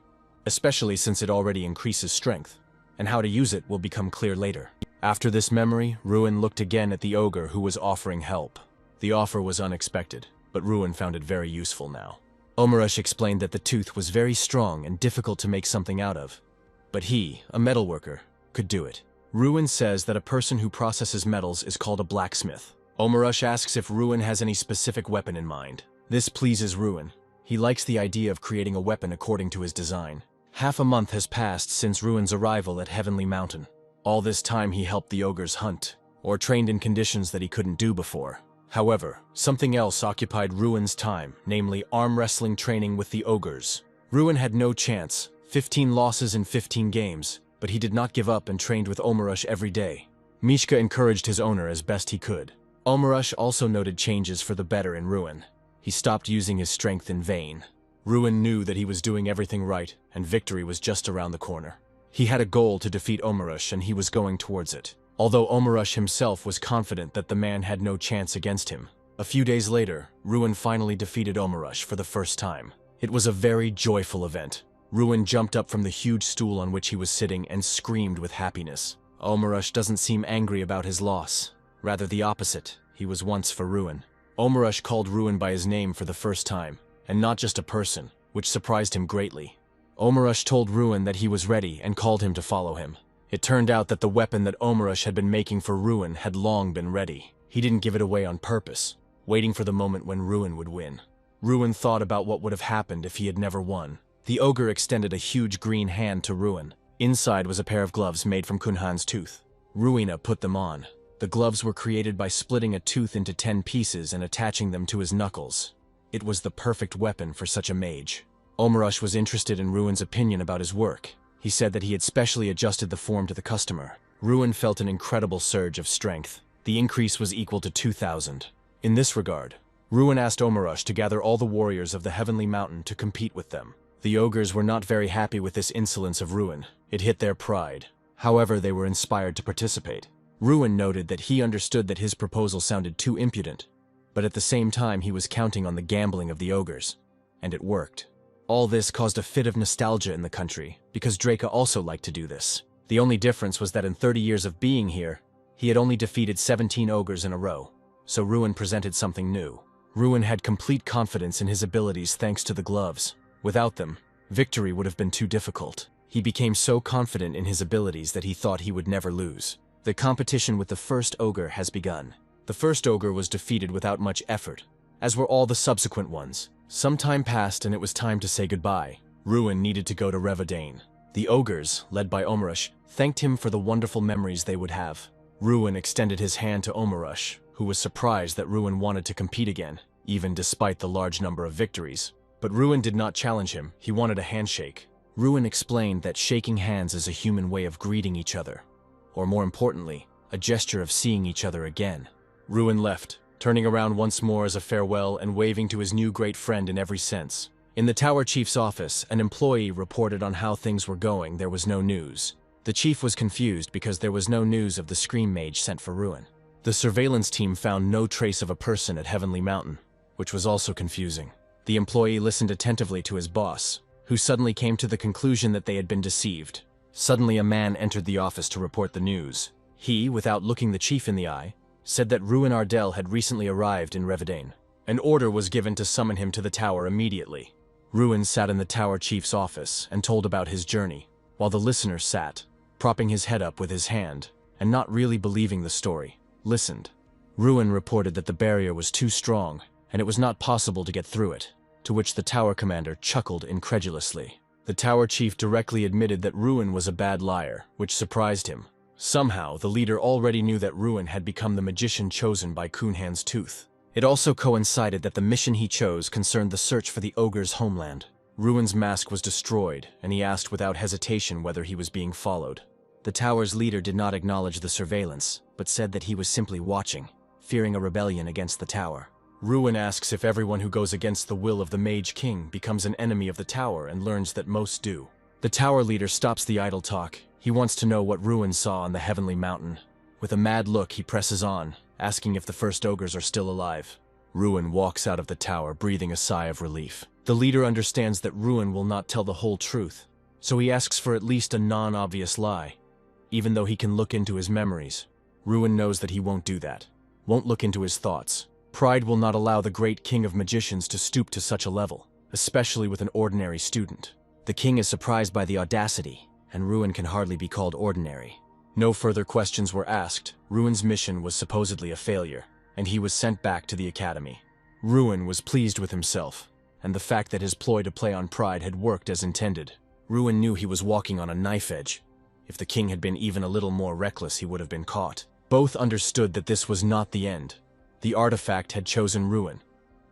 especially since it already increases strength, and how to use it will become clear later. After this memory, Ruin looked again at the ogre who was offering help. The offer was unexpected, but Ruin found it very useful now. Omarush explained that the tooth was very strong and difficult to make something out of, but he, a metalworker, could do it. Ruin says that a person who processes metals is called a blacksmith. Omarush asks if Ruin has any specific weapon in mind. This pleases Ruin. He likes the idea of creating a weapon according to his design. Half a month has passed since Ruin's arrival at Heavenly Mountain. All this time he helped the ogres hunt, or trained in conditions that he couldn't do before. However, something else occupied Ruin's time, namely arm wrestling training with the ogres. Ruin had no chance, 15 losses in 15 games, but he did not give up and trained with Omarush every day. Mishka encouraged his owner as best he could. Omarush also noted changes for the better in Ruin. He stopped using his strength in vain. Ruin knew that he was doing everything right, and victory was just around the corner. He had a goal to defeat Omarush, and he was going towards it. Although Omarush himself was confident that the man had no chance against him. A few days later, Ruin finally defeated Omarush for the first time. It was a very joyful event. Ruin jumped up from the huge stool on which he was sitting and screamed with happiness. Omarush doesn't seem angry about his loss. Rather the opposite. He was once for Ruin. Omarush called Ruin by his name for the first time, and not just a person, which surprised him greatly. Omarush told Ruin that he was ready and called him to follow him. It turned out that the weapon that Omarush had been making for Ruin had long been ready. He didn't give it away on purpose. waiting for the moment when Ruin would win. Ruin thought about what would have happened if he had never won. The ogre extended a huge green hand to Ruin. Inside was a pair of gloves made from Kunhan's tooth. Ruina put them on. The gloves were created by splitting a tooth into 10 pieces and attaching them to his knuckles. It was the perfect weapon for such a mage. Omarush was interested in Ruin's opinion about his work. He said that he had specially adjusted the form to the customer. Ruin felt an incredible surge of strength. The increase was equal to 2,000. In this regard, Ruin asked Omarush to gather all the warriors of the Heavenly Mountain to compete with them. The ogres were not very happy with this insolence of Ruin. It hit their pride. However, they were inspired to participate. Ruin noted that he understood that his proposal sounded too impudent, but at the same time he was counting on the gambling of the ogres. And it worked. All this caused a fit of nostalgia in the country, because Draca also liked to do this. The only difference was that in 30 years of being here, he had only defeated 17 ogres in a row. So Ruin presented something new. Ruin had complete confidence in his abilities thanks to the gloves. Without them, victory would have been too difficult. He became so confident in his abilities that he thought he would never lose. The competition with the first ogre has begun. The first ogre was defeated without much effort, as were all the subsequent ones. Some time passed and it was time to say goodbye. Ruin needed to go to Revadane. The ogres, led by Omarush, thanked him for the wonderful memories they would have. Ruin extended his hand to Omarush, who was surprised that Ruin wanted to compete again, even despite the large number of victories. But Ruin did not challenge him, he wanted a handshake. Ruin explained that shaking hands is a human way of greeting each other, or more importantly, a gesture of seeing each other again. Ruin left, turning around once more as a farewell and waving to his new great friend in every sense. In the Tower Chief's office, an employee reported on how things were going. There was no news. The chief was confused because there was no news of the Scream Mage sent for Ruin. The surveillance team found no trace of a person at Heavenly Mountain, which was also confusing. The employee listened attentively to his boss, who suddenly came to the conclusion that they had been deceived. Suddenly a man entered the office to report the news. He, without looking the chief in the eye, said that Ruin Ardell had recently arrived in Revadane. An order was given to summon him to the tower immediately. Ruin sat in the tower chief's office and told about his journey, while the listener sat, propping his head up with his hand, and not really believing the story, listened. Ruin reported that the barrier was too strong, and it was not possible to get through it, to which the tower commander chuckled incredulously. The tower chief directly admitted that Ruin was a bad liar, which surprised him. Somehow, the leader already knew that Ruin had become the magician chosen by Kunhan's tooth. It also coincided that the mission he chose concerned the search for the ogre's homeland. Ruin's mask was destroyed, and he asked without hesitation whether he was being followed. The tower's leader did not acknowledge the surveillance, but said that he was simply watching, fearing a rebellion against the tower. Ruin asks if everyone who goes against the will of the Mage King becomes an enemy of the tower and learns that most do. The tower leader stops the idle talk. He wants to know what Ruin saw on the Heavenly Mountain. With a mad look, he presses on, asking if the first ogres are still alive. Ruin walks out of the tower, breathing a sigh of relief. The leader understands that Ruin will not tell the whole truth, so he asks for at least a non-obvious lie. Even though he can look into his memories, Ruin knows that he won't do that, won't look into his thoughts. Pride will not allow the great king of magicians to stoop to such a level, especially with an ordinary student. The king is surprised by the audacity, and Ruin can hardly be called ordinary. No further questions were asked. Ruin's mission was supposedly a failure, and he was sent back to the academy. Ruin was pleased with himself, and the fact that his ploy to play on pride had worked as intended. Ruin knew he was walking on a knife edge. If the king had been even a little more reckless, he would have been caught. Both understood that this was not the end. The artifact had chosen Ruin,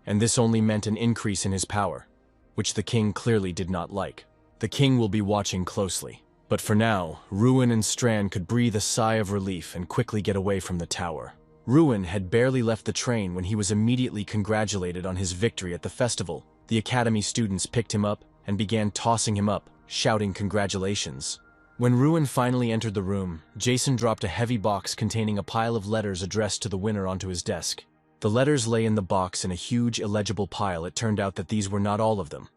and this only meant an increase in his power, which the king clearly did not like. The king will be watching closely. But for now, Ruin and Strand could breathe a sigh of relief and quickly get away from the tower. Ruin had barely left the train when he was immediately congratulated on his victory at the festival. The academy students picked him up and began tossing him up, shouting congratulations. When Ruin finally entered the room, Jason dropped a heavy box containing a pile of letters addressed to the winner onto his desk. The letters lay in the box in a huge illegible pile. It turned out that these were not all of them,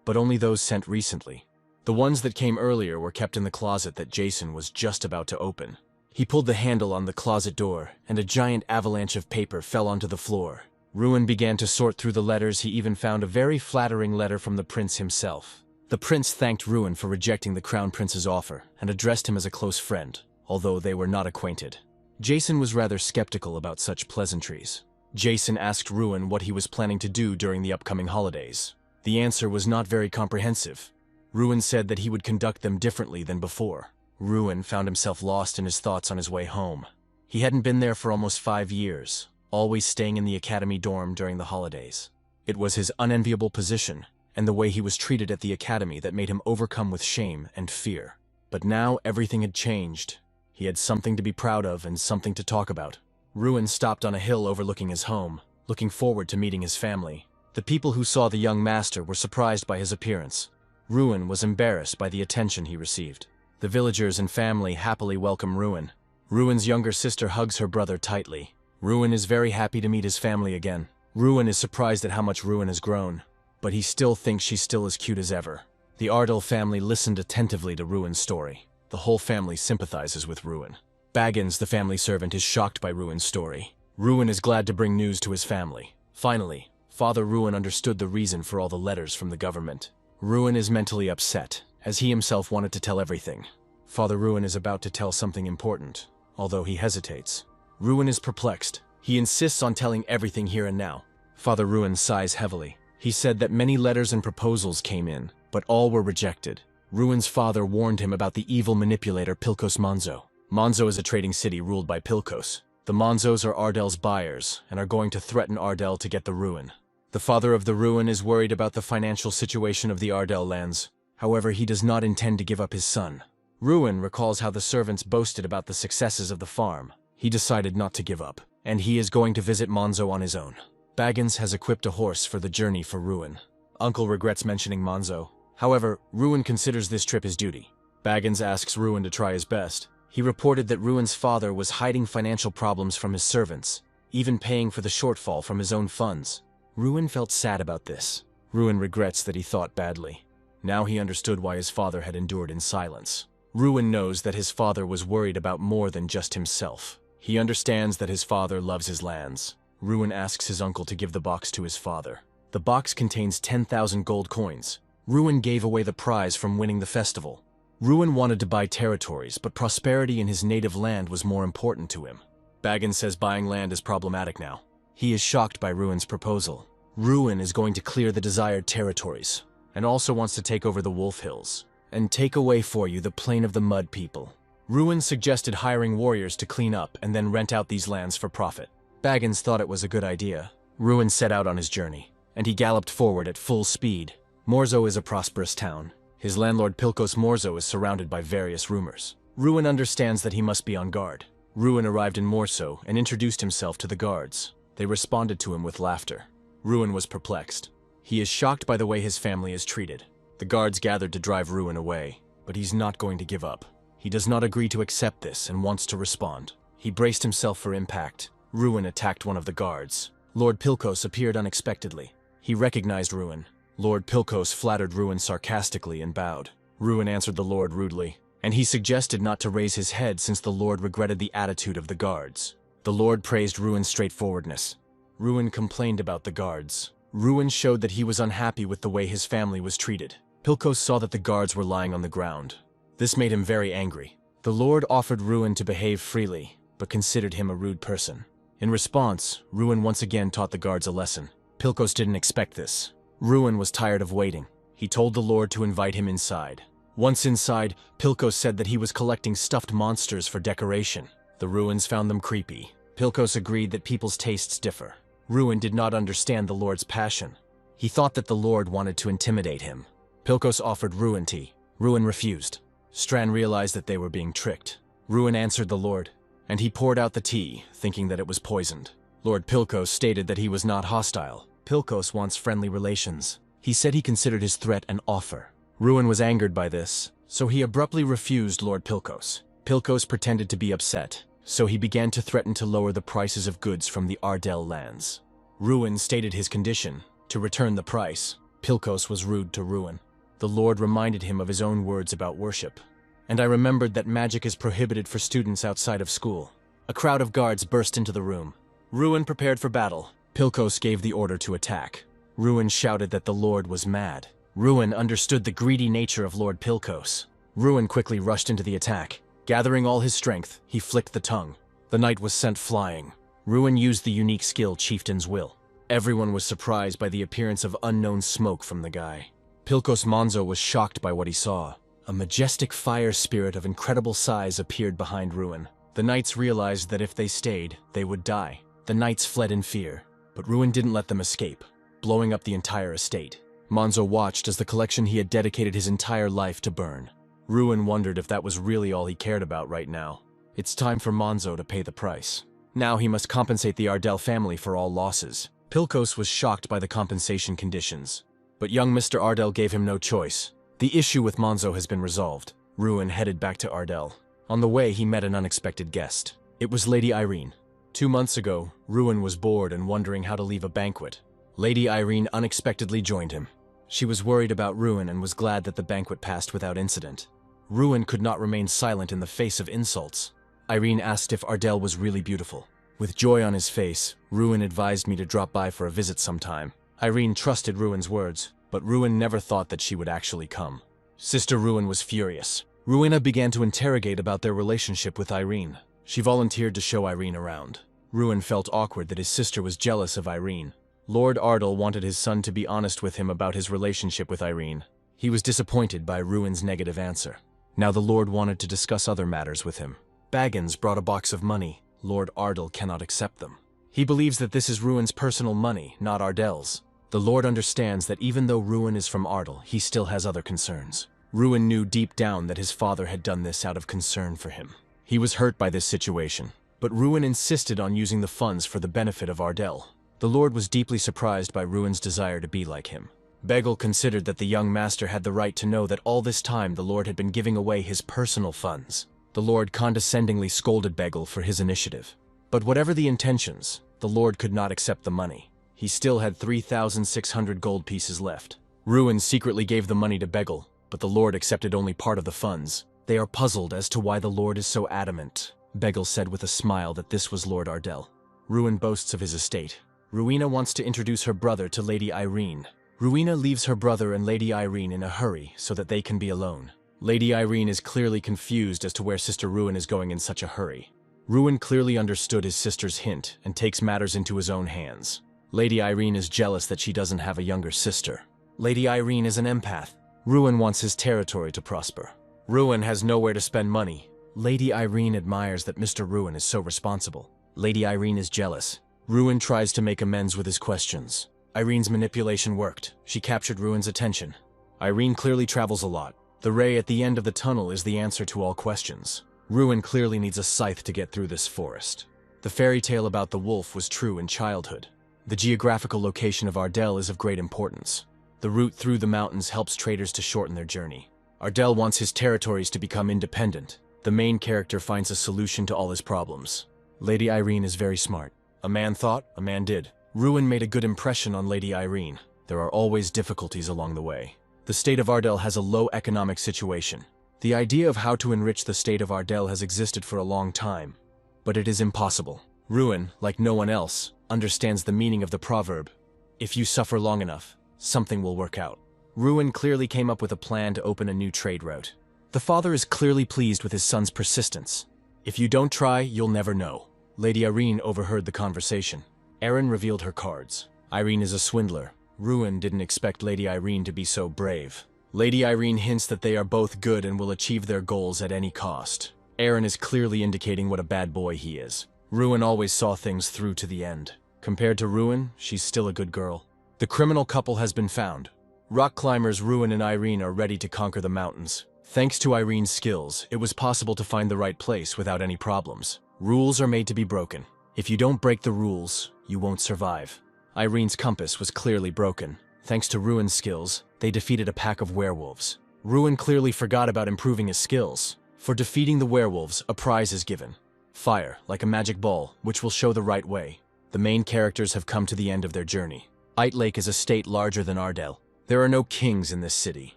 but only those sent recently. The ones that came earlier were kept in the closet that Jason was just about to open. He pulled the handle on the closet door, and a giant avalanche of paper fell onto the floor. Ruin began to sort through the letters. He even found a very flattering letter from the prince himself. The prince thanked Ruin for rejecting the crown prince's offer and addressed him as a close friend, although they were not acquainted. Jason was rather skeptical about such pleasantries. Jason asked Ruin what he was planning to do during the upcoming holidays. The answer was not very comprehensive. Ruin said that he would conduct them differently than before. Ruin found himself lost in his thoughts on his way home. He hadn't been there for almost 5 years, always staying in the academy dorm during the holidays. It was his unenviable position and the way he was treated at the academy that made him overcome with shame and fear. But now everything had changed. He had something to be proud of and something to talk about. Ruin stopped on a hill overlooking his home, looking forward to meeting his family. The people who saw the young master were surprised by his appearance. Ruin was embarrassed by the attention he received. The villagers and family happily welcome Ruin. Ruin's younger sister hugs her brother tightly. Ruin is very happy to meet his family again. Ruin is surprised at how much Ruin has grown, but he still thinks she's still as cute as ever. The Ardell family listened attentively to Ruin's story. The whole family sympathizes with Ruin. Baggins, the family servant, is shocked by Ruin's story. Ruin is glad to bring news to his family. Finally, Father Ruin understood the reason for all the letters from the government. Ruin is mentally upset, as he himself wanted to tell everything. Father Ruin is about to tell something important, although he hesitates. Ruin is perplexed. He insists on telling everything here and now. Father Ruin sighs heavily. He said that many letters and proposals came in, but all were rejected. Ruin's father warned him about the evil manipulator Pilkos Monzo. Monzo is a trading city ruled by Pilkos. The Monzos are Ardell's buyers and are going to threaten Ardell to get the Ruin. The father of the Ruin is worried about the financial situation of the Ardell lands. However, he does not intend to give up his son. Ruin recalls how the servants boasted about the successes of the farm. He decided not to give up, and he is going to visit Monzo on his own. Baggins has equipped a horse for the journey for Ruin. Uncle regrets mentioning Monzo. However, Ruin considers this trip his duty. Baggins asks Ruin to try his best. He reported that Ruin's father was hiding financial problems from his servants, even paying for the shortfall from his own funds. Ruin felt sad about this. Ruin regrets that he thought badly. Now he understood why his father had endured in silence. Ruin knows that his father was worried about more than just himself. He understands that his father loves his lands. Ruin asks his uncle to give the box to his father. The box contains 10,000 gold coins. Ruin gave away the prize from winning the festival. Ruin wanted to buy territories, but prosperity in his native land was more important to him. Baggins says buying land is problematic now. He is shocked by Ruin's proposal. Ruin is going to clear the desired territories, and also wants to take over the Wolf Hills, and take away for you the Plain of the Mud people. Ruin suggested hiring warriors to clean up and then rent out these lands for profit. Baggins thought it was a good idea. Ruin set out on his journey, and he galloped forward at full speed. Morzo is a prosperous town. His landlord Pilkos Morzo is surrounded by various rumors. Ruin understands that he must be on guard. Ruin arrived in Morzo and introduced himself to the guards. They responded to him with laughter. Ruin was perplexed. He is shocked by the way his family is treated. The guards gathered to drive Ruin away, but he's not going to give up. He does not agree to accept this and wants to respond. He braced himself for impact. Ruin attacked one of the guards. Lord Pilkos appeared unexpectedly. He recognized Ruin. Lord Pilkos flattered Ruin sarcastically and bowed. Ruin answered the Lord rudely, and he suggested not to raise his head since the Lord regretted the attitude of the guards. The Lord praised Ruin's straightforwardness. Ruin complained about the guards. Ruin showed that he was unhappy with the way his family was treated. Pilkos saw that the guards were lying on the ground. This made him very angry. The Lord offered Ruin to behave freely, but considered him a rude person. In response, Ruin once again taught the guards a lesson. Pilkos didn't expect this. Ruin was tired of waiting. He told the Lord to invite him inside. Once inside, Pilkos said that he was collecting stuffed monsters for decoration. The Ruins found them creepy. Pilkos agreed that people's tastes differ. Ruin did not understand the Lord's passion. He thought that the Lord wanted to intimidate him. Pilkos offered Ruin tea. Ruin refused. Stran realized that they were being tricked. Ruin answered the Lord, and he poured out the tea, thinking that it was poisoned. Lord Pilkos stated that he was not hostile. Pilkos wants friendly relations. He said he considered his threat an offer. Ruin was angered by this, so he abruptly refused Lord Pilkos. Pilkos pretended to be upset, so he began to threaten to lower the prices of goods from the Ardell lands. Ruin stated his condition, to return the price. Pilkos was rude to Ruin. The Lord reminded him of his own words about worship. And I remembered that magic is prohibited for students outside of school. A crowd of guards burst into the room. Ruin prepared for battle. Pilkos gave the order to attack. Ruin shouted that the Lord was mad. Ruin understood the greedy nature of Lord Pilkos. Ruin quickly rushed into the attack. Gathering all his strength, he flicked the tongue. The knight was sent flying. Ruin used the unique skill Chieftain's Will. Everyone was surprised by the appearance of unknown smoke from the guy. Pilkos Monzo was shocked by what he saw. A majestic fire spirit of incredible size appeared behind Ruin. The knights realized that if they stayed, they would die. The knights fled in fear, but Ruin didn't let them escape, blowing up the entire estate. Monzo watched as the collection he had dedicated his entire life to burn. Ruin wondered if that was really all he cared about right now. It's time for Monzo to pay the price. Now he must compensate the Ardell family for all losses. Pilkos was shocked by the compensation conditions, but young Mr. Ardell gave him no choice. The issue with Monzo has been resolved. Ruin headed back to Ardell. On the way, he met an unexpected guest. It was Lady Irene. 2 months ago, Ruin was bored and wondering how to leave a banquet. Lady Irene unexpectedly joined him. She was worried about Ruin and was glad that the banquet passed without incident. Ruin could not remain silent in the face of insults. Irene asked if Ardell was really beautiful. With joy on his face, Ruin advised me to drop by for a visit sometime. Irene trusted Ruin's words, but Ruin never thought that she would actually come. Sister Ruin was furious. Ruina began to interrogate about their relationship with Irene. She volunteered to show Irene around. Ruin felt awkward that his sister was jealous of Irene. Lord Ardell wanted his son to be honest with him about his relationship with Irene. He was disappointed by Ruin's negative answer. Now the Lord wanted to discuss other matters with him. Baggins brought a box of money. Lord Ardell cannot accept them. He believes that this is Ruin's personal money, not Ardell's. The Lord understands that even though Ruin is from Ardell, he still has other concerns. Ruin knew deep down that his father had done this out of concern for him. He was hurt by this situation, but Ruin insisted on using the funds for the benefit of Ardell. The Lord was deeply surprised by Ruin's desire to be like him. Begel considered that the young master had the right to know that all this time the Lord had been giving away his personal funds. The Lord condescendingly scolded Begel for his initiative. But whatever the intentions, the Lord could not accept the money. He still had 3,600 gold pieces left. Ruin secretly gave the money to Begel, but the Lord accepted only part of the funds. They are puzzled as to why the Lord is so adamant. Begel said with a smile that this was Lord Ardell. Ruin boasts of his estate. Ruina wants to introduce her brother to Lady Irene. Ruina leaves her brother and Lady Irene in a hurry so that they can be alone. Lady Irene is clearly confused as to where Sister Ruin is going in such a hurry. Ruin clearly understood his sister's hint and takes matters into his own hands. Lady Irene is jealous that she doesn't have a younger sister. Lady Irene is an empath. Ruin wants his territory to prosper. Ruin has nowhere to spend money. Lady Irene admires that Mr. Ruin is so responsible. Lady Irene is jealous. Ruin tries to make amends with his questions. Irene's manipulation worked. She captured Ruin's attention. Irene clearly travels a lot. The ray at the end of the tunnel is the answer to all questions. Ruin clearly needs a scythe to get through this forest. The fairy tale about the wolf was true in childhood. The geographical location of Ardell is of great importance. The route through the mountains helps traders to shorten their journey. Ardell wants his territories to become independent. The main character finds a solution to all his problems. Lady Irene is very smart. A man thought, a man did. Ruin made a good impression on Lady Irene. There are always difficulties along the way. The state of Ardell has a low economic situation. The idea of how to enrich the state of Ardell has existed for a long time, but it is impossible. Ruin, like no one else, understands the meaning of the proverb, "If you suffer long enough, something will work out." Ruin clearly came up with a plan to open a new trade route. The father is clearly pleased with his son's persistence. If you don't try, you'll never know. Lady Irene overheard the conversation. Erin revealed her cards. Irene is a swindler. Ruin didn't expect Lady Irene to be so brave. Lady Irene hints that they are both good and will achieve their goals at any cost. Erin is clearly indicating what a bad boy he is. Ruin always saw things through to the end. Compared to Ruin, she's still a good girl. The criminal couple has been found. Rock climbers Ruin and Irene are ready to conquer the mountains. Thanks to Irene's skills, it was possible to find the right place without any problems. Rules are made to be broken. If you don't break the rules, you won't survive. Irene's compass was clearly broken. Thanks to Ruin's skills, they defeated a pack of werewolves. Ruin clearly forgot about improving his skills. For defeating the werewolves, a prize is given. Fire, like a magic ball, which will show the right way. The main characters have come to the end of their journey. Ite Lake is a state larger than Ardell. There are no kings in this city.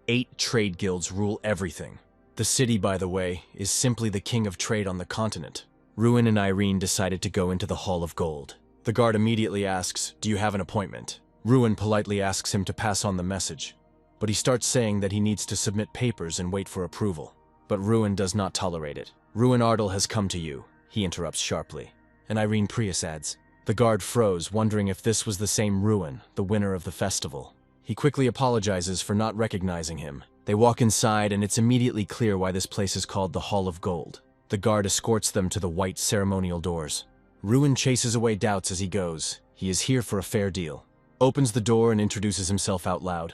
8 trade guilds rule everything. The city, by the way, is simply the king of trade on the continent. Ruin and Irene decided to go into the Hall of Gold. The guard immediately asks, "Do you have an appointment?" Ruin politely asks him to pass on the message, but he starts saying that he needs to submit papers and wait for approval. But Ruin does not tolerate it. "Ruin Ardell has come to you," he interrupts sharply. and Irene Prius adds. The guard froze, wondering if this was the same Ruin, the winner of the festival. He quickly apologizes for not recognizing him. They walk inside, and it's immediately clear why this place is called the Hall of Gold. The guard escorts them to the white ceremonial doors. Ruin chases away doubts as he goes. He is here for a fair deal. Opens the door and introduces himself out loud.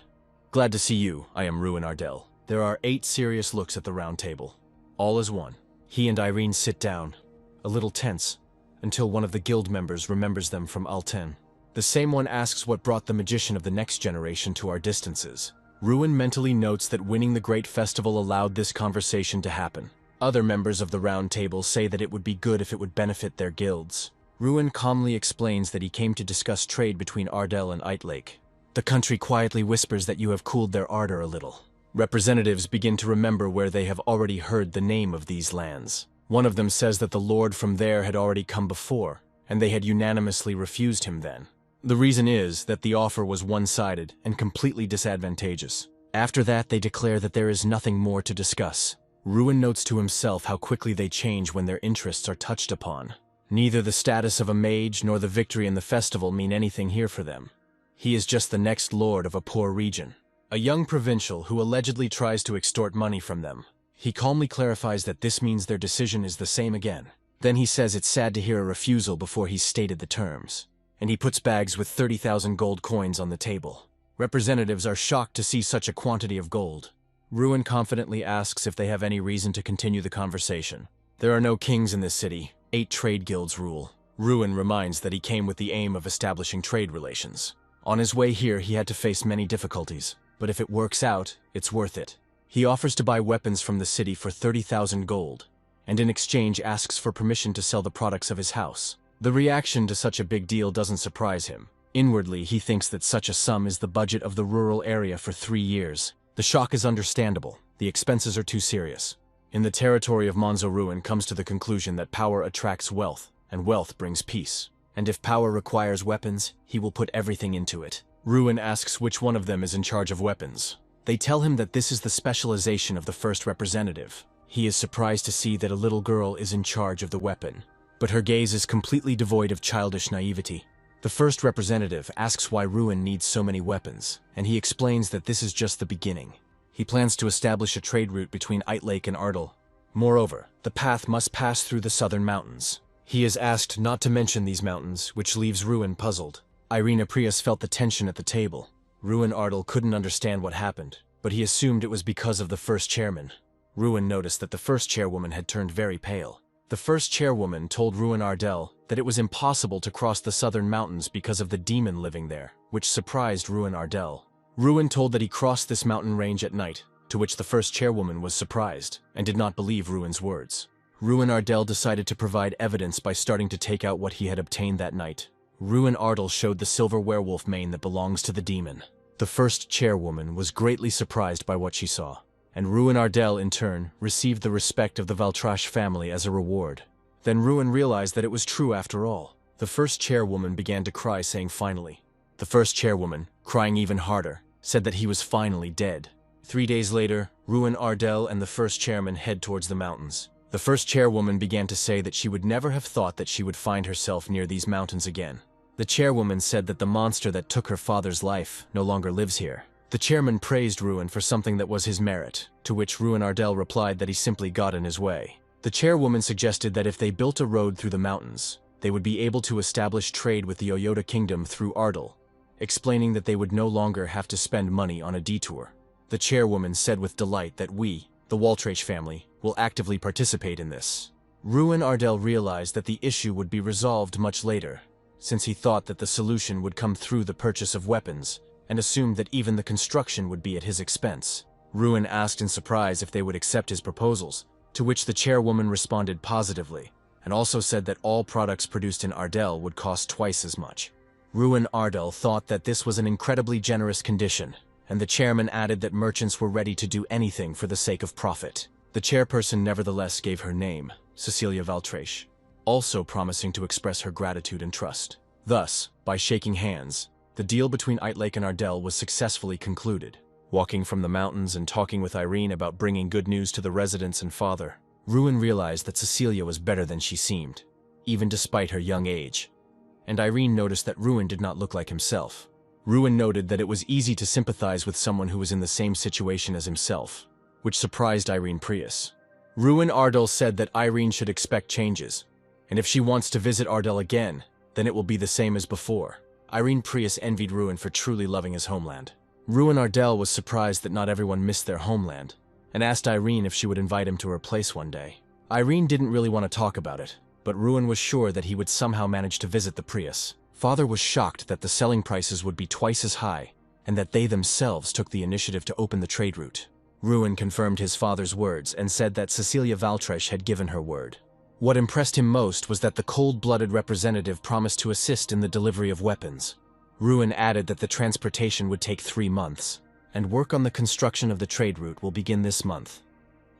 Glad to see you. I am Ruin Ardell. There are 8 serious looks at the round table. All as one. He and Irene sit down, a little tense, until one of the guild members remembers them from Alten. The same one asks what brought the magician of the next generation to our distances. Ruin mentally notes that winning the great festival allowed this conversation to happen. Other members of the round table say that it would be good if it would benefit their guilds. Ruin calmly explains that he came to discuss trade between Ardell and Eitlake. The country quietly whispers that you have cooled their ardor a little. Representatives begin to remember where they have already heard the name of these lands. One of them says that the lord from there had already come before, and they had unanimously refused him then. The reason is that the offer was one-sided and completely disadvantageous. After that, they declare that there is nothing more to discuss. Ruin notes to himself how quickly they change when their interests are touched upon. Neither the status of a mage nor the victory in the festival mean anything here for them. He is just the next lord of a poor region, a young provincial who allegedly tries to extort money from them. He calmly clarifies that this means their decision is the same again. Then he says it's sad to hear a refusal before he's stated the terms. And he puts bags with 30,000 gold coins on the table. Representatives are shocked to see such a quantity of gold. Ruin confidently asks if they have any reason to continue the conversation. There are no kings in this city. 8 trade guilds rule. Ruin reminds that he came with the aim of establishing trade relations. On his way here, he had to face many difficulties. But if it works out, it's worth it. He offers to buy weapons from the city for 30,000 gold, and in exchange asks for permission to sell the products of his house. The reaction to such a big deal doesn't surprise him. Inwardly, he thinks that such a sum is the budget of the rural area for 3 years. The shock is understandable. The expenses are too serious. In the territory of Monzo, Ruin comes to the conclusion that power attracts wealth, and wealth brings peace. And if power requires weapons, he will put everything into it. Ruin asks which one of them is in charge of weapons. They tell him that this is the specialization of the first representative. He is surprised to see that a little girl is in charge of the weapon, but her gaze is completely devoid of childish naivety. The first representative asks why Ruin needs so many weapons, and he explains that this is just the beginning. He plans to establish a trade route between Eitlake and Ardell. Moreover, the path must pass through the southern mountains. He is asked not to mention these mountains, which leaves Ruin puzzled. Irene Prius felt the tension at the table. Ruin Ardell couldn't understand what happened, but he assumed it was because of the first chairman. Ruin noticed that the first chairwoman had turned very pale. The first chairwoman told Ruin Ardell that it was impossible to cross the southern mountains because of the demon living there, which surprised Ruin Ardell. Ruin told that he crossed this mountain range at night, to which the first chairwoman was surprised and did not believe Ruin's words. Ruin Ardell decided to provide evidence by starting to take out what he had obtained that night. Ruin Ardell showed the silver werewolf mane that belongs to the demon. The first chairwoman was greatly surprised by what she saw, and Ruin Ardell, in turn, received the respect of the Valtrash family as a reward. Then Ruin realized that it was true after all. The first chairwoman began to cry, saying finally. The first chairwoman, crying even harder, said that he was finally dead. 3 days later, Ruin Ardell and the first chairman head towards the mountains. The first chairwoman began to say that she would never have thought that she would find herself near these mountains again. The chairwoman said that the monster that took her father's life no longer lives here. The chairman praised Ruin for something that was his merit, to which Ruin Ardell replied that he simply got in his way. The chairwoman suggested that if they built a road through the mountains, they would be able to establish trade with the Oyota kingdom through Ardell, explaining that they would no longer have to spend money on a detour. The chairwoman said with delight that we, the Waltrache family, will actively participate in this. Ruin Ardell realized that the issue would be resolved much later, since he thought that the solution would come through the purchase of weapons, and assumed that even the construction would be at his expense. Ruin asked in surprise if they would accept his proposals, to which the chairwoman responded positively, and also said that all products produced in Ardell would cost twice as much. Ruin Ardell thought that this was an incredibly generous condition, and the chairman added that merchants were ready to do anything for the sake of profit. The chairperson nevertheless gave her name, Cecilia Valtrache, also promising to express her gratitude and trust. Thus, by shaking hands, the deal between Eitlake and Ardell was successfully concluded. Walking from the mountains and talking with Irene about bringing good news to the residents and father, Ruin realized that Cecilia was better than she seemed. even despite her young age. And Irene noticed that Ruin did not look like himself. Ruin noted that it was easy to sympathize with someone who was in the same situation as himself, which surprised Irene Prius. Ruin Ardell said that Irene should expect changes, and if she wants to visit Ardell again, then it will be the same as before. Irene Prius envied Ruin for truly loving his homeland. Ruin Ardell was surprised that not everyone missed their homeland, and asked Irene if she would invite him to her place one day. Irene didn't really want to talk about it, but Ruin was sure that he would somehow manage to visit the Prius. Father was shocked that the selling prices would be twice as high, and that they themselves took the initiative to open the trade route. Ruin confirmed his father's words and said that Cecilia Valtresh had given her word. What impressed him most was that the cold-blooded representative promised to assist in the delivery of weapons. Ruin added that the transportation would take 3 months, and work on the construction of the trade route will begin this month.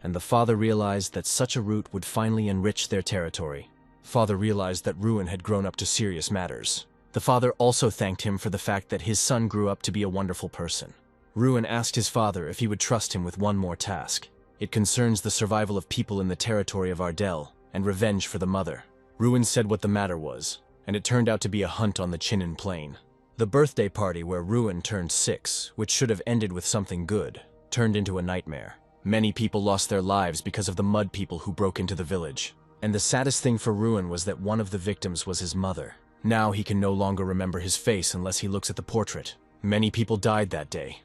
And the father realized that such a route would finally enrich their territory. Father realized that Ruin had grown up to serious matters. The father also thanked him for the fact that his son grew up to be a wonderful person. Ruin asked his father if he would trust him with one more task. It concerns the survival of people in the territory of Ardell, and revenge for the mother. Ruin said what the matter was, and it turned out to be a hunt on the Chinen Plain. The birthday party where Ruin turned 6, which should have ended with something good, turned into a nightmare. Many people lost their lives because of the mud people who broke into the village. And the saddest thing for Ruin was that one of the victims was his mother. Now he can no longer remember his face unless he looks at the portrait. Many people died that day.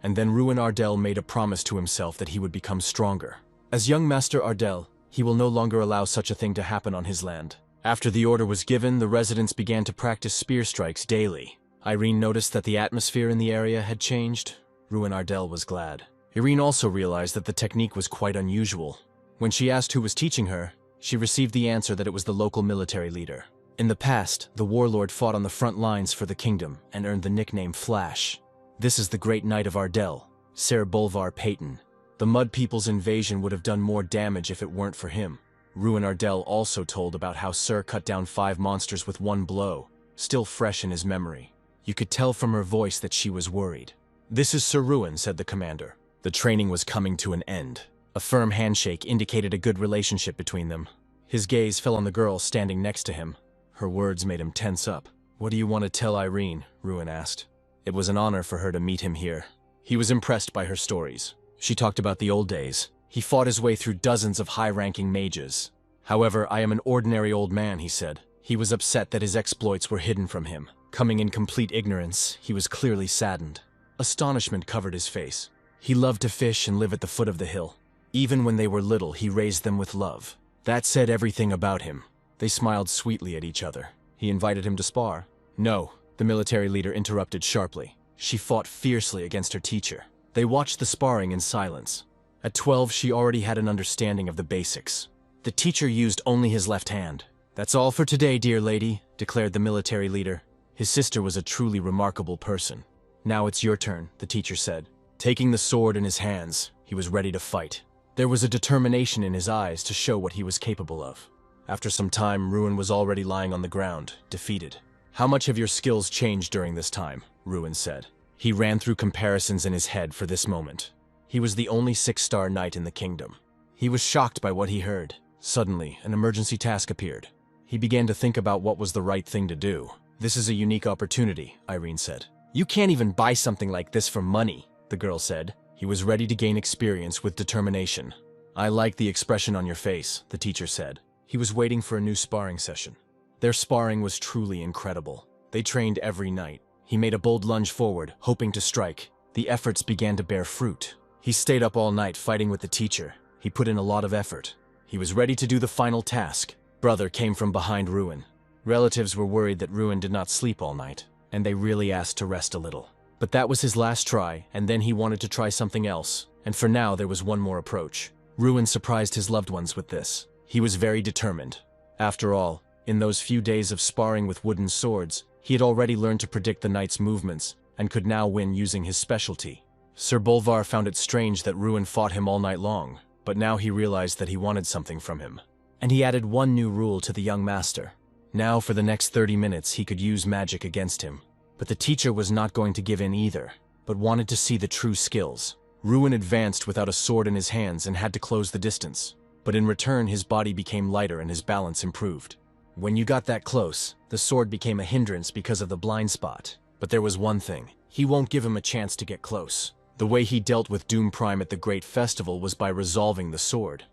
And then Ruin Ardell made a promise to himself that he would become stronger. As young Master Ardell, he will no longer allow such a thing to happen on his land. After the order was given, the residents began to practice spear strikes daily. Irene noticed that the atmosphere in the area had changed. Ruin Ardell was glad. Irene also realized that the technique was quite unusual. When she asked who was teaching her, she received the answer that it was the local military leader. In the past, the warlord fought on the front lines for the kingdom and earned the nickname Flash. This is the Great Knight of Ardell, Ser Bolvar Payton. The Mud People's invasion would have done more damage if it weren't for him. Ruin Ardell also told about how Sir cut down 5 monsters with 1 blow, still fresh in his memory. You could tell from her voice that she was worried. "This is Sir Ruin," said the commander. The training was coming to an end. A firm handshake indicated a good relationship between them. His gaze fell on the girl standing next to him. Her words made him tense up. "What do you want to tell Irene?" Ruin asked. It was an honor for her to meet him here. He was impressed by her stories. She talked about the old days. He fought his way through dozens of high-ranking mages. "However, I am an ordinary old man," he said. He was upset that his exploits were hidden from him. Coming in complete ignorance, he was clearly saddened. Astonishment covered his face. He loved to fish and live at the foot of the hill. Even when they were little, he raised them with love. That said everything about him. They smiled sweetly at each other. He invited him to spar. "No," the military leader interrupted sharply. She fought fiercely against her teacher. They watched the sparring in silence. At 12, she already had an understanding of the basics. The teacher used only his left hand. "That's all for today, dear lady," declared the military leader. His sister was a truly remarkable person. "Now it's your turn," the teacher said. Taking the sword in his hands, he was ready to fight. There was a determination in his eyes to show what he was capable of. After some time, Ruin was already lying on the ground, defeated. "How much have your skills changed during this time?" Ruin said. He ran through comparisons in his head for this moment. He was the only 6-star knight in the kingdom. He was shocked by what he heard. Suddenly, an emergency task appeared. He began to think about what was the right thing to do. "This is a unique opportunity," Irene said. "You can't even buy something like this for money," the girl said. He was ready to gain experience with determination. "I like the expression on your face," the teacher said. He was waiting for a new sparring session. Their sparring was truly incredible. They trained every night. He made a bold lunge forward, hoping to strike. The efforts began to bear fruit. He stayed up all night fighting with the teacher. He put in a lot of effort. He was ready to do the final task. Brother came from behind Ruin. Relatives were worried that Ruin did not sleep all night, and they really asked to rest a little. But that was his last try, and then he wanted to try something else, and for now there was one more approach. Ruin surprised his loved ones with this. He was very determined. After all, in those few days of sparring with wooden swords, he had already learned to predict the knight's movements, and could now win using his specialty. Sir Bolvar found it strange that Ruin fought him all night long, but now he realized that he wanted something from him. And he added one new rule to the young master. Now for the next 30 minutes he could use magic against him. But the teacher was not going to give in either, but wanted to see the true skills. Ruin advanced without a sword in his hands and had to close the distance. But in return his body became lighter and his balance improved. When you got that close, the sword became a hindrance because of the blind spot. But there was one thing. He won't give him a chance to get close. The way he dealt with Doom Prime at the Great Festival was by resolving the sword.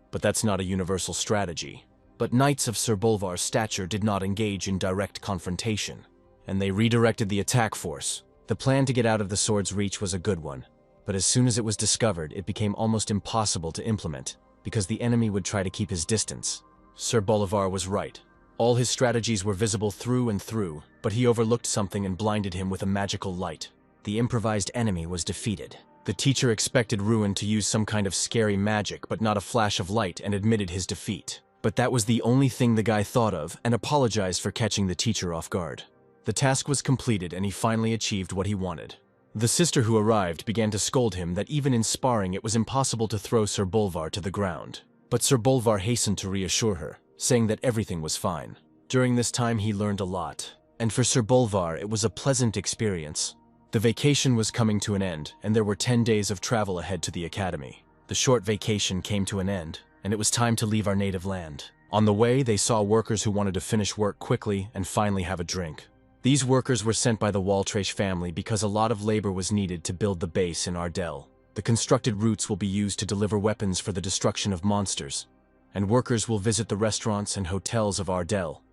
But that's not a universal strategy. But knights of Sir Bolvar's stature did not engage in direct confrontation, and they redirected the attack force. The plan to get out of the sword's reach was a good one, but as soon as it was discovered, it became almost impossible to implement, because the enemy would try to keep his distance. Sir Bolivar was right. All his strategies were visible through and through, but he overlooked something and blinded him with a magical light. The improvised enemy was defeated. The teacher expected Ruin to use some kind of scary magic, but not a flash of light, and admitted his defeat. But that was the only thing the guy thought of, and apologized for catching the teacher off guard. The task was completed, and he finally achieved what he wanted. The sister who arrived began to scold him that even in sparring it was impossible to throw Sir Bolvar to the ground. But Sir Bolvar hastened to reassure her, saying that everything was fine. During this time he learned a lot, and for Sir Bolvar it was a pleasant experience. The vacation was coming to an end, and there were 10 days of travel ahead to the academy. The short vacation came to an end, and it was time to leave our native land. On the way, they saw workers who wanted to finish work quickly and finally have a drink. These workers were sent by the Waltrache family because a lot of labor was needed to build the base in Ardell. The constructed routes will be used to deliver weapons for the destruction of monsters, and workers will visit the restaurants and hotels of Ardell.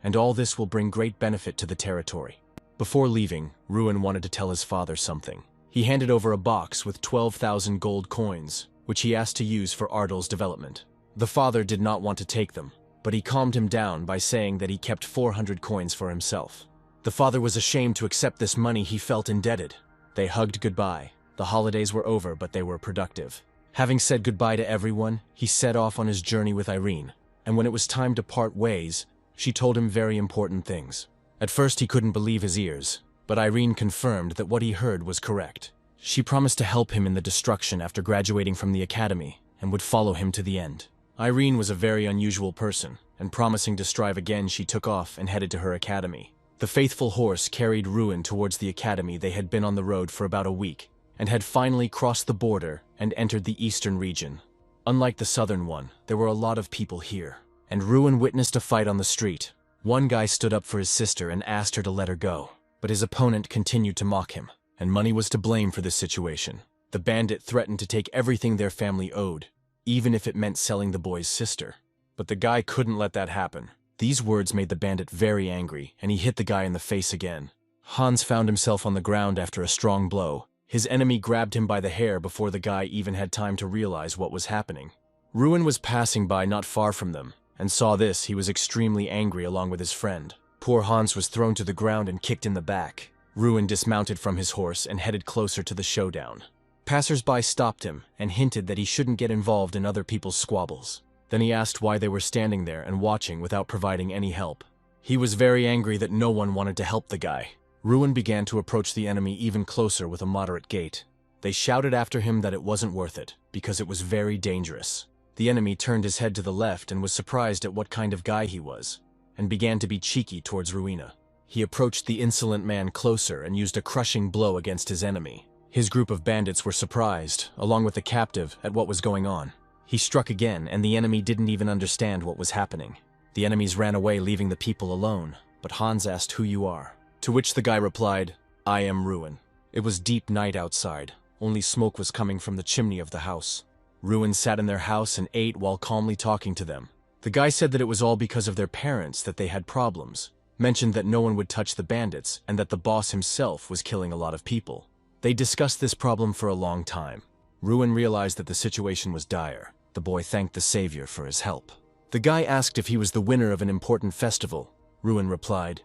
And all this will bring great benefit to the territory. Before leaving, Ruin wanted to tell his father something. He handed over a box with 12,000 gold coins, which he asked to use for Ardell's development. The father did not want to take them, but he calmed him down by saying that he kept 400 coins for himself. The father was ashamed to accept this money. He felt indebted. They hugged goodbye. The holidays were over, but they were productive. Having said goodbye to everyone, he set off on his journey with Irene, and when it was time to part ways, she told him very important things. At first he couldn't believe his ears, but Irene confirmed that what he heard was correct. She promised to help him in the destruction after graduating from the academy, and would follow him to the end. Irene was a very unusual person, and promising to strive again, she took off and headed to her academy. The faithful horse carried Ruin towards the academy. They had been on the road for about a week, and had finally crossed the border and entered the eastern region. Unlike the southern one, there were a lot of people here, and Ruin witnessed a fight on the street. One guy stood up for his sister and asked her to let her go, but his opponent continued to mock him, and money was to blame for this situation. The bandit threatened to take everything their family owed, even if it meant selling the boy's sister. But the guy couldn't let that happen. These words made the bandit very angry, and he hit the guy in the face again. Hans found himself on the ground after a strong blow. His enemy grabbed him by the hair before the guy even had time to realize what was happening. Ruin was passing by not far from them, and saw this. He was extremely angry along with his friend. Poor Hans was thrown to the ground and kicked in the back. Ruin dismounted from his horse and headed closer to the showdown. Passers-by stopped him and hinted that he shouldn't get involved in other people's squabbles. Then he asked why they were standing there and watching without providing any help. He was very angry that no one wanted to help the guy. Ruin began to approach the enemy even closer with a moderate gait. They shouted after him that it wasn't worth it, because it was very dangerous. The enemy turned his head to the left and was surprised at what kind of guy he was, and began to be cheeky towards Ruina. He approached the insolent man closer and used a crushing blow against his enemy. His group of bandits were surprised, along with the captive, at what was going on. He struck again, and the enemy didn't even understand what was happening. The enemies ran away, leaving the people alone, but Hans asked who you are, to which the guy replied, I am Ruin. It was deep night outside. Only smoke was coming from the chimney of the house. Ruin sat in their house and ate while calmly talking to them. The guy said that it was all because of their parents that they had problems, mentioned that no one would touch the bandits, and that the boss himself was killing a lot of people. They discussed this problem for a long time. Ruin realized that the situation was dire. The boy thanked the savior for his help. The guy asked if he was the winner of an important festival. Ruin replied,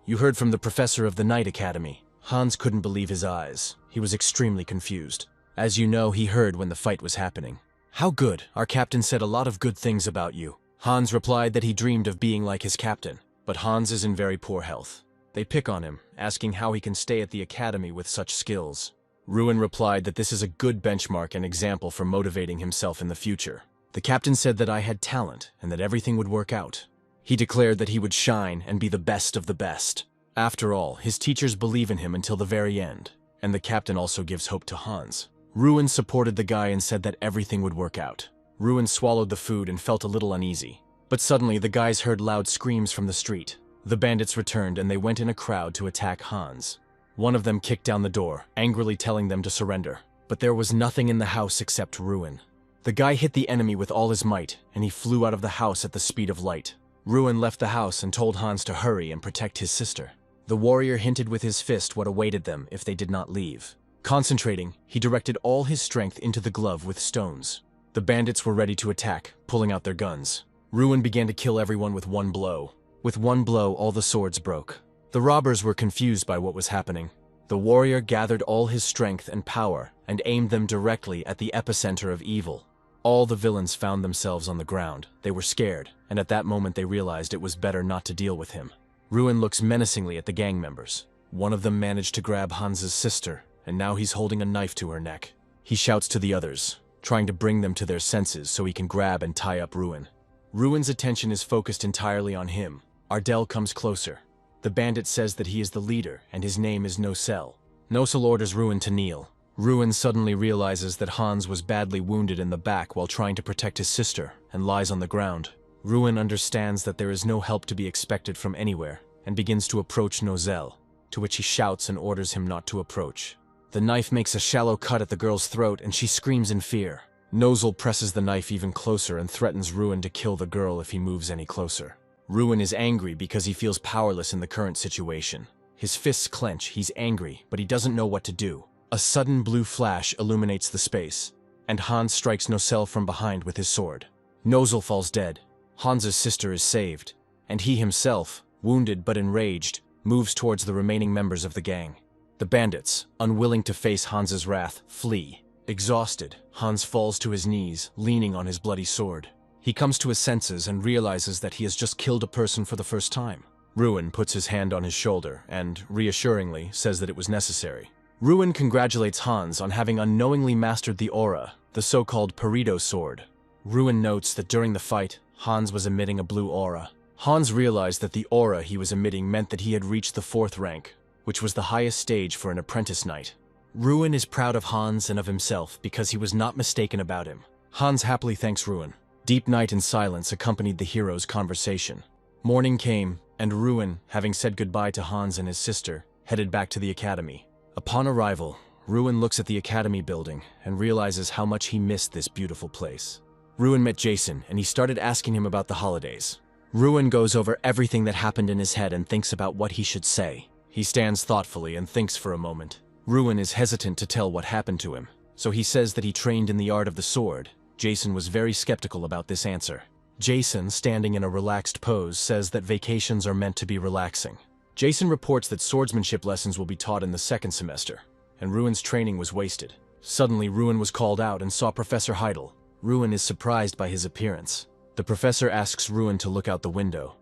You heard from the professor of the Night Academy. Hans couldn't believe his eyes. He was extremely confused. As you know, he heard when the fight was happening. How good. Our captain said a lot of good things about you. Hans replied that he dreamed of being like his captain, but Hans is in very poor health. They pick on him, asking how he can stay at the academy with such skills. Ruin replied that this is a good benchmark and example for motivating himself in the future. The captain said that I had talent and that everything would work out. He declared that he would shine and be the best of the best. After all, his teachers believe in him until the very end, and the captain also gives hope to Hans. Ruin supported the guy and said that everything would work out. Ruin swallowed the food and felt a little uneasy. But suddenly, the guys heard loud screams from the street. The bandits returned and they went in a crowd to attack Hans. One of them kicked down the door, angrily telling them to surrender. But there was nothing in the house except ruin. The guy hit the enemy with all his might, and he flew out of the house at the speed of light. Ruin left the house and told Hans to hurry and protect his sister. The warrior hinted with his fist what awaited them if they did not leave. Concentrating, he directed all his strength into the glove with stones. The bandits were ready to attack, pulling out their guns. Ruin began to kill everyone with one blow. With one blow, all the swords broke. The robbers were confused by what was happening. The warrior gathered all his strength and power and aimed them directly at the epicenter of evil. All the villains found themselves on the ground. They were scared, and at that moment they realized it was better not to deal with him. Ruin looks menacingly at the gang members. One of them managed to grab Hans's sister, and now he's holding a knife to her neck. He shouts to the others, trying to bring them to their senses so he can grab and tie up Ruin. Ruin's attention is focused entirely on him. Ardell comes closer. The bandit says that he is the leader, and his name is Nosel. Nosel orders Ruin to kneel. Ruin suddenly realizes that Hans was badly wounded in the back while trying to protect his sister, and lies on the ground. Ruin understands that there is no help to be expected from anywhere, and begins to approach Nosel, to which he shouts and orders him not to approach. The knife makes a shallow cut at the girl's throat, and she screams in fear. Nosel presses the knife even closer and threatens Ruin to kill the girl if he moves any closer. Ruin is angry because he feels powerless in the current situation. His fists clench, he's angry, but he doesn't know what to do. A sudden blue flash illuminates the space, and Hans strikes Nosel from behind with his sword. Nosel falls dead. Hans's sister is saved, and he himself, wounded but enraged, moves towards the remaining members of the gang. The bandits, unwilling to face Hans's wrath, flee. Exhausted, Hans falls to his knees, leaning on his bloody sword. He comes to his senses and realizes that he has just killed a person for the first time. Ruin puts his hand on his shoulder and, reassuringly, says that it was necessary. Ruin congratulates Hans on having unknowingly mastered the aura, the so-called Peridot sword. Ruin notes that during the fight, Hans was emitting a blue aura. Hans realized that the aura he was emitting meant that he had reached the 4th rank, which was the highest stage for an apprentice knight. Ruin is proud of Hans and of himself because he was not mistaken about him. Hans happily thanks Ruin. Deep night and silence accompanied the hero's conversation. Morning came, and Ruin, having said goodbye to Hans and his sister, headed back to the academy. Upon arrival, Ruin looks at the academy building and realizes how much he missed this beautiful place. Ruin met Jason, and he started asking him about the holidays. Ruin goes over everything that happened in his head and thinks about what he should say. He stands thoughtfully and thinks for a moment. Ruin is hesitant to tell what happened to him, so he says that he trained in the art of the sword. Jason was very skeptical about this answer. Jason, standing in a relaxed pose, says that vacations are meant to be relaxing. Jason reports that swordsmanship lessons will be taught in the 2nd semester, and Ruin's training was wasted. Suddenly, Ruin was called out and saw Professor Heidel. Ruin is surprised by his appearance. The professor asks Ruin to look out the window.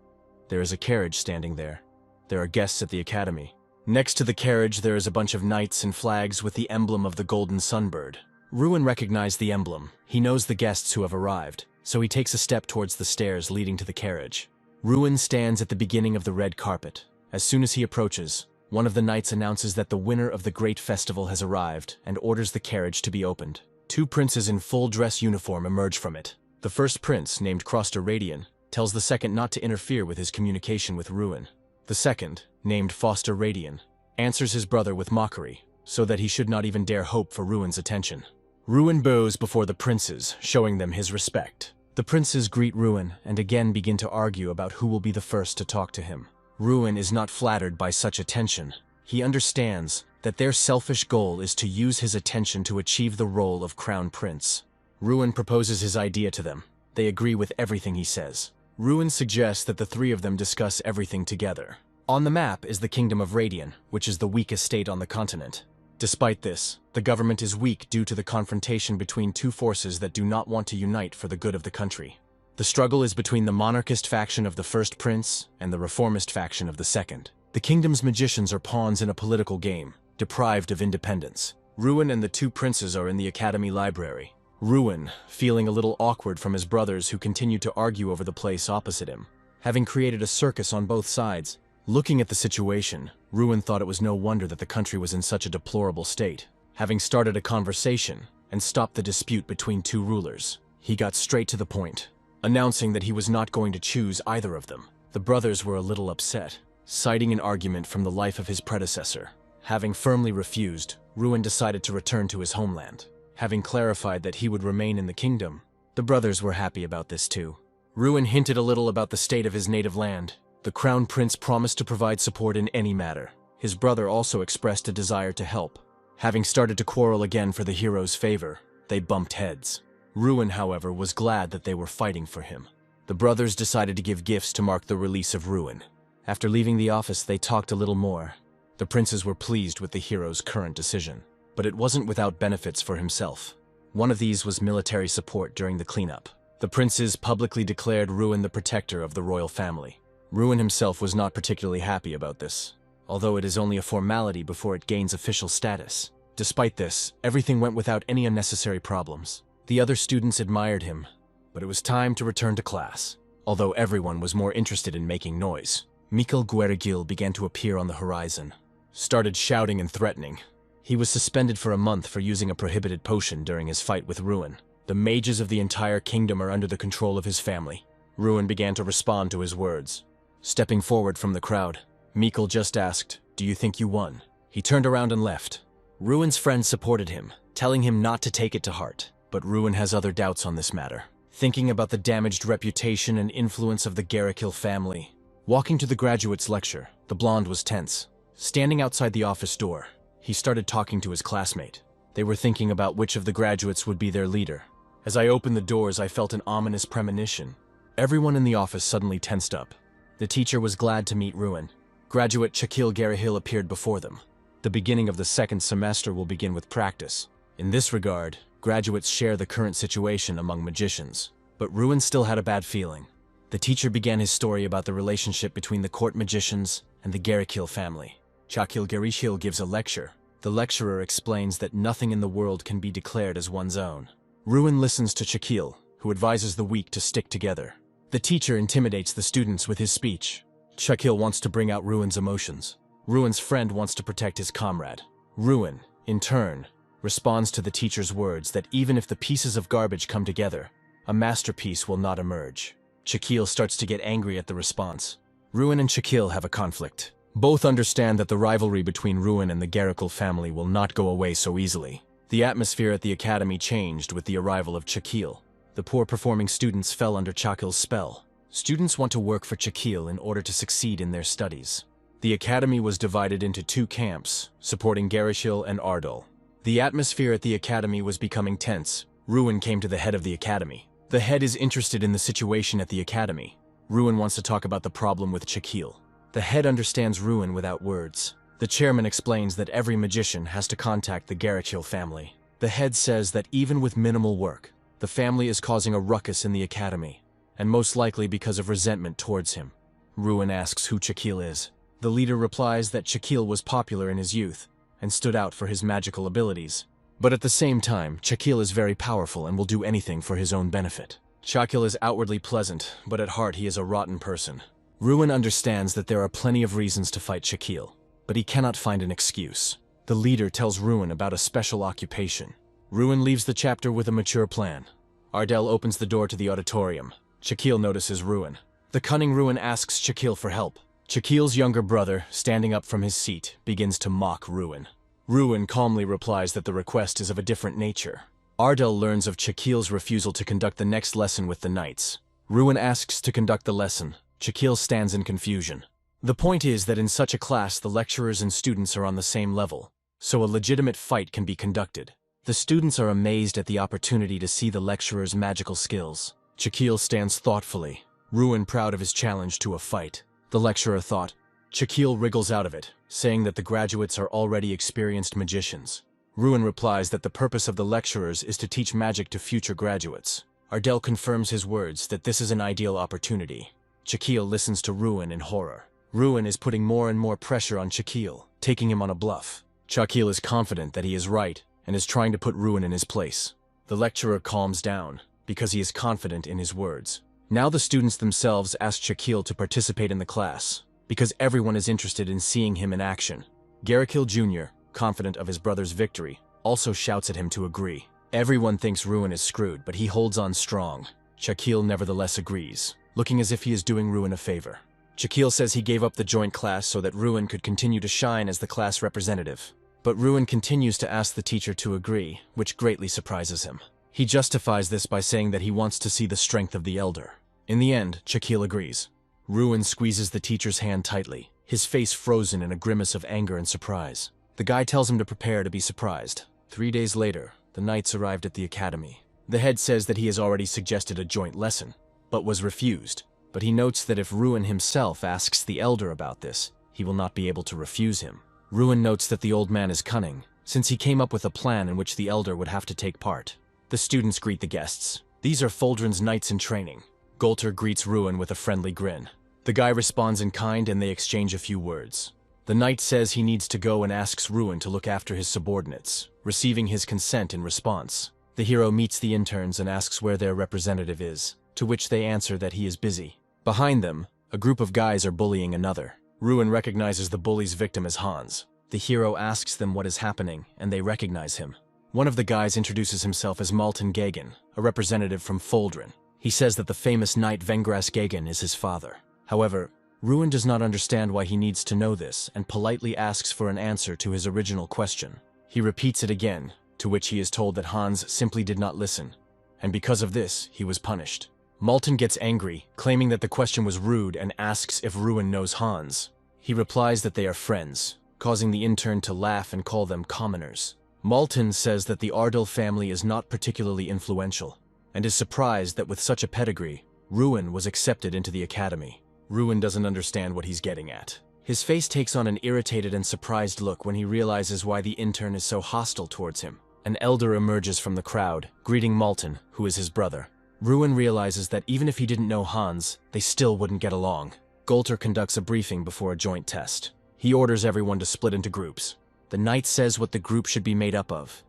There is a carriage standing there. There are guests at the academy. Next to the carriage, there is a bunch of knights and flags with the emblem of the golden sunbird. Ruin recognized the emblem. He knows the guests who have arrived, so he takes a step towards the stairs leading to the carriage. Ruin stands at the beginning of the red carpet. As soon as he approaches, one of the knights announces that the winner of the great festival has arrived and orders the carriage to be opened. 2 princes in full dress uniform emerge from it. The first prince, named Croster Radian, tells the second not to interfere with his communication with Ruin. The second, named Foster Radian, answers his brother with mockery, so that he should not even dare hope for Ruin's attention. Ruin bows before the princes, showing them his respect. The princes greet Ruin and again begin to argue about who will be the first to talk to him. Ruin is not flattered by such attention. He understands that their selfish goal is to use his attention to achieve the role of crown prince. Ruin proposes his idea to them. They agree with everything he says. Ruin suggests that the 3 of them discuss everything together. On the map is the Kingdom of Radian, which is the weakest state on the continent. Despite this, the government is weak due to the confrontation between 2 forces that do not want to unite for the good of the country. The struggle is between the monarchist faction of the first prince and the reformist faction of the second. The kingdom's magicians are pawns in a political game, deprived of independence. Ruin and the 2 princes are in the academy library. Ruin, feeling a little awkward from his brothers who continue to argue over the place opposite him, having created a circus on both sides. Looking at the situation, Ruin thought it was no wonder that the country was in such a deplorable state. Having started a conversation and stopped the dispute between 2 rulers, he got straight to the point. announcing that he was not going to choose either of them. The brothers were a little upset, citing an argument from the life of his predecessor. Having firmly refused, Ruin decided to return to his homeland. Having clarified that he would remain in the kingdom, the brothers were happy about this too. Ruin hinted a little about the state of his native land. The crown prince promised to provide support in any matter. His brother also expressed a desire to help. Having started to quarrel again for the hero's favor, they bumped heads. Ruin, however, was glad that they were fighting for him. The brothers decided to give gifts to mark the release of Ruin. After leaving the office, they talked a little more. The princes were pleased with the hero's current decision, but it wasn't without benefits for himself. One of these was military support during the cleanup. The princes publicly declared Ruin the protector of the royal family. Ruin himself was not particularly happy about this, although it is only a formality before it gains official status. Despite this, everything went without any unnecessary problems. The other students admired him, but it was time to return to class. Although everyone was more interested in making noise, Mikhail Guerrigil began to appear on the horizon, started shouting and threatening. He was suspended for a month for using a prohibited potion during his fight with Ruin. The mages of the entire kingdom are under the control of his family. Ruin began to respond to his words. Stepping forward from the crowd, Mikhail just asked, "Do you think you won?" He turned around and left. Ruin's friends supported him, telling him not to take it to heart. But Ruin has other doubts on this matter. Thinking about the damaged reputation and influence of the Guerrigil family. Walking to the graduates' lecture, the blonde was tense. Standing outside the office door, he started talking to his classmate. They were thinking about which of the graduates would be their leader. As I opened the doors, I felt an ominous premonition. Everyone in the office suddenly tensed up. The teacher was glad to meet Ruin. Graduate Shakil Guerrigil appeared before them. The beginning of the second semester will begin with practice. In this regard, graduates share the current situation among magicians. But Ruin still had a bad feeling. The teacher began his story about the relationship between the court magicians and the Guerrigil family. Shakil Guerrigil gives a lecture. The lecturer explains that nothing in the world can be declared as one's own. Ruin listens to Shakil, who advises the weak to stick together. The teacher intimidates the students with his speech. Shakil wants to bring out Ruin's emotions. Ruin's friend wants to protect his comrade. Ruin, in turn, responds to the teacher's words that even if the pieces of garbage come together, a masterpiece will not emerge. Shakil starts to get angry at the response. Ruin and Shakil have a conflict. Both understand that the rivalry between Ruin and the Guerrigil family will not go away so easily. The atmosphere at the academy changed with the arrival of Shakil. The poor-performing students fell under Shakil's spell. Students want to work for Shakil in order to succeed in their studies. The academy was divided into two camps, supporting Guerrigil and Ardal. The atmosphere at the academy was becoming tense. Ruin came to the head of the academy. The head is interested in the situation at the academy. Ruin wants to talk about the problem with Shakil. The head understands Ruin without words. The chairman explains that every magician has to contact the Guerrigil family. The head says that even with minimal work, the family is causing a ruckus in the academy, and most likely because of resentment towards him. Ruin asks who Shakil is. The leader replies that Shakil was popular in his youth and stood out for his magical abilities. But at the same time, Shakil is very powerful and will do anything for his own benefit. Shakil is outwardly pleasant, but at heart he is a rotten person. Ruin understands that there are plenty of reasons to fight Shakil, but he cannot find an excuse. The leader tells Ruin about a special occupation. Ruin leaves the chapter with a mature plan. Ardal opens the door to the auditorium. Shakil notices Ruin. The cunning Ruin asks Shakil for help. Shakil's younger brother, standing up from his seat, begins to mock Ruin. Ruin calmly replies that the request is of a different nature. Ardal learns of Shakil's refusal to conduct the next lesson with the knights. Ruin asks to conduct the lesson. Shakil stands in confusion. The point is that in such a class the lecturers and students are on the same level, so a legitimate fight can be conducted. The students are amazed at the opportunity to see the lecturer's magical skills. Shakil stands thoughtfully, Ruin proud of his challenge to a fight. The lecturer thought. Shakil wriggles out of it, saying that the graduates are already experienced magicians. Ruin replies that the purpose of the lecturers is to teach magic to future graduates. Ardal confirms his words that this is an ideal opportunity. Shakil listens to Ruin in horror. Ruin is putting more and more pressure on Shakil, taking him on a bluff. Shakil is confident that he is right and is trying to put Ruin in his place. The lecturer calms down because he is confident in his words. Now the students themselves ask Shakil to participate in the class, because everyone is interested in seeing him in action. Guerrigil Jr., confident of his brother's victory, also shouts at him to agree. Everyone thinks Ruin is screwed, but he holds on strong. Shaquille nevertheless agrees, looking as if he is doing Ruin a favor. Shaquille says he gave up the joint class so that Ruin could continue to shine as the class representative. But Ruin continues to ask the teacher to agree, which greatly surprises him. He justifies this by saying that he wants to see the strength of the elder. In the end, Shaquille agrees. Ruin squeezes the teacher's hand tightly, his face frozen in a grimace of anger and surprise. The guy tells him to prepare to be surprised. 3 days later, the knights arrived at the academy. The head says that he has already suggested a joint lesson, but was refused. But he notes that if Ruin himself asks the elder about this, he will not be able to refuse him. Ruin notes that the old man is cunning, since he came up with a plan in which the elder would have to take part. The students greet the guests. These are Foldren's knights in training. Golter greets Ruin with a friendly grin. The guy responds in kind and they exchange a few words. The knight says he needs to go and asks Ruin to look after his subordinates, receiving his consent in response. The hero meets the interns and asks where their representative is, to which they answer that he is busy. Behind them, a group of guys are bullying another. Ruin recognizes the bully's victim as Hans. The hero asks them what is happening, and they recognize him. One of the guys introduces himself as Malton Gagan, a representative from Foldren. He says that the famous knight Vengras Gagan is his father. However, Ruin does not understand why he needs to know this and politely asks for an answer to his original question. He repeats it again, to which he is told that Hans simply did not listen, and because of this, he was punished. Malton gets angry, claiming that the question was rude and asks if Ruin knows Hans. He replies that they are friends, causing the intern to laugh and call them commoners. Malton says that the Ardell family is not particularly influential, and is surprised that with such a pedigree, Ruin was accepted into the academy. Ruin doesn't understand what he's getting at. His face takes on an irritated and surprised look when he realizes why the intern is so hostile towards him. An elder emerges from the crowd, greeting Malton, who is his brother. Ruin realizes that even if he didn't know Hans, they still wouldn't get along. Golter conducts a briefing before a joint test. He orders everyone to split into groups. The knight says what the group should be made up of,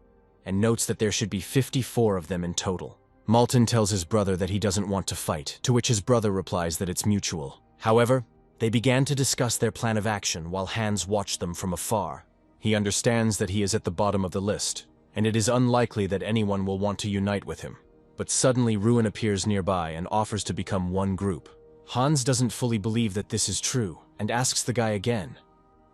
and notes that there should be 54 of them in total. Malton tells his brother that he doesn't want to fight, to which his brother replies that it's mutual. However, they began to discuss their plan of action while Hans watched them from afar. He understands that he is at the bottom of the list, and it is unlikely that anyone will want to unite with him. But suddenly Ruin appears nearby and offers to become one group. Hans doesn't fully believe that this is true and asks the guy again,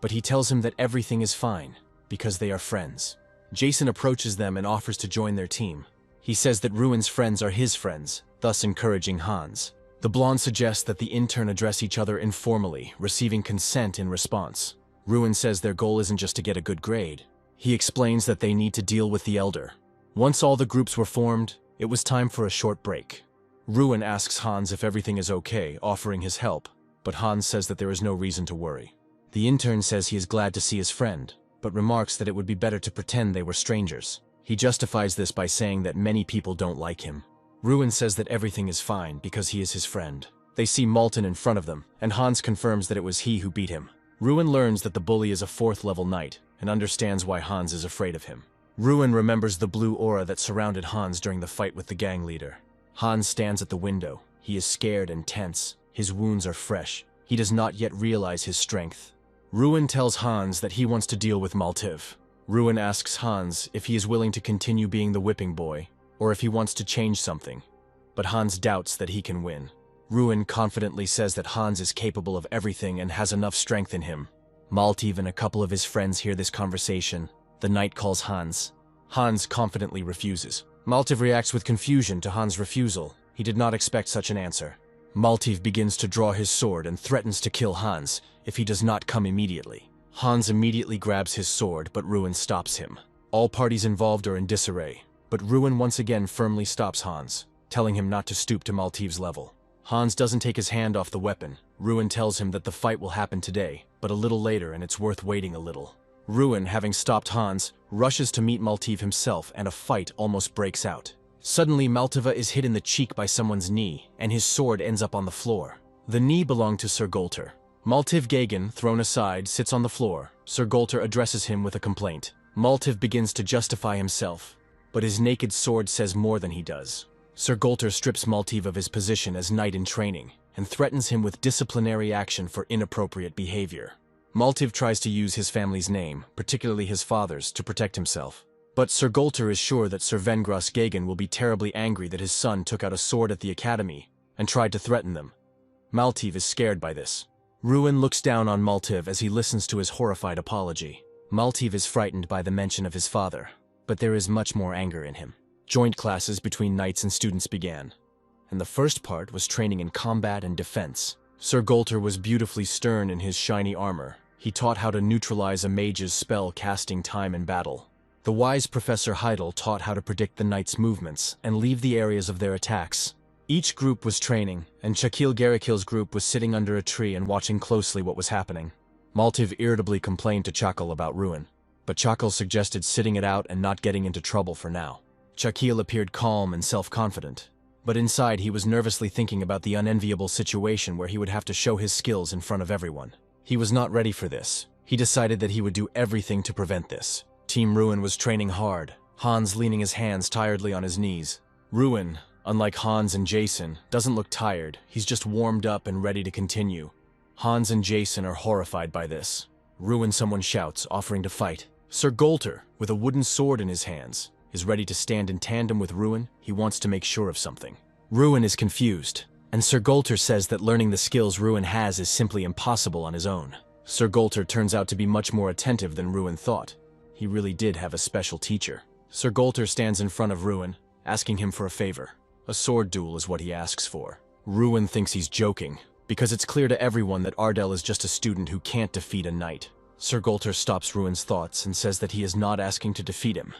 but he tells him that everything is fine because they are friends. Jason approaches them and offers to join their team. He says that Ruin's friends are his friends, thus encouraging Hans. The blonde suggests that the intern address each other informally, receiving consent in response. Ruin says their goal isn't just to get a good grade. He explains that they need to deal with the elder. Once all the groups were formed, it was time for a short break. Ruin asks Hans if everything is okay, offering his help, but Hans says that there is no reason to worry. The intern says he is glad to see his friend, but remarks that it would be better to pretend they were strangers. He justifies this by saying that many people don't like him. Ruin says that everything is fine because he is his friend. They see Malton in front of them, and Hans confirms that it was he who beat him. Ruin learns that the bully is a 4th-level knight, and understands why Hans is afraid of him. Ruin remembers the blue aura that surrounded Hans during the fight with the gang leader. Hans stands at the window. He is scared and tense. His wounds are fresh. He does not yet realize his strength. Ruin tells Hans that he wants to deal with Maltiv. Ruin asks Hans if he is willing to continue being the whipping boy, or if he wants to change something. But Hans doubts that he can win. Ruin confidently says that Hans is capable of everything and has enough strength in him. Maltiv and a couple of his friends hear this conversation. The knight calls Hans. Hans confidently refuses. Maltiv reacts with confusion to Hans' refusal. He did not expect such an answer. Maltiv begins to draw his sword and threatens to kill Hans if he does not come immediately. Hans immediately grabs his sword, but Ruin stops him. All parties involved are in disarray, but Ruin once again firmly stops Hans, telling him not to stoop to Maltiv's level. Hans doesn't take his hand off the weapon. Ruin tells him that the fight will happen today, but a little later and it's worth waiting a little. Ruin, having stopped Hans, rushes to meet Maltiv himself and a fight almost breaks out. Suddenly, Maltiva is hit in the cheek by someone's knee, and his sword ends up on the floor. The knee belonged to Sir Golter. Maltiv Gagan, thrown aside, sits on the floor. Sir Golter addresses him with a complaint. Maltiv begins to justify himself, but his naked sword says more than he does. Sir Golter strips Maltiv of his position as knight in training, and threatens him with disciplinary action for inappropriate behavior. Maltiv tries to use his family's name, particularly his father's, to protect himself. But Sir Golter is sure that Sir Vengras Gagan will be terribly angry that his son took out a sword at the academy and tried to threaten them. Maltiv is scared by this. Ruin looks down on Maltiv as he listens to his horrified apology. Maltiv is frightened by the mention of his father, but there is much more anger in him. Joint classes between knights and students began, and the first part was training in combat and defense. Sir Golter was beautifully stern in his shiny armor. He taught how to neutralize a mage's spell casting time in battle. The wise Professor Heidel taught how to predict the knights' movements and leave the areas of their attacks. Each group was training, and Chakil Garikil's group was sitting under a tree and watching closely what was happening. Maltiv irritably complained to Chakil about Ruin, but Chakil suggested sitting it out and not getting into trouble for now. Chakil appeared calm and self-confident, but inside he was nervously thinking about the unenviable situation where he would have to show his skills in front of everyone. He was not ready for this. He decided that he would do everything to prevent this. Team Ruin was training hard, Hans leaning his hands tiredly on his knees. Ruin, unlike Hans and Jason, doesn't look tired. He's just warmed up and ready to continue. Hans and Jason are horrified by this. Ruin, someone shouts, offering to fight. Sir Golter, with a wooden sword in his hands, is ready to stand in tandem with Ruin. He wants to make sure of something. Ruin is confused, and Sir Golter says that learning the skills Ruin has is simply impossible on his own. Sir Golter turns out to be much more attentive than Ruin thought. He really did have a special teacher. Sir Golter stands in front of Ruin, asking him for a favor. A sword duel is what he asks for. Ruin thinks he's joking, because it's clear to everyone that Ardell is just a student who can't defeat a knight. Sir Golter stops Ruin's thoughts and says that he is not asking to defeat him.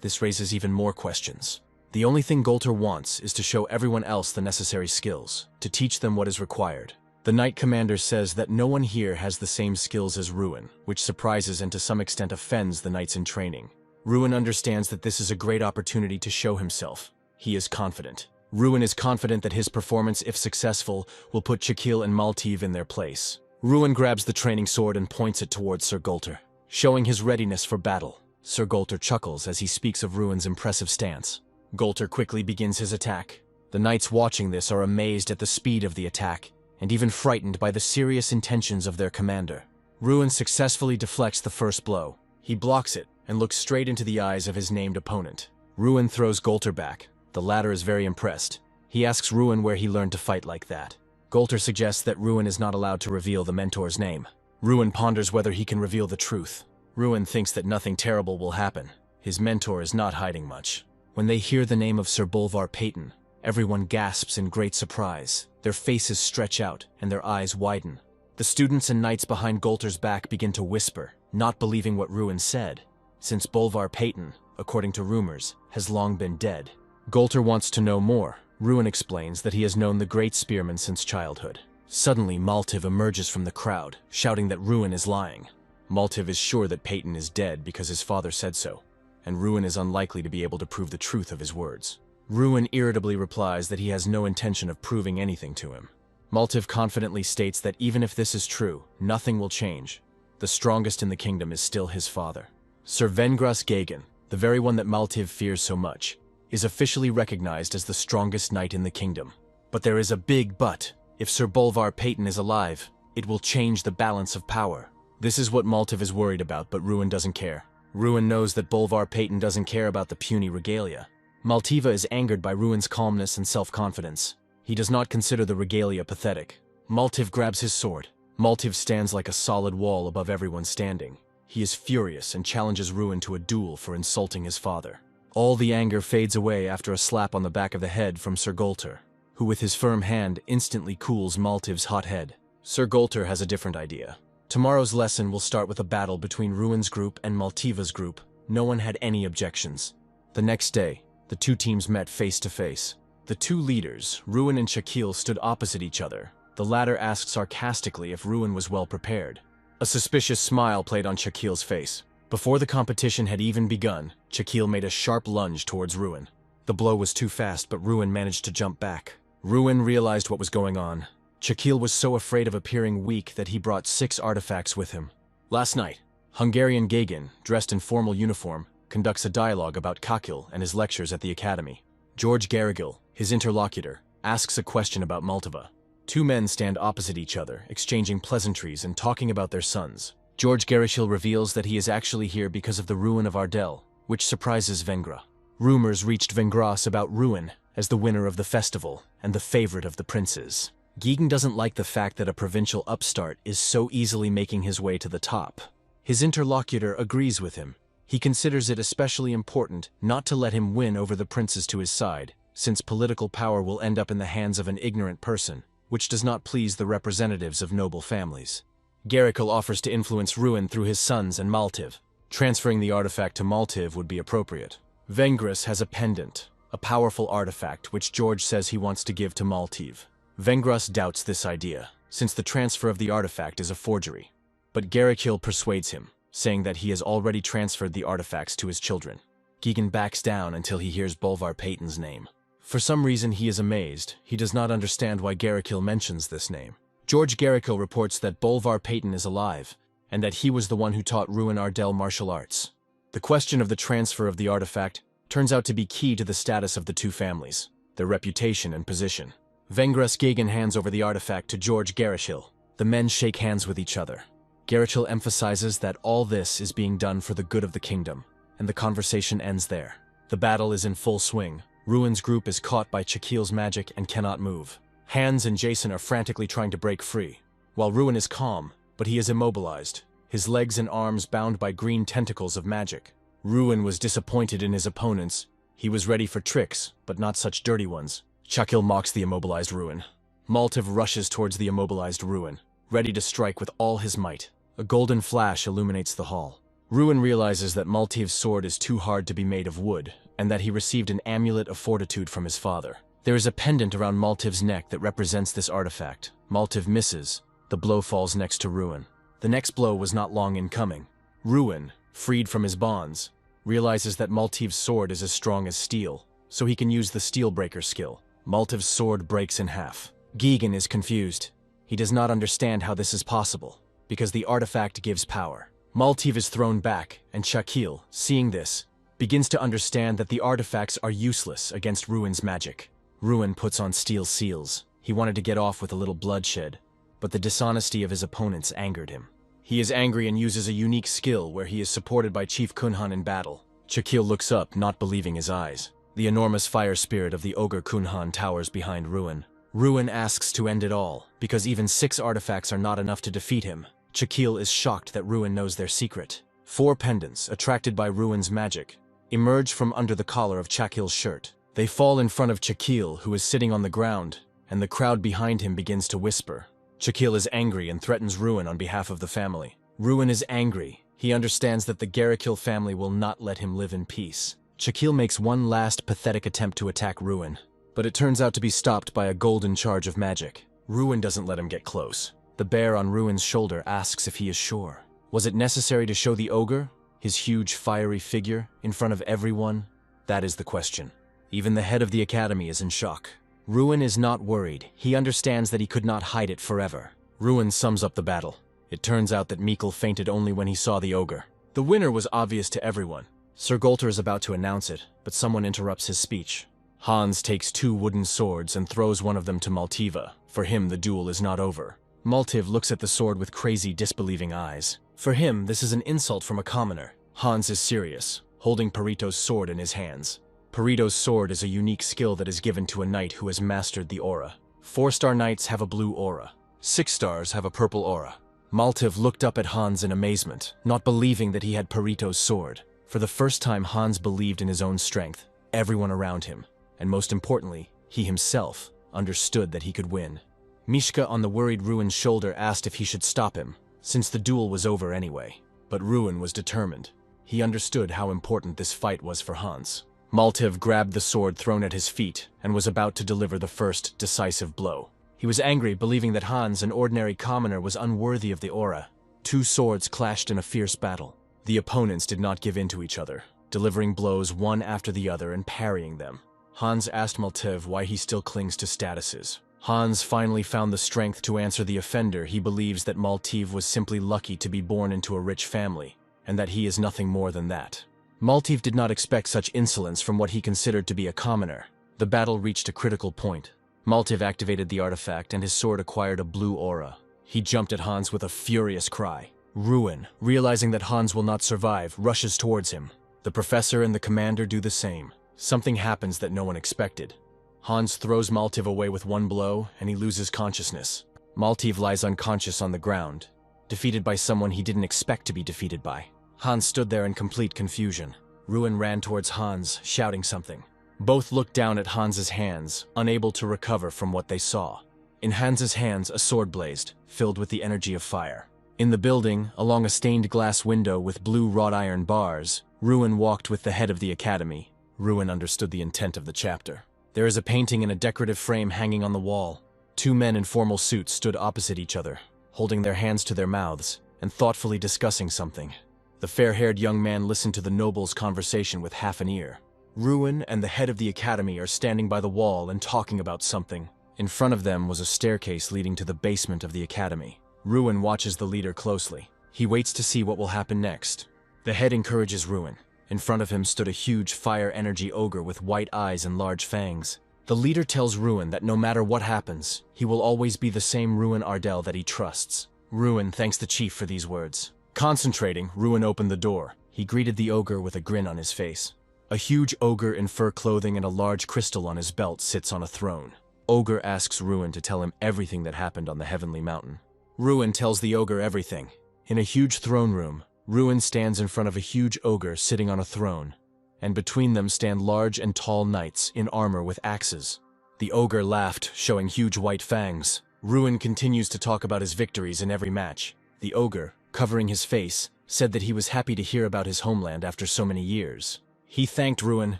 This raises even more questions. The only thing Golter wants is to show everyone else the necessary skills, to teach them what is required. The Knight Commander says that no one here has the same skills as Ruin, which surprises and to some extent offends the knights in training. Ruin understands that this is a great opportunity to show himself. He is confident. Ruin is confident that his performance, if successful, will put Chakil and Maltiv in their place. Ruin grabs the training sword and points it towards Sir Golter, showing his readiness for battle. Sir Golter chuckles as he speaks of Ruin's impressive stance. Golter quickly begins his attack. The knights watching this are amazed at the speed of the attack, and even frightened by the serious intentions of their commander. Ruin successfully deflects the first blow. He blocks it and looks straight into the eyes of his named opponent. Ruin throws Golter back. The latter is very impressed. He asks Ruin where he learned to fight like that. Golter suggests that Ruin is not allowed to reveal the mentor's name. Ruin ponders whether he can reveal the truth. Ruin thinks that nothing terrible will happen. His mentor is not hiding much. When they hear the name of Sir Bolvar Peyton, everyone gasps in great surprise. Their faces stretch out and their eyes widen. The students and knights behind Golter's back begin to whisper, not believing what Ruin said, since Bolvar Peyton, according to rumors, has long been dead. Golter wants to know more. Ruin explains that he has known the great spearman since childhood. Suddenly, Maltiv emerges from the crowd, shouting that Ruin is lying. Maltiv is sure that Peyton is dead because his father said so, and Ruin is unlikely to be able to prove the truth of his words. Ruin irritably replies that he has no intention of proving anything to him. Maltiv confidently states that even if this is true, nothing will change. The strongest in the kingdom is still his father. Sir Vengras Gagan, the very one that Maltiv fears so much, is officially recognized as the strongest knight in the kingdom. But there is a big but. If Sir Bolvar Peyton is alive, it will change the balance of power. This is what Maltiv is worried about, but Ruin doesn't care. Ruin knows that Bolvar Peyton doesn't care about the puny regalia. Maltiva is angered by Ruin's calmness and self-confidence. He does not consider the regalia pathetic. Maltiv grabs his sword. Maltiv stands like a solid wall above everyone standing. He is furious and challenges Ruin to a duel for insulting his father. All the anger fades away after a slap on the back of the head from Sir Golter, who with his firm hand instantly cools Maltiv's hot head. Sir Golter has a different idea. Tomorrow's lesson will start with a battle between Ruin's group and Maltiva's group. No one had any objections. The next day, the two teams met face to face. The two leaders, Ruin and Chakil, stood opposite each other. The latter asked sarcastically if Ruin was well prepared. A suspicious smile played on Chakil's face. Before the competition had even begun, Chakil made a sharp lunge towards Ruin. The blow was too fast, but Ruin managed to jump back. Ruin realized what was going on. Chakil was so afraid of appearing weak that he brought 6 artifacts with him. Last night, Hungarian Gagan, dressed in formal uniform, conducts a dialogue about Kakil and his lectures at the academy. George Garrigill, his interlocutor, asks a question about Maltiva. 2 men stand opposite each other, exchanging pleasantries and talking about their sons. George Garrigill reveals that he is actually here because of the ruin of Ardell. which surprises Vengra. Rumors reached Vengras about Ruin as the winner of the festival and the favorite of the princes. Gigan doesn't like the fact that a provincial upstart is so easily making his way to the top. His interlocutor agrees with him. He considers it especially important not to let him win over the princes to his side, since political power will end up in the hands of an ignorant person, which does not please the representatives of noble families. Garikil offers to influence Ruin through his sons and Maltiv. Transferring the artifact to Maltiv would be appropriate. Vengris has a pendant, a powerful artifact which George says he wants to give to Maltiv. Vengras doubts this idea, since the transfer of the artifact is a forgery. But Garikil persuades him, saying that he has already transferred the artifacts to his children. Gigan backs down until he hears Bolvar Payton's name. For some reason he is amazed. He does not understand why Garikil mentions this name. George Garikil reports that Bolvar Payton is alive, and that he was the one who taught Ruin Ardell martial arts. The question of the transfer of the artifact turns out to be key to the status of the two families, their reputation and position. Vengras Gagan hands over the artifact to George Garishil. The men shake hands with each other. Garishil emphasizes that all this is being done for the good of the kingdom, and the conversation ends there. The battle is in full swing. Ruin's group is caught by Chakil's magic and cannot move. Hans and Jason are frantically trying to break free, while Ruin is calm, but he is immobilized, his legs and arms bound by green tentacles of magic. Ruin was disappointed in his opponents. He was ready for tricks, but not such dirty ones. Chakil mocks the immobilized Ruin. Maltiv rushes towards the immobilized Ruin, ready to strike with all his might. A golden flash illuminates the hall. Ruin realizes that Maltiv's sword is too hard to be made of wood, and that he received an amulet of fortitude from his father. There is a pendant around Maltiv's neck that represents this artifact. Maltiv misses. The blow falls next to Ruin. The next blow was not long in coming. Ruin, freed from his bonds, realizes that Maltiv's sword is as strong as steel, so he can use the Steel Breaker skill. Maltiv's sword breaks in half. Gigan is confused. He does not understand how this is possible, because the artifact gives power. Maltiv is thrown back, and Chakil, seeing this, begins to understand that the artifacts are useless against Ruin's magic. Ruin puts on steel seals. He wanted to get off with a little bloodshed, but the dishonesty of his opponents angered him. He is angry and uses a unique skill where he is supported by Chief Kunhan in battle. Chakil looks up, not believing his eyes. The enormous fire spirit of the ogre Kunhan towers behind Ruin. Ruin asks to end it all, because even 6 artifacts are not enough to defeat him. Chakil is shocked that Ruin knows their secret. 4 pendants, attracted by Ruin's magic, emerge from under the collar of Chakil's shirt. They fall in front of Chakil, who is sitting on the ground, and the crowd behind him begins to whisper. Chakil is angry and threatens Ruin on behalf of the family. Ruin is angry. He understands that the Garikil family will not let him live in peace. Chakil makes one last pathetic attempt to attack Ruin, but it turns out to be stopped by a golden charge of magic. Ruin doesn't let him get close. The bear on Ruin's shoulder asks if he is sure. Was it necessary to show the ogre, his huge fiery figure, in front of everyone? That is the question. Even the head of the academy is in shock. Ruin is not worried. He understands that he could not hide it forever. Ruin sums up the battle. It turns out that Mikkel fainted only when he saw the ogre. The winner was obvious to everyone. Sir Golter is about to announce it, but someone interrupts his speech. Hans takes 2 wooden swords and throws one of them to Maltiva. For him, the duel is not over. Maltiv looks at the sword with crazy, disbelieving eyes. For him, this is an insult from a commoner. Hans is serious, holding Perito's sword in his hands. Perito's sword is a unique skill that is given to a knight who has mastered the aura. 4-star knights have a blue aura. 6 stars have a purple aura. Maltiv looked up at Hans in amazement, not believing that he had Perito's sword. For the first time, Hans believed in his own strength. Everyone around him, and most importantly, he himself, understood that he could win. Mishka on the worried Ruin's shoulder asked if he should stop him, since the duel was over anyway. But Ruin was determined. He understood how important this fight was for Hans. Maltiv grabbed the sword thrown at his feet and was about to deliver the first decisive blow. He was angry, believing that Hans, an ordinary commoner, was unworthy of the aura. 2 swords clashed in a fierce battle. The opponents did not give in to each other, delivering blows one after the other and parrying them. Hans asked Maltiv why he still clings to statuses. Hans finally found the strength to answer the offender. He believes that Maltiv was simply lucky to be born into a rich family, and that he is nothing more than that. Maltiv did not expect such insolence from what he considered to be a commoner. The battle reached a critical point. Maltiv activated the artifact and his sword acquired a blue aura. He jumped at Hans with a furious cry. Ruin, realizing that Hans will not survive, rushes towards him. The professor and the commander do the same. Something happens that no one expected. Hans throws Maltiv away with one blow, and he loses consciousness. Maltiv lies unconscious on the ground, defeated by someone he didn't expect to be defeated by. Hans stood there in complete confusion. Ruin ran towards Hans, shouting something. Both looked down at Hans's hands, unable to recover from what they saw. In Hans's hands, a sword blazed, filled with the energy of fire. In the building, along a stained glass window with blue wrought iron bars, Ruin walked with the head of the academy. Ruin understood the intent of the chapter. There is a painting in a decorative frame hanging on the wall. Two men in formal suits stood opposite each other, holding their hands to their mouths and thoughtfully discussing something. The fair-haired young man listened to the noble's conversation with half an ear. Ruin and the head of the academy are standing by the wall and talking about something. In front of them was a staircase leading to the basement of the academy. Ruin watches the leader closely. He waits to see what will happen next. The head encourages Ruin. In front of him stood a huge fire energy ogre with white eyes and large fangs. The leader tells Ruin that no matter what happens, he will always be the same Ruin Ardell that he trusts. Ruin thanks the chief for these words. Concentrating, Ruin opened the door. He greeted the ogre with a grin on his face. A huge ogre in fur clothing and a large crystal on his belt sits on a throne. Ogre asks Ruin to tell him everything that happened on the Heavenly Mountain. Ruin tells the ogre everything. In a huge throne room, Ruin stands in front of a huge ogre sitting on a throne, and between them stand large and tall knights in armor with axes. The ogre laughed, showing huge white fangs. Ruin continues to talk about his victories in every match. The ogre, covering his face, said that he was happy to hear about his homeland after so many years. He thanked Ruin.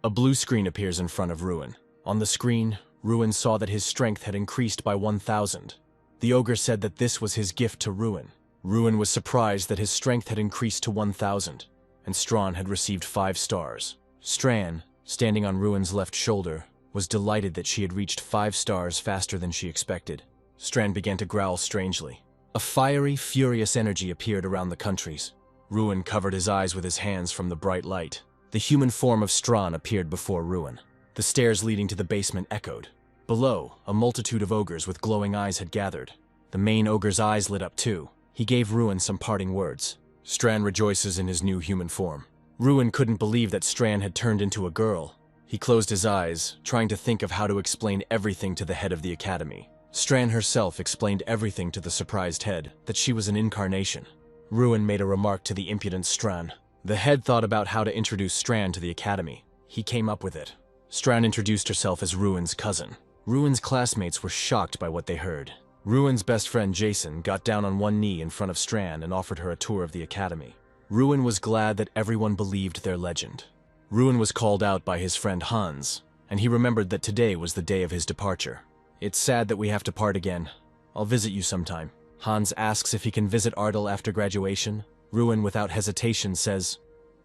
A blue screen appears in front of Ruin. On the screen, Ruin saw that his strength had increased by 1,000. The ogre said that this was his gift to Ruin. Ruin was surprised that his strength had increased to 1,000, and Strawn had received 5 stars. Stran, standing on Ruin's left shoulder, was delighted that she had reached 5 stars faster than she expected. Stran began to growl strangely. A fiery, furious energy appeared around the countries. Ruin covered his eyes with his hands from the bright light. The human form of Strawn appeared before Ruin. The stairs leading to the basement echoed. Below, a multitude of ogres with glowing eyes had gathered. The main ogre's eyes lit up too. He gave Ruin some parting words. Stran rejoices in his new human form. Ruin couldn't believe that Stran had turned into a girl. He closed his eyes, trying to think of how to explain everything to the head of the academy. Stran herself explained everything to the surprised head, that she was an incarnation. Ruin made a remark to the impudent Stran. The head thought about how to introduce Stran to the academy. He came up with it. Stran introduced herself as Ruin's cousin. Ruin's classmates were shocked by what they heard. Ruin's best friend Jason got down on one knee in front of Stran and offered her a tour of the academy. Ruin was glad that everyone believed their legend. Ruin was called out by his friend Hans, and he remembered that today was the day of his departure. It's sad that we have to part again. I'll visit you sometime. Hans asks if he can visit Ardell after graduation. Ruin, without hesitation, says,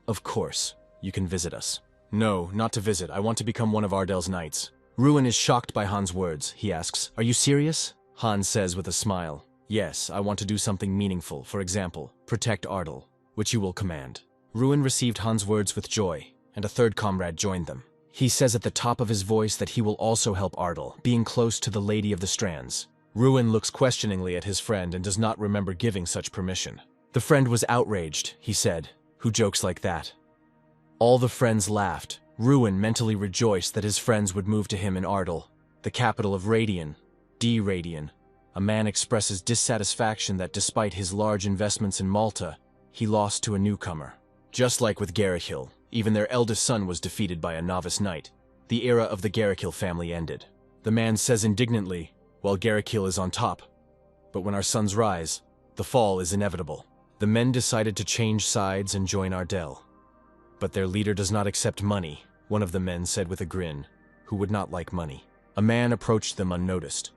"Of course, you can visit us." "No, not to visit. I want to become one of Ardell's knights." Ruin is shocked by Hans' words. He asks, "Are you serious?" Hans says with a smile, "Yes, I want to do something meaningful. For example, protect Ardell, which you will command." Ruin received Hans' words with joy, and a third comrade joined them. He says at the top of his voice that he will also help Ardell, being close to the Lady of the Strands. Ruin looks questioningly at his friend and does not remember giving such permission. The friend was outraged, he said. "Who jokes like that?" All the friends laughed. Ruin mentally rejoiced that his friends would move to him in Ardell, the capital of Radian. Radian. A man expresses dissatisfaction that despite his large investments in Malta, he lost to a newcomer. Just like with Garrikill, even their eldest son was defeated by a novice knight. The era of the Garrikill family ended. The man says indignantly, "Well, Garrikill is on top. But when our sons rise, the fall is inevitable." The men decided to change sides and join Ardell. "But their leader does not accept money," one of the men said with a grin. Who would not like money? A man approached them unnoticed.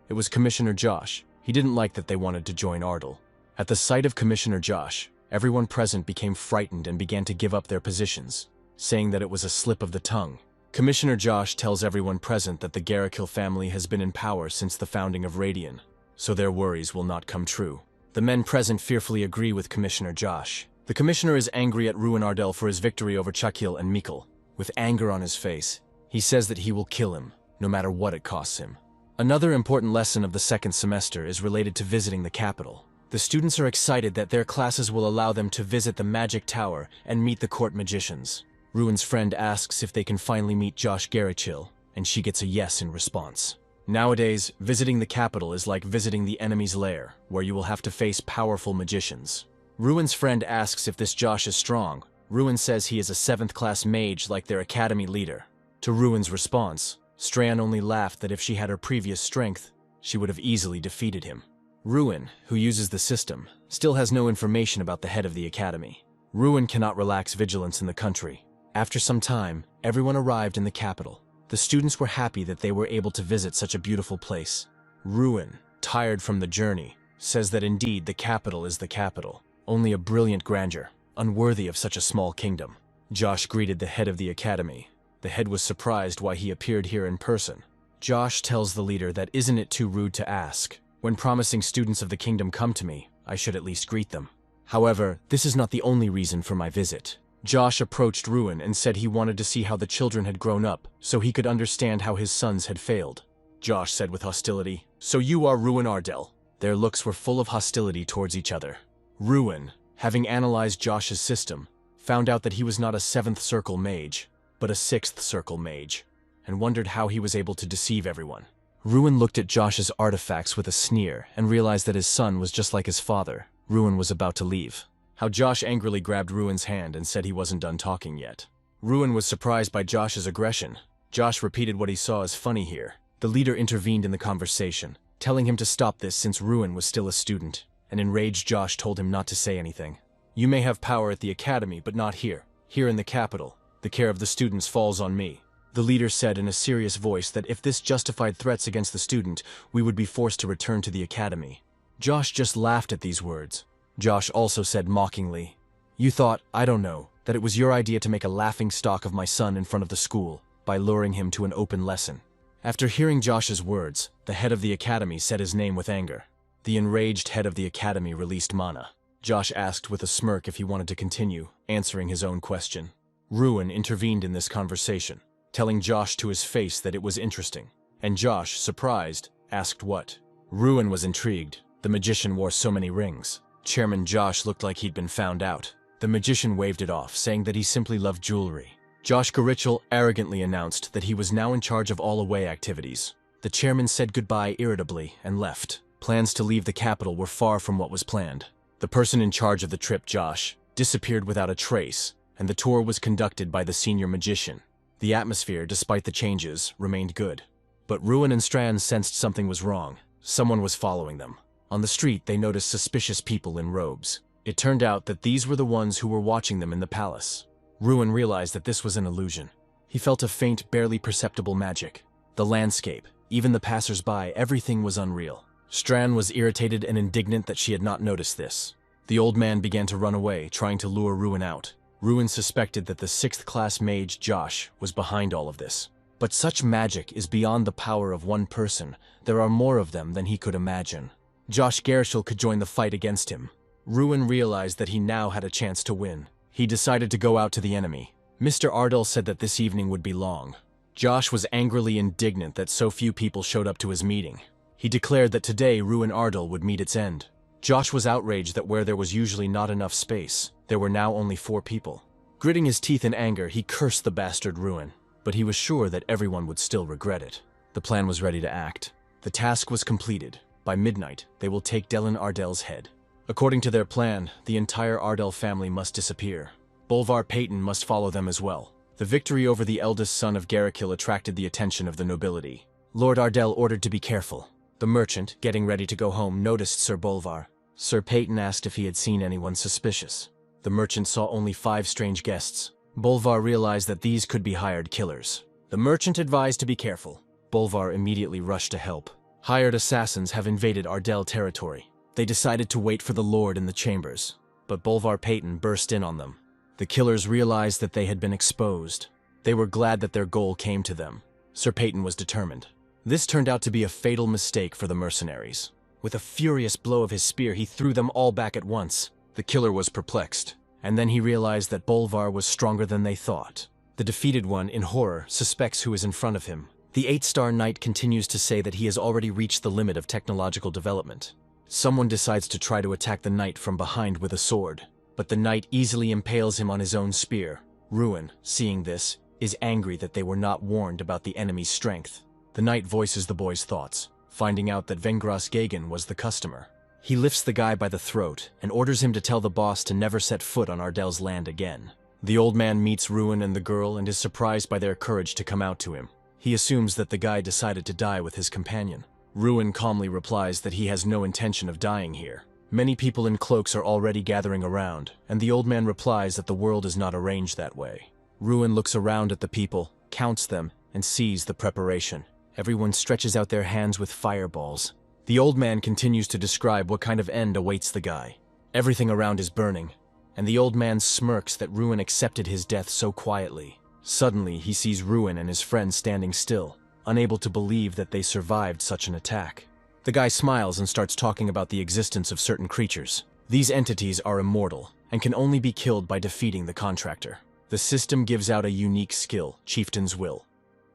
It was Commissioner Josh. He didn't like that they wanted to join Ardell. At the sight of Commissioner Josh, everyone present became frightened and began to give up their positions, saying that it was a slip of the tongue. Commissioner Josh tells everyone present that the Garrikill family has been in power since the founding of Radian, so their worries will not come true. The men present fearfully agree with Commissioner Josh. The commissioner is angry at Ruin Ardell for his victory over Chakil and Mikkel. With anger on his face, he says that he will kill him, no matter what it costs him. Another important lesson of the second semester is related to visiting the capital. The students are excited that their classes will allow them to visit the Magic Tower and meet the court magicians. Ruin's friend asks if they can finally meet Josh Garrichill, and she gets a yes in response. Nowadays, visiting the capital is like visiting the enemy's lair, where you will have to face powerful magicians. Ruin's friend asks if this Josh is strong. Ruin says he is a 7th class mage like their academy leader. To Ruin's response, Strand only laughed that if she had her previous strength, she would have easily defeated him. Ruin, who uses the system, still has no information about the head of the academy. Ruin cannot relax vigilance in the country. After some time, everyone arrived in the capital. The students were happy that they were able to visit such a beautiful place. Ruin, tired from the journey, says that indeed the capital is the capital, only a brilliant grandeur, unworthy of such a small kingdom. Josh greeted the head of the academy. The head was surprised why he appeared here in person. Josh tells the leader that isn't it too rude to ask? When promising students of the kingdom come to me, I should at least greet them. However, this is not the only reason for my visit. Josh approached Ruin and said he wanted to see how the children had grown up, so he could understand how his sons had failed. Josh said with hostility, "So you are Ruin Ardell." Their looks were full of hostility towards each other. Ruin, having analyzed Josh's system, found out that he was not a 7th circle mage, but a 6th circle mage, and wondered how he was able to deceive everyone. Ruin looked at Josh's artifacts with a sneer and realized that his son was just like his father. Ruin was about to leave. How Josh angrily grabbed Ruin's hand and said he wasn't done talking yet. Ruin was surprised by Josh's aggression. Josh repeated what he saw as funny here. The leader intervened in the conversation, telling him to stop this since Ruin was still a student. An enraged Josh told him not to say anything. "You may have power at the academy, but not here. Here in the capital, the care of the students falls on me." The leader said in a serious voice that if this justified threats against the student, we would be forced to return to the academy. Josh just laughed at these words. Josh also said mockingly, "You thought, I don't know, that it was your idea to make a laughing stock of my son in front of the school, by luring him to an open lesson." After hearing Josh's words, the head of the academy said his name with anger. The enraged head of the academy released mana. Josh asked with a smirk if he wanted to continue, answering his own question. Ruin intervened in this conversation, telling Josh to his face that it was interesting, and Josh, surprised, asked what. Ruin was intrigued. The magician wore so many rings. Chairman Josh looked like he'd been found out. The magician waved it off, saying that he simply loved jewelry. Josh Garrichill arrogantly announced that he was now in charge of all away activities. The chairman said goodbye irritably and left. Plans to leave the capital were far from what was planned. The person in charge of the trip, Josh, disappeared without a trace, and the tour was conducted by the senior magician. The atmosphere, despite the changes, remained good. But Ruin and Strand sensed something was wrong. Someone was following them. On the street, they noticed suspicious people in robes. It turned out that these were the ones who were watching them in the palace. Ruin realized that this was an illusion. He felt a faint, barely perceptible magic. The landscape, even the passers-by, everything was unreal. Strand was irritated and indignant that she had not noticed this. The old man began to run away, trying to lure Ruin out. Ruin suspected that the 6th class mage, Josh, was behind all of this. But such magic is beyond the power of one person. There are more of them than he could imagine. Josh Garrichill could join the fight against him. Ruin realized that he now had a chance to win. He decided to go out to the enemy. Mr. Ardell said that this evening would be long. Josh was angrily indignant that so few people showed up to his meeting. He declared that today Ruin Ardell would meet its end. Josh was outraged that where there was usually not enough space, there were now only 4 people. Gritting his teeth in anger, he cursed the bastard Ruin, but he was sure that everyone would still regret it. The plan was ready to act. The task was completed. By midnight, they will take Dylan Ardell's head. According to their plan, the entire Ardell family must disappear. Bolvar Payton must follow them as well. The victory over the eldest son of Garrichill attracted the attention of the nobility. Lord Ardell ordered to be careful. The merchant, getting ready to go home, noticed Sir Bolvar. Sir Payton asked if he had seen anyone suspicious. The merchant saw only 5 strange guests. Bolvar realized that these could be hired killers. The merchant advised to be careful. Bolvar immediately rushed to help. Hired assassins have invaded Ardell territory. They decided to wait for the Lord in the chambers, but Bolvar Payton burst in on them. The killers realized that they had been exposed. They were glad that their goal came to them. Sir Payton was determined. This turned out to be a fatal mistake for the mercenaries. With a furious blow of his spear, he threw them all back at once. The killer was perplexed, and then he realized that Bolvar was stronger than they thought. The defeated one, in horror, suspects who is in front of him. The 8-star knight continues to say that he has already reached the limit of technological development. Someone decides to try to attack the knight from behind with a sword, but the knight easily impales him on his own spear. Ruin, seeing this, is angry that they were not warned about the enemy's strength. The knight voices the boy's thoughts, finding out that Vengras Gagan was the customer. He lifts the guy by the throat and orders him to tell the boss to never set foot on Ardel's land again. The old man meets Ruin and the girl and is surprised by their courage to come out to him. He assumes that the guy decided to die with his companion. Ruin calmly replies that he has no intention of dying here. Many people in cloaks are already gathering around, and the old man replies that the world is not arranged that way. Ruin looks around at the people, counts them, and sees the preparation. Everyone stretches out their hands with fireballs. The old man continues to describe what kind of end awaits the guy. Everything around is burning, and the old man smirks that Ruin accepted his death so quietly. Suddenly, he sees Ruin and his friend standing still, unable to believe that they survived such an attack. The guy smiles and starts talking about the existence of certain creatures. These entities are immortal and can only be killed by defeating the contractor. The system gives out a unique skill, Chieftain's Will,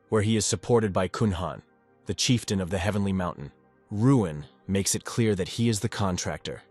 where he is supported by Kunhan, the chieftain of the Heavenly Mountain. Ruin makes it clear that he is the contractor,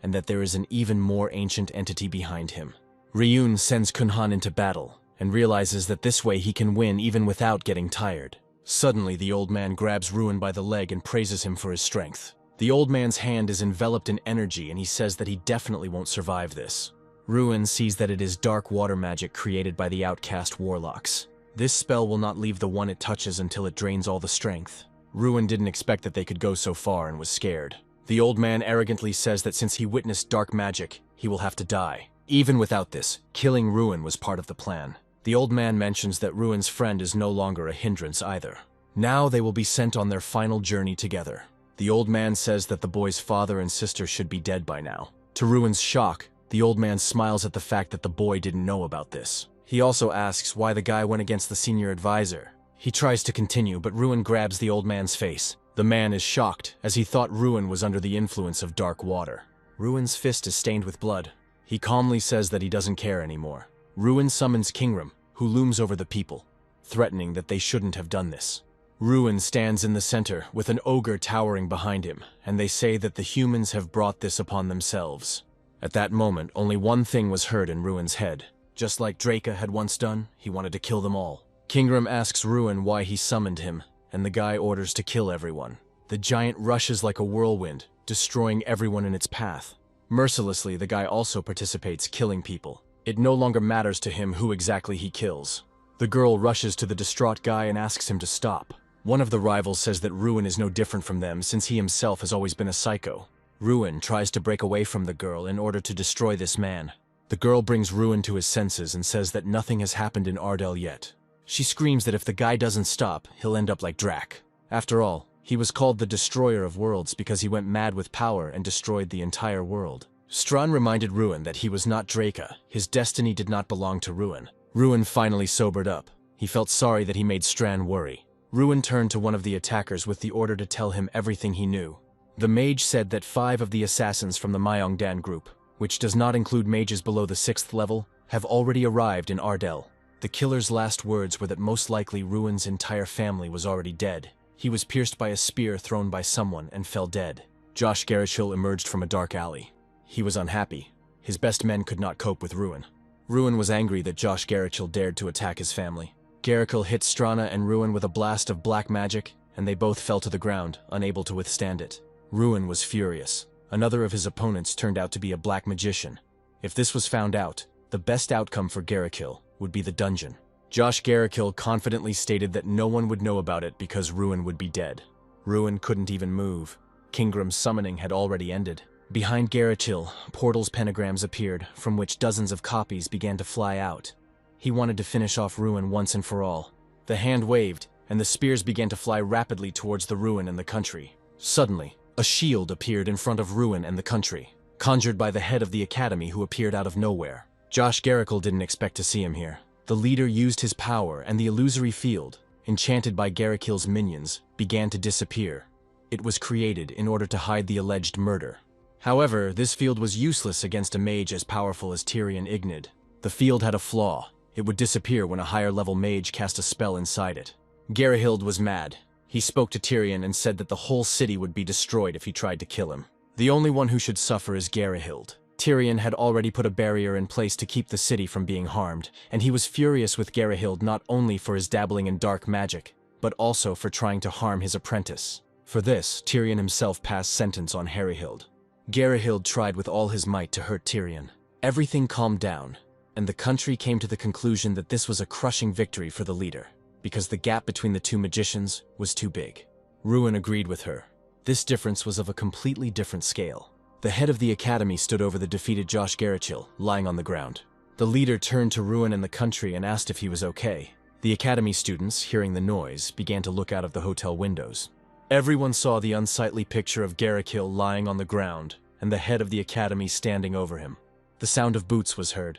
and that there is an even more ancient entity behind him. Ryun sends Kunhan into battle, and realizes that this way he can win even without getting tired. Suddenly, the old man grabs Ruin by the leg and praises him for his strength. The old man's hand is enveloped in energy and he says that he definitely won't survive this. Ruin sees that it is dark water magic created by the outcast warlocks. This spell will not leave the one it touches until it drains all the strength. Ruin didn't expect that they could go so far and was scared. The old man arrogantly says that since he witnessed dark magic, he will have to die. Even without this, killing Ruin was part of the plan. The old man mentions that Ruin's friend is no longer a hindrance either. Now they will be sent on their final journey together. The old man says that the boy's father and sister should be dead by now. To Ruin's shock, the old man smiles at the fact that the boy didn't know about this. He also asks why the guy went against the senior advisor. He tries to continue, but Ruin grabs the old man's face. The man is shocked, as he thought Ruin was under the influence of dark water. Ruin's fist is stained with blood. He calmly says that he doesn't care anymore. Ruin summons Kingram, who looms over the people, threatening that they shouldn't have done this. Ruin stands in the center, with an ogre towering behind him, and they say that the humans have brought this upon themselves. At that moment, only one thing was heard in Ruin's head. Just like Draca had once done, he wanted to kill them all. Kingram asks Ruin why he summoned him, and the guy orders to kill everyone. The giant rushes like a whirlwind, destroying everyone in its path. Mercilessly, the guy also participates, killing people. It no longer matters to him who exactly he kills. The girl rushes to the distraught guy and asks him to stop. One of the rivals says that Ruin is no different from them since he himself has always been a psycho. Ruin tries to break away from the girl in order to destroy this man. The girl brings Ruin to his senses and says that nothing has happened in Ardell yet. She screams that if the guy doesn't stop, he'll end up like Drac. After all, he was called the Destroyer of Worlds because he went mad with power and destroyed the entire world. Strahn reminded Ruin that he was not Draca. His destiny did not belong to Ruin. Ruin finally sobered up. He felt sorry that he made Strahn worry. Ruin turned to one of the attackers with the order to tell him everything he knew. The mage said that 5 of the assassins from the Myeongdan group, which does not include mages below the 6th level, have already arrived in Ardell. The killer's last words were that most likely Ruin's entire family was already dead. He was pierced by a spear thrown by someone and fell dead. Josh Garishil emerged from a dark alley. He was unhappy. His best men could not cope with Ruin. Ruin was angry that Josh Garishil dared to attack his family. Garishil hit Strana and Ruin with a blast of black magic, and they both fell to the ground, unable to withstand it. Ruin was furious. Another of his opponents turned out to be a black magician. If this was found out, the best outcome for Garishil would be the dungeon. Josh Garishil confidently stated that no one would know about it because Ruin would be dead. Ruin couldn't even move. Kingram's summoning had already ended. Behind Garishil, portals pentagrams appeared, from which dozens of copies began to fly out. He wanted to finish off Ruin once and for all. The hand waved, and the spears began to fly rapidly towards the Ruin and the country. Suddenly, a shield appeared in front of Ruin and the country, conjured by the head of the academy who appeared out of nowhere. Josh Garishil didn't expect to see him here. The leader used his power, and the illusory field, enchanted by Garishil's minions, began to disappear. It was created in order to hide the alleged murder. However, this field was useless against a mage as powerful as Tyrion Ignid. The field had a flaw. It would disappear when a higher-level mage cast a spell inside it. Garihild was mad. He spoke to Tyrion and said that the whole city would be destroyed if he tried to kill him. The only one who should suffer is Gerihild. Tyrion had already put a barrier in place to keep the city from being harmed, and he was furious with Gerihild not only for his dabbling in dark magic, but also for trying to harm his apprentice. For this, Tyrion himself passed sentence on Gerihild. Gerihild tried with all his might to hurt Tyrion. Everything calmed down, and the country came to the conclusion that this was a crushing victory for the leader, because the gap between the two magicians was too big. Ruin agreed with her. This difference was of a completely different scale. The head of the academy stood over the defeated Josh Garachil, lying on the ground. The leader turned to Ruin and the country and asked if he was okay. The academy students, hearing the noise, began to look out of the hotel windows. Everyone saw the unsightly picture of Garachil lying on the ground, and the head of the academy standing over him. The sound of boots was heard.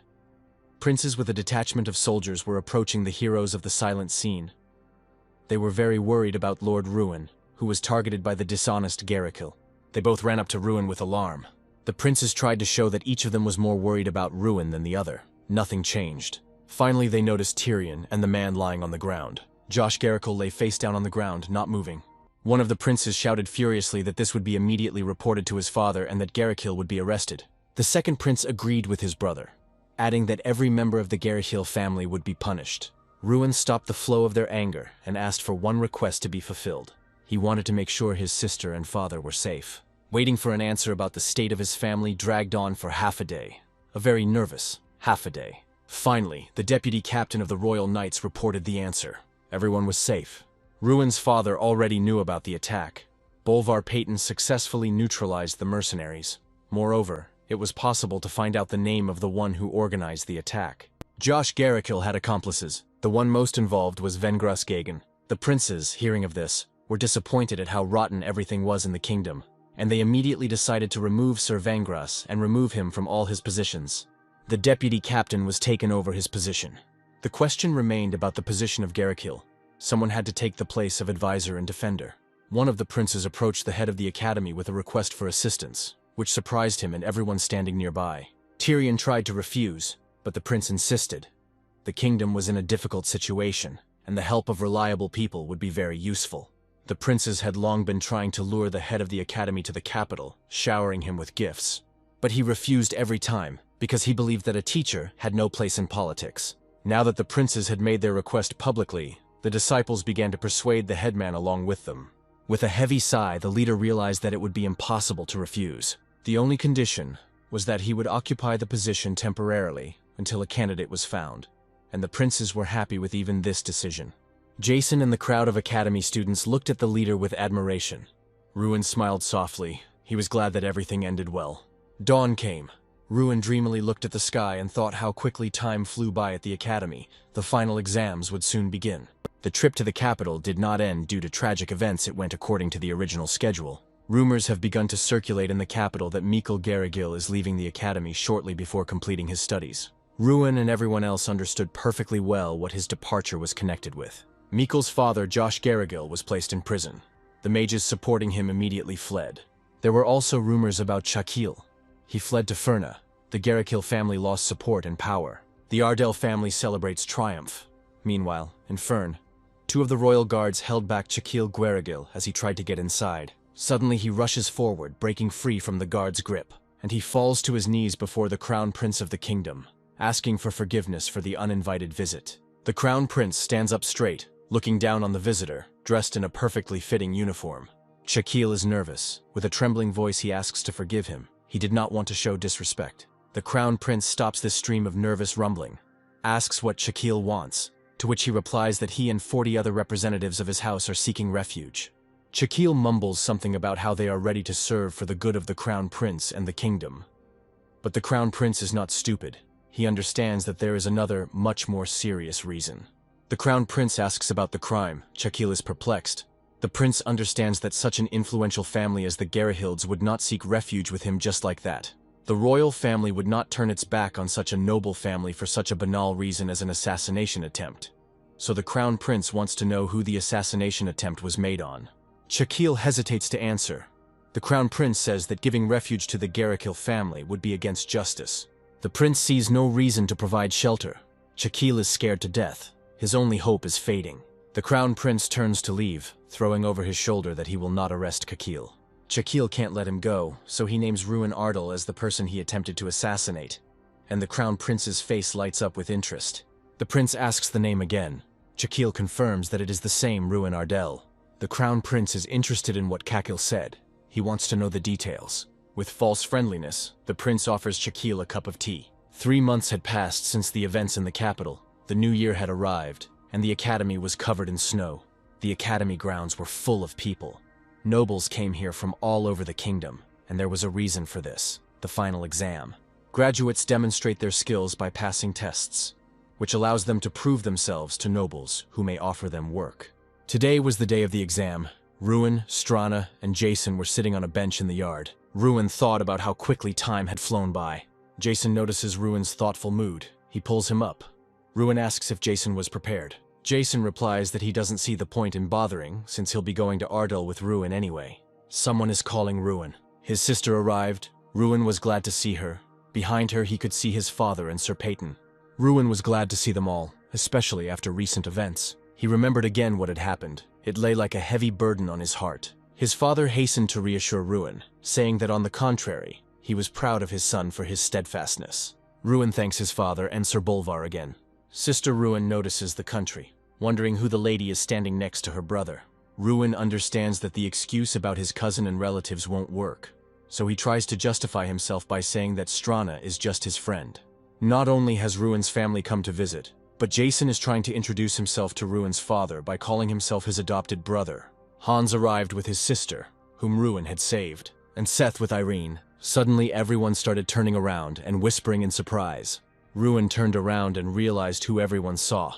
Princes with a detachment of soldiers were approaching the heroes of the silent scene. They were very worried about Lord Ruin, who was targeted by the dishonest Garachil. They both ran up to Ruin with alarm. The princes tried to show that each of them was more worried about Ruin than the other. Nothing changed. Finally, they noticed Tyrion and the man lying on the ground. Josh Garachil lay face down on the ground, not moving. One of the princes shouted furiously that this would be immediately reported to his father and that Garachil would be arrested. The second prince agreed with his brother, adding that every member of the Garachil family would be punished. Ruin stopped the flow of their anger and asked for one request to be fulfilled. He wanted to make sure his sister and father were safe. Waiting for an answer about the state of his family dragged on for half a day. A very nervous half a day. Finally, the deputy captain of the Royal Knights reported the answer. Everyone was safe. Ruin's father already knew about the attack. Bolvar Payton successfully neutralized the mercenaries. Moreover, it was possible to find out the name of the one who organized the attack. Josh Garachil had accomplices. The one most involved was Vengras Gagan. The princes, hearing of this, were disappointed at how rotten everything was in the kingdom, and they immediately decided to remove Sir Vengras and remove him from all his positions. The deputy captain was taken over his position. The question remained about the position of Garachil. Someone had to take the place of advisor and defender. One of the princes approached the head of the academy with a request for assistance, which surprised him and everyone standing nearby. Tyrion tried to refuse, but the prince insisted. The kingdom was in a difficult situation, and the help of reliable people would be very useful. The princes had long been trying to lure the head of the academy to the capital, showering him with gifts. But he refused every time, because he believed that a teacher had no place in politics. Now that the princes had made their request publicly, the disciples began to persuade the headman along with them. With a heavy sigh, the leader realized that it would be impossible to refuse. The only condition was that he would occupy the position temporarily until a candidate was found, and the princes were happy with even this decision. Jason and the crowd of academy students looked at the leader with admiration. Ruin smiled softly. He was glad that everything ended well. Dawn came. Ruin dreamily looked at the sky and thought how quickly time flew by at the academy. The final exams would soon begin. The trip to the capital did not end due to tragic events. It went according to the original schedule. Rumors have begun to circulate in the capital that Mikhail Garagil is leaving the academy shortly before completing his studies. Ruin and everyone else understood perfectly well what his departure was connected with. Mikhail's father, Josh Garagil, was placed in prison. The mages supporting him immediately fled. There were also rumors about Shakil. He fled to Ferna. The Garachil family lost support and power. The Ardell family celebrates triumph. Meanwhile, in Fern, two of the royal guards held back Shakil Gueragil as he tried to get inside. Suddenly he rushes forward, breaking free from the guard's grip, and he falls to his knees before the crown prince of the kingdom, asking for forgiveness for the uninvited visit. The crown prince stands up straight, looking down on the visitor, dressed in a perfectly fitting uniform. Shakil is nervous. With a trembling voice he asks to forgive him. He did not want to show disrespect. The crown prince stops this stream of nervous rumbling, asks what Shakil wants, to which he replies that he and 40 other representatives of his house are seeking refuge. Shakil mumbles something about how they are ready to serve for the good of the crown prince and the kingdom. But the crown prince is not stupid. He understands that there is another, much more serious reason. The crown prince asks about the crime. Shakil is perplexed. The prince understands that such an influential family as the Garahilds would not seek refuge with him just like that. The royal family would not turn its back on such a noble family for such a banal reason as an assassination attempt. So the crown prince wants to know who the assassination attempt was made on. Shakil hesitates to answer. The crown prince says that giving refuge to the Garachil family would be against justice. The prince sees no reason to provide shelter. Shakil is scared to death. His only hope is fading. The crown prince turns to leave, throwing over his shoulder that he will not arrest Shakil. Shaquille can't let him go, so he names Ruin Ardal as the person he attempted to assassinate, and the Crown Prince's face lights up with interest. The prince asks the name again. Shaquille confirms that it is the same Ruin Ardal. The Crown Prince is interested in what Shaquille said. He wants to know the details. With false friendliness, the prince offers Shaquille a cup of tea. 3 months had passed since the events in the capital. The new year had arrived, and the academy was covered in snow. The academy grounds were full of people. Nobles came here from all over the kingdom, and there was a reason for this: the final exam. Graduates demonstrate their skills by passing tests, which allows them to prove themselves to nobles who may offer them work. Today was the day of the exam. Ruin, Strana, and Jason were sitting on a bench in the yard. Ruin thought about how quickly time had flown by. Jason notices Ruin's thoughtful mood. He pulls him up. Ruin asks if Jason was prepared. Jason replies that he doesn't see the point in bothering, since he'll be going to Ardal with Ruin anyway. Someone is calling Ruin. His sister arrived. Ruin was glad to see her. Behind her, he could see his father and Sir Peyton. Ruin was glad to see them all, especially after recent events. He remembered again what had happened. It lay like a heavy burden on his heart. His father hastened to reassure Ruin, saying that on the contrary, he was proud of his son for his steadfastness. Ruin thanks his father and Sir Bolvar again. Sister Ruin notices the country, wondering who the lady is standing next to her brother. Ruin understands that the excuse about his cousin and relatives won't work, so he tries to justify himself by saying that Strana is just his friend. Not only has Ruin's family come to visit, but Jason is trying to introduce himself to Ruin's father by calling himself his adopted brother. Hans arrived with his sister, whom Ruin had saved, and Seth with Irene. Suddenly everyone started turning around and whispering in surprise. Ruin turned around and realized who everyone saw.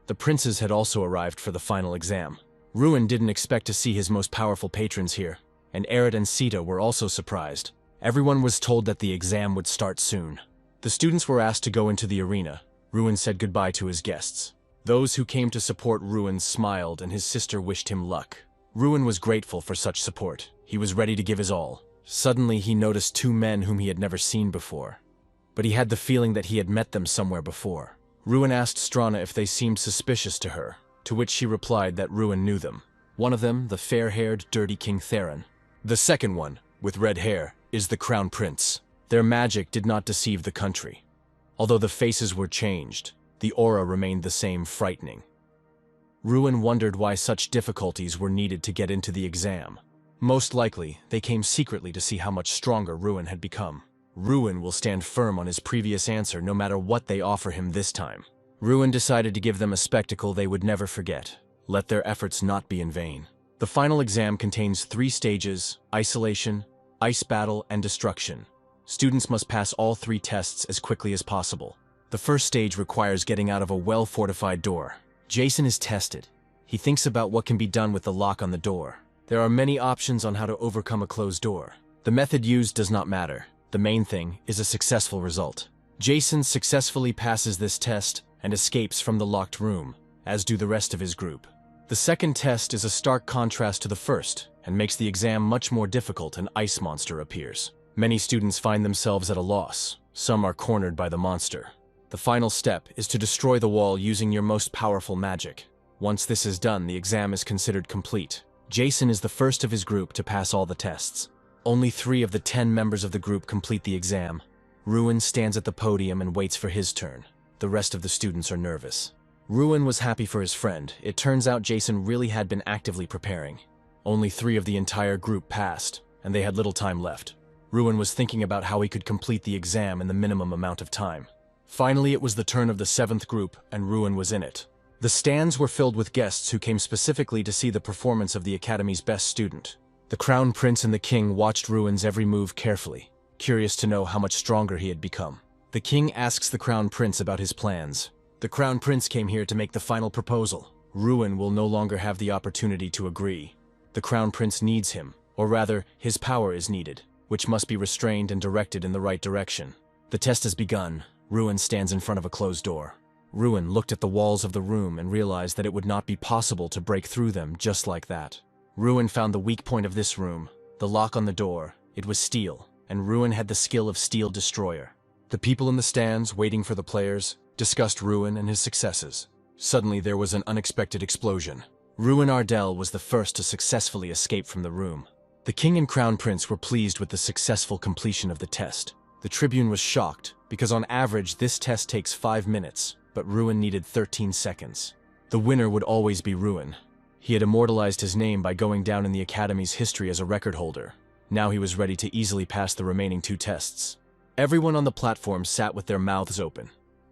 The princes had also arrived for the final exam. Ruin didn't expect to see his most powerful patrons here, and Arid and Sita were also surprised. Everyone was told that the exam would start soon. The students were asked to go into the arena. Ruin said goodbye to his guests. Those who came to support Ruin smiled, and his sister wished him luck. Ruin was grateful for such support. He was ready to give his all. Suddenly he noticed 2 men whom he had never seen before, but he had the feeling that he had met them somewhere before. Ruin asked Strana if they seemed suspicious to her, to which she replied that Ruin knew them. One of them, the fair-haired, dirty King Theron. The second one, with red hair, is the Crown Prince. Their magic did not deceive the country. Although the faces were changed, the aura remained the same, frightening. Ruin wondered why such difficulties were needed to get into the exam. Most likely, they came secretly to see how much stronger Ruin had become. Ruin will stand firm on his previous answer no matter what they offer him this time. Ruin decided to give them a spectacle they would never forget. Let their efforts not be in vain. The final exam contains 3 stages: isolation, ice battle, and destruction. Students must pass all 3 tests as quickly as possible. The first stage requires getting out of a well-fortified door. Jason is tested. He thinks about what can be done with the lock on the door. There are many options on how to overcome a closed door. The method used does not matter. The main thing is a successful result. Jason successfully passes this test and escapes from the locked room, as do the rest of his group. The second test is a stark contrast to the first and makes the exam much more difficult. An ice monster appears. Many students find themselves at a loss. Some are cornered by the monster. The final step is to destroy the wall using your most powerful magic. Once this is done, the exam is considered complete. Jason is the first of his group to pass all the tests. Only 3 of the 10 members of the group complete the exam. Ruin stands at the podium and waits for his turn. The rest of the students are nervous. Ruin was happy for his friend. It turns out Jason really had been actively preparing. Only 3 of the entire group passed, and they had little time left. Ruin was thinking about how he could complete the exam in the minimum amount of time. Finally, it was the turn of the 7th group, and Ruin was in it. The stands were filled with guests who came specifically to see the performance of the Academy's best student. The Crown Prince and the King watched Ruin's every move carefully, curious to know how much stronger he had become. The King asks the Crown Prince about his plans. The Crown Prince came here to make the final proposal. Ruin will no longer have the opportunity to agree. The Crown Prince needs him, or rather, his power is needed, which must be restrained and directed in the right direction. The test has begun. Ruin stands in front of a closed door. Ruin looked at the walls of the room and realized that it would not be possible to break through them just like that. Ruin found the weak point of this room, the lock on the door. It was steel, and Ruin had the skill of Steel Destroyer. The people in the stands, waiting for the players, discussed Ruin and his successes. Suddenly there was an unexpected explosion. Ruin Ardal was the first to successfully escape from the room. The king and crown prince were pleased with the successful completion of the test. The tribune was shocked, because on average this test takes 5 minutes, but Ruin needed 13 seconds. The winner would always be Ruin. He had immortalized his name by going down in the Academy's history as a record holder. Now he was ready to easily pass the remaining 2 tests. Everyone on the platform sat with their mouths open.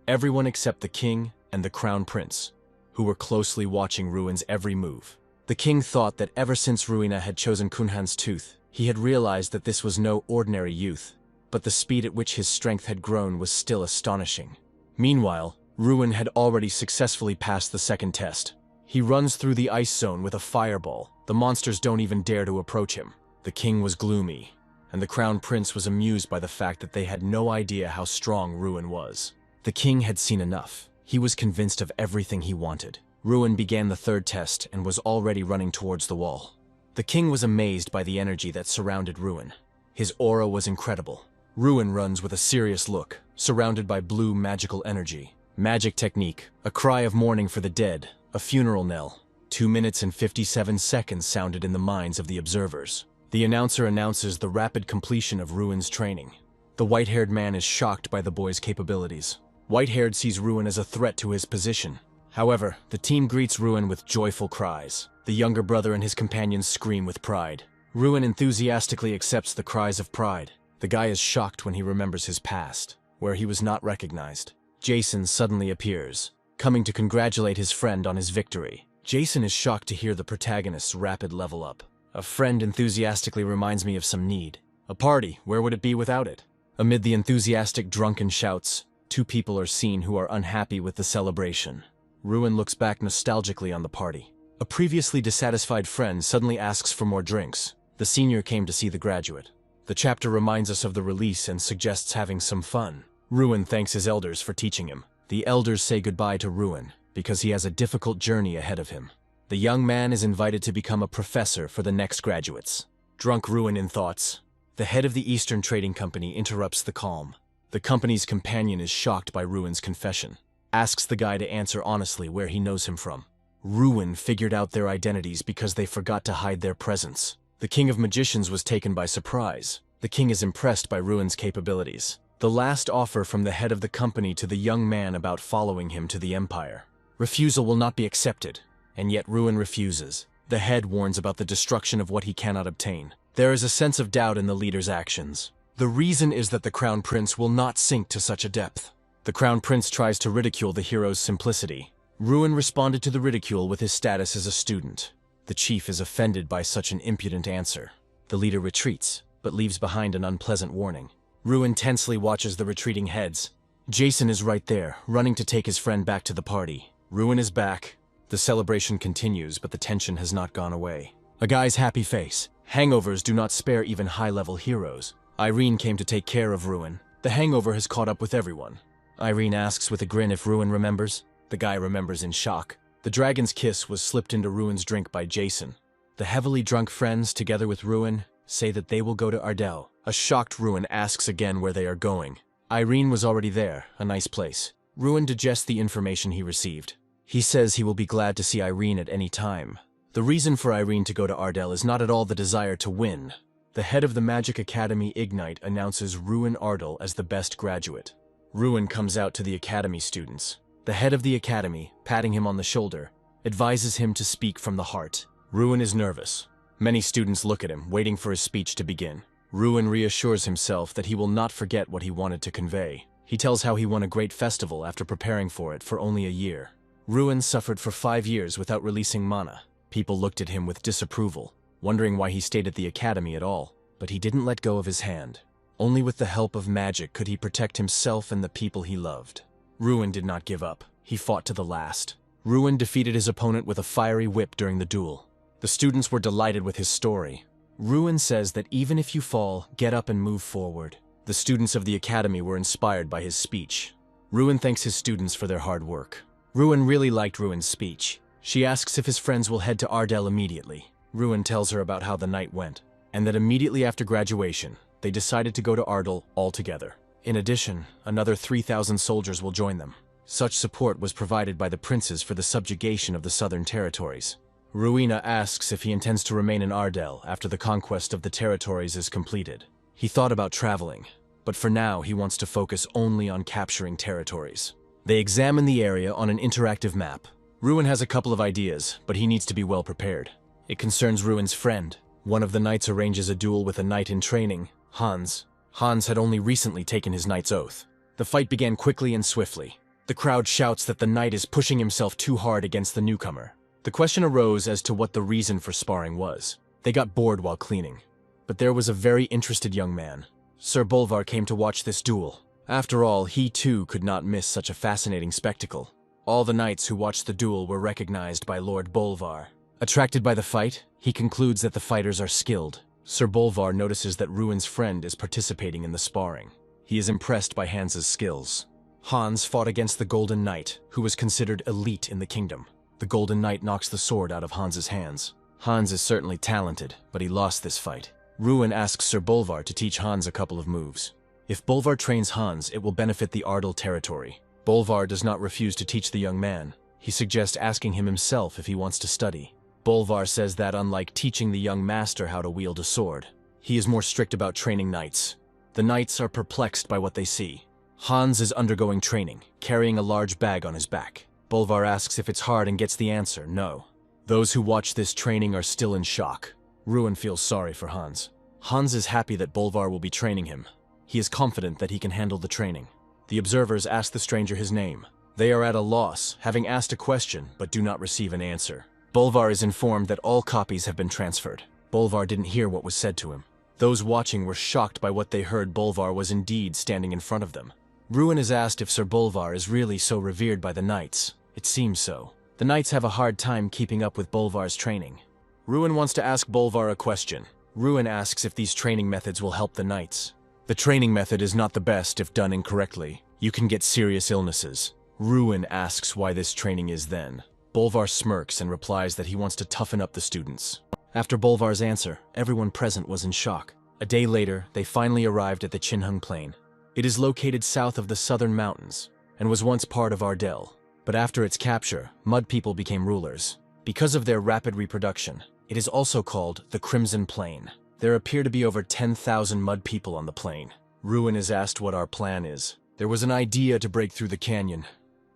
Everyone except the king and the crown prince, who were closely watching Ruin's every move. The king thought that ever since Ruina had chosen Kunhan's tooth, he had realized that this was no ordinary youth, but the speed at which his strength had grown was still astonishing. Meanwhile, Ruin had already successfully passed the second test. He runs through the ice zone with a fireball. The monsters don't even dare to approach him. The king was gloomy, and the crown prince was amused by the fact that they had no idea how strong Ruin was. The king had seen enough. He was convinced of everything he wanted. Ruin began the third test and was already running towards the wall. The king was amazed by the energy that surrounded Ruin. His aura was incredible. Ruin runs with a serious look, surrounded by blue magical energy. Magic technique, a cry of mourning for the dead, a funeral knell. 2 minutes and 57 seconds sounded in the minds of the observers. The announcer announces the rapid completion of Ruin's training. The white-haired man is shocked by the boy's capabilities. White-haired sees Ruin as a threat to his position. However, the team greets Ruin with joyful cries. The younger brother and his companions scream with pride. Ruin enthusiastically accepts the cries of pride. The guy is shocked when he remembers his past, where he was not recognized. Jason suddenly appears, coming to congratulate his friend on his victory. Jason is shocked to hear the protagonist's rapid level up. A friend enthusiastically reminds me of some need. A party, where would it be without it? Amid the enthusiastic drunken shouts, 2 people are seen who are unhappy with the celebration. Ruin looks back nostalgically on the party. A previously dissatisfied friend suddenly asks for more drinks. The senior came to see the graduate. The chapter reminds us of the release and suggests having some fun. Ruin thanks his elders for teaching him. The elders say goodbye to Ruin, because he has a difficult journey ahead of him. The young man is invited to become a professor for the next graduates. Drunk Ruin in thoughts, the head of the Eastern Trading Company interrupts the calm. The company's companion is shocked by Ruin's confession. Asks the guy to answer honestly where he knows him from. Ruin figured out their identities because they forgot to hide their presence. The King of Magicians was taken by surprise. The king is impressed by Ruin's capabilities. The last offer from the head of the company to the young man about following him to the Empire. Refusal will not be accepted, and yet Ruin refuses. The head warns about the destruction of what he cannot obtain. There is a sense of doubt in the leader's actions. The reason is that the Crown Prince will not sink to such a depth. The Crown Prince tries to ridicule the hero's simplicity. Ruin responded to the ridicule with his status as a student. The chief is offended by such an impudent answer. The leader retreats, but leaves behind an unpleasant warning. Ruin tensely watches the retreating heads. Jason is right there, running to take his friend back to the party. Ruin is back. The celebration continues, but the tension has not gone away. A guy's happy face. Hangovers do not spare even high-level heroes. Irene came to take care of Ruin. The hangover has caught up with everyone. Irene asks with a grin if Ruin remembers. The guy remembers in shock. The dragon's kiss was slipped into Ruin's drink by Jason. The heavily drunk friends, together with Ruin, say that they will go to Ardell. A shocked Ruin asks again where they are going. Irene was already there, a nice place. Ruin digests the information he received. He says he will be glad to see Irene at any time. The reason for Irene to go to Ardell is not at all the desire to win. The head of the Magic Academy, Ignite, announces Ruin Ardell as the best graduate. Ruin comes out to the Academy students. The head of the Academy, patting him on the shoulder, advises him to speak from the heart. Ruin is nervous. Many students look at him, waiting for his speech to begin. Ruin reassures himself that he will not forget what he wanted to convey. He tells how he won a great festival after preparing for it for only a year. Ruin suffered for 5 years without releasing mana. People looked at him with disapproval, wondering why he stayed at the Academy at all. But he didn't let go of his hand. Only with the help of magic could he protect himself and the people he loved. Ruin did not give up. He fought to the last. Ruin defeated his opponent with a fiery whip during the duel. The students were delighted with his story. Ruin says that even if you fall, get up and move forward. The students of the Academy were inspired by his speech. Ruin thanks his students for their hard work. Ruin really liked Ruin's speech. She asks if his friends will head to Ardell immediately. Ruin tells her about how the night went, and that immediately after graduation, they decided to go to Ardell all together. In addition, another 3,000 soldiers will join them. Such support was provided by the princes for the subjugation of the southern territories. Ruina asks if he intends to remain in Ardell after the conquest of the territories is completed. He thought about traveling, but for now he wants to focus only on capturing territories. They examine the area on an interactive map. Ruin has a couple of ideas, but he needs to be well prepared. It concerns Ruin's friend. One of the knights arranges a duel with a knight in training, Hans. Hans had only recently taken his knight's oath. The fight began quickly and swiftly. The crowd shouts that the knight is pushing himself too hard against the newcomer. The question arose as to what the reason for sparring was. They got bored while cleaning. But there was a very interested young man. Sir Bolvar came to watch this duel. After all, he too could not miss such a fascinating spectacle. All the knights who watched the duel were recognized by Lord Bolvar. Attracted by the fight, he concludes that the fighters are skilled. Sir Bolvar notices that Ruin's friend is participating in the sparring. He is impressed by Hans's skills. Hans fought against the Golden Knight, who was considered elite in the kingdom. The Golden Knight knocks the sword out of Hans's hands. Hans is certainly talented, but he lost this fight. Ruin asks Sir Bolvar to teach Hans a couple of moves. If Bolvar trains Hans, it will benefit the Ardell territory. Bolvar does not refuse to teach the young man. He suggests asking him himself if he wants to study. Bolvar says that unlike teaching the young master how to wield a sword, he is more strict about training knights. The knights are perplexed by what they see. Hans is undergoing training, carrying a large bag on his back. Bolvar asks if it's hard and gets the answer, no. Those who watch this training are still in shock. Ruin feels sorry for Hans. Hans is happy that Bolvar will be training him. He is confident that he can handle the training. The observers ask the stranger his name. They are at a loss, having asked a question but do not receive an answer. Bolvar is informed that all copies have been transferred. Bolvar didn't hear what was said to him. Those watching were shocked by what they heard. Bolvar was indeed standing in front of them. Ruin is asked if Sir Bolvar is really so revered by the knights. It seems so. The knights have a hard time keeping up with Bolvar's training. Ruin wants to ask Bolvar a question. Ruin asks if these training methods will help the knights. The training method is not the best if done incorrectly. You can get serious illnesses. Ruin asks why this training is then. Bolvar smirks and replies that he wants to toughen up the students. After Bolvar's answer, everyone present was in shock. A day later, they finally arrived at the Chinhung Plain. It is located south of the southern mountains and was once part of Ardell. But after its capture, mud people became rulers. Because of their rapid reproduction, it is also called the Crimson Plain. There appear to be over 10,000 mud people on the plain. Ruin is asked what our plan is. There was an idea to break through the canyon,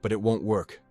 but it won't work.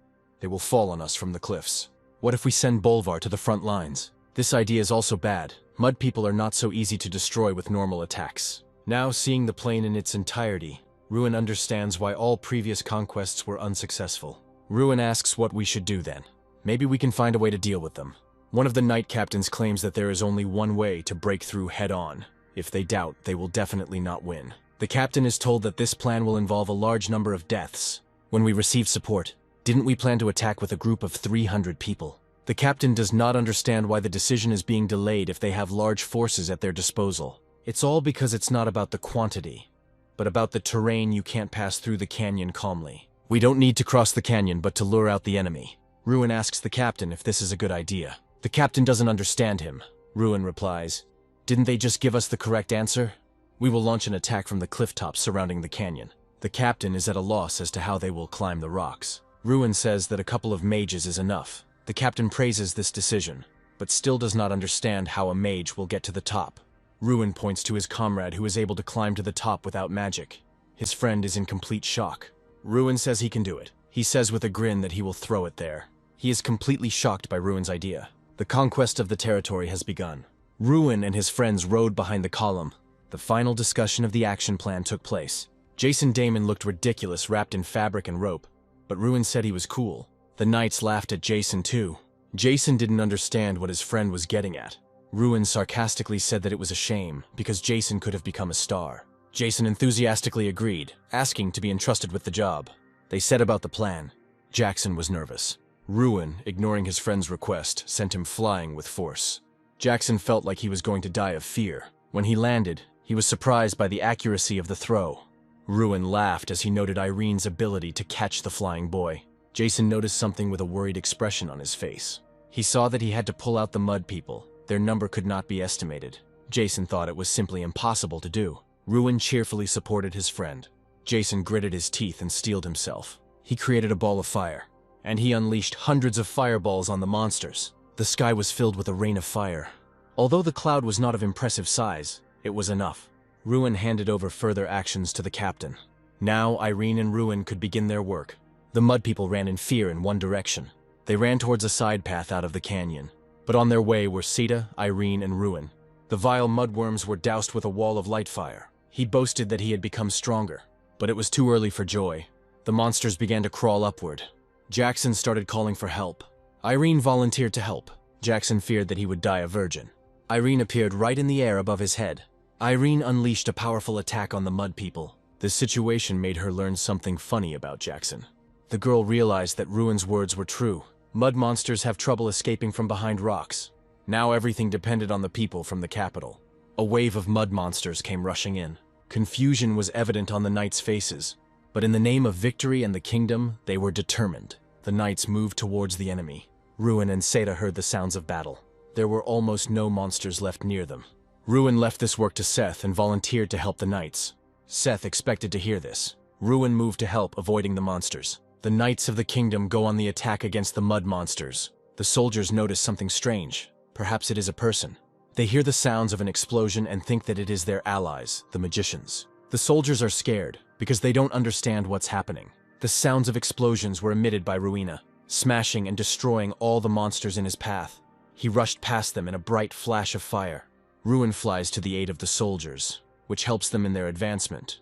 They will fall on us from the cliffs. What if we send Bolvar to the front lines? This idea is also bad. Mud people are not so easy to destroy with normal attacks. Now, seeing the plain in its entirety, Ruin understands why all previous conquests were unsuccessful. Ruin asks what we should do then. Maybe we can find a way to deal with them. One of the knight captains claims that there is only one way to break through head-on. If they doubt, they will definitely not win. The captain is told that this plan will involve a large number of deaths. When we receive support, didn't we plan to attack with a group of 300 people? The captain does not understand why the decision is being delayed if they have large forces at their disposal. It's all because it's not about the quantity, but about the terrain. You can't pass through the canyon calmly. We don't need to cross the canyon but to lure out the enemy. Ruin asks the captain if this is a good idea. The captain doesn't understand him. Ruin replies, "Didn't they just give us the correct answer? We will launch an attack from the cliff tops surrounding the canyon." The captain is at a loss as to how they will climb the rocks. Ruin says that a couple of mages is enough. The captain praises this decision, but still does not understand how a mage will get to the top. Ruin points to his comrade who is able to climb to the top without magic. His friend is in complete shock. Ruin says he can do it. He says with a grin that he will throw it there. He is completely shocked by Ruin's idea. The conquest of the territory has begun. Ruin and his friends rode behind the column. The final discussion of the action plan took place. Jason Damon looked ridiculous wrapped in fabric and rope, but Ruin said he was cool. The knights laughed at Jason too. Jason didn't understand what his friend was getting at. Ruin sarcastically said that it was a shame because Jason could have become a star. Jason enthusiastically agreed, asking to be entrusted with the job. They set about the plan. Jackson was nervous. Ruin, ignoring his friend's request, sent him flying with force. Jackson felt like he was going to die of fear. When he landed, he was surprised by the accuracy of the throw. Ruin laughed as he noted Irene's ability to catch the flying boy. Jason noticed something with a worried expression on his face. He saw that he had to pull out the mud people. Their number could not be estimated. Jason thought it was simply impossible to do. Ruin cheerfully supported his friend. Jason gritted his teeth and steeled himself. He created a ball of fire, and he unleashed hundreds of fireballs on the monsters. The sky was filled with a rain of fire. Although the cloud was not of impressive size, it was enough. Ruin handed over further actions to the captain. Now Irene and Ruin could begin their work. The mud people ran in fear in one direction. They ran towards a side path out of the canyon. But on their way were Sita, Irene, and Ruin. The vile mudworms were doused with a wall of light fire. He boasted that he had become stronger, but it was too early for joy. The monsters began to crawl upward. Jackson started calling for help. Irene volunteered to help. Jackson feared that he would die a virgin. Irene appeared right in the air above his head. Irene unleashed a powerful attack on the mud people. This situation made her learn something funny about Jackson. The girl realized that Ruin's words were true. Mud monsters have trouble escaping from behind rocks. Now everything depended on the people from the capital. A wave of mud monsters came rushing in. Confusion was evident on the knights' faces. But in the name of victory and the kingdom, they were determined. The knights moved towards the enemy. Ruin and Seta heard the sounds of battle. There were almost no monsters left near them. Ruin left this work to Seth and volunteered to help the knights. Seth expected to hear this. Ruin moved to help, avoiding the monsters. The knights of the kingdom go on the attack against the mud monsters. The soldiers notice something strange. Perhaps it is a person. They hear the sounds of an explosion and think that it is their allies, the magicians. The soldiers are scared because they don't understand what's happening. The sounds of explosions were emitted by Ruina, smashing and destroying all the monsters in his path. He rushed past them in a bright flash of fire. Ruin flies to the aid of the soldiers, which helps them in their advancement.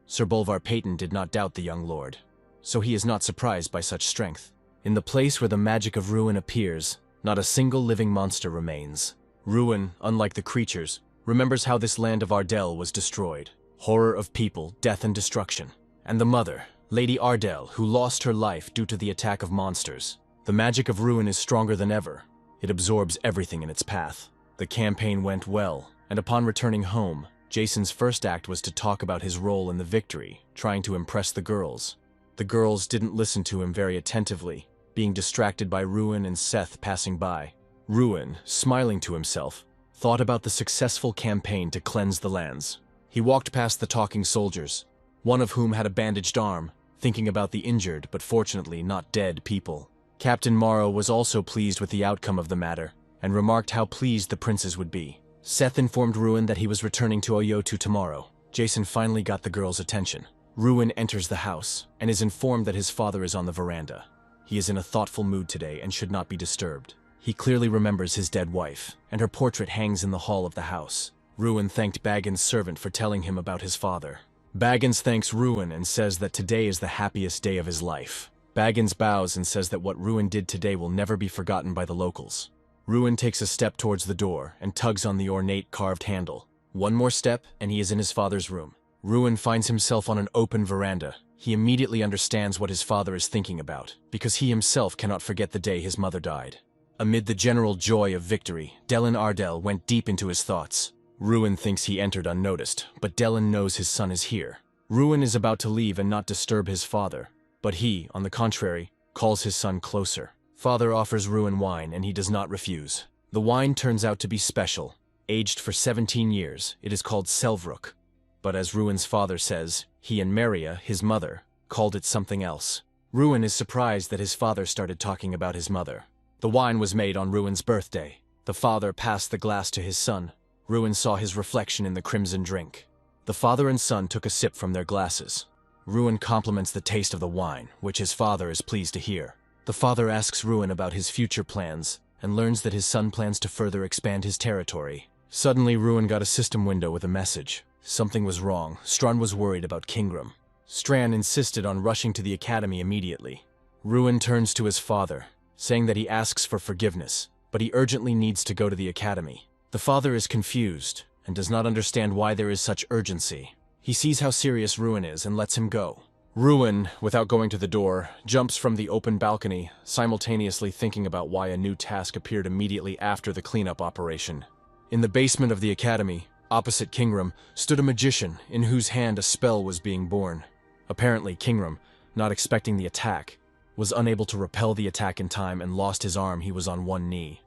Sir Bolvar Peyton did not doubt the young lord, so he is not surprised by such strength. In the place where the magic of Ruin appears, not a single living monster remains. Ruin, unlike the creatures, remembers how this land of Ardell was destroyed. Horror of people, death and destruction. And the mother, Lady Ardell, who lost her life due to the attack of monsters. The magic of Ruin is stronger than ever. It absorbs everything in its path. The campaign went well, and upon returning home, Jason's first act was to talk about his role in the victory, trying to impress the girls. The girls didn't listen to him very attentively, being distracted by Ruin and Seth passing by. Ruin, smiling to himself, thought about the successful campaign to cleanse the lands. He walked past the talking soldiers, one of whom had a bandaged arm, thinking about the injured but fortunately not dead people. Captain Morrow was also pleased with the outcome of the matter, and remarked how pleased the princes would be. Seth informed Ruin that he was returning to Oyotu tomorrow. Jason finally got the girls' attention. Ruin enters the house, and is informed that his father is on the veranda. He is in a thoughtful mood today and should not be disturbed. He clearly remembers his dead wife, and her portrait hangs in the hall of the house. Ruin thanked Baggins' servant for telling him about his father. Baggins thanks Ruin and says that today is the happiest day of his life. Baggins bows and says that what Ruin did today will never be forgotten by the locals. Ruin takes a step towards the door and tugs on the ornate carved handle. One more step, and he is in his father's room. Ruin finds himself on an open veranda. He immediately understands what his father is thinking about, because he himself cannot forget the day his mother died. Amid the general joy of victory, Delin Ardell went deep into his thoughts. Ruin thinks he entered unnoticed, but Delin knows his son is here. Ruin is about to leave and not disturb his father, but he, on the contrary, calls his son closer. Father offers Ruin wine, and he does not refuse. The wine turns out to be special. Aged for 17 years, it is called Selvrook. But as Ruin's father says, he and Maria, his mother, called it something else. Ruin is surprised that his father started talking about his mother. The wine was made on Ruin's birthday. The father passed the glass to his son. Ruin saw his reflection in the crimson drink. The father and son took a sip from their glasses. Ruin compliments the taste of the wine, which his father is pleased to hear. The father asks Ruin about his future plans, and learns that his son plans to further expand his territory. Suddenly, Ruin got a system window with a message. Something was wrong. Strand was worried about Kingram. Strand insisted on rushing to the academy immediately. Ruin turns to his father, saying that he asks for forgiveness, but he urgently needs to go to the academy. The father is confused, and does not understand why there is such urgency. He sees how serious Ruin is and lets him go. Ruin, without going to the door, jumps from the open balcony, simultaneously thinking about why a new task appeared immediately after the cleanup operation. In the basement of the academy, opposite Kingram, stood a magician in whose hand a spell was being born. Apparently, Kingram, not expecting the attack, was unable to repel the attack in time and lost his arm. He was on one knee,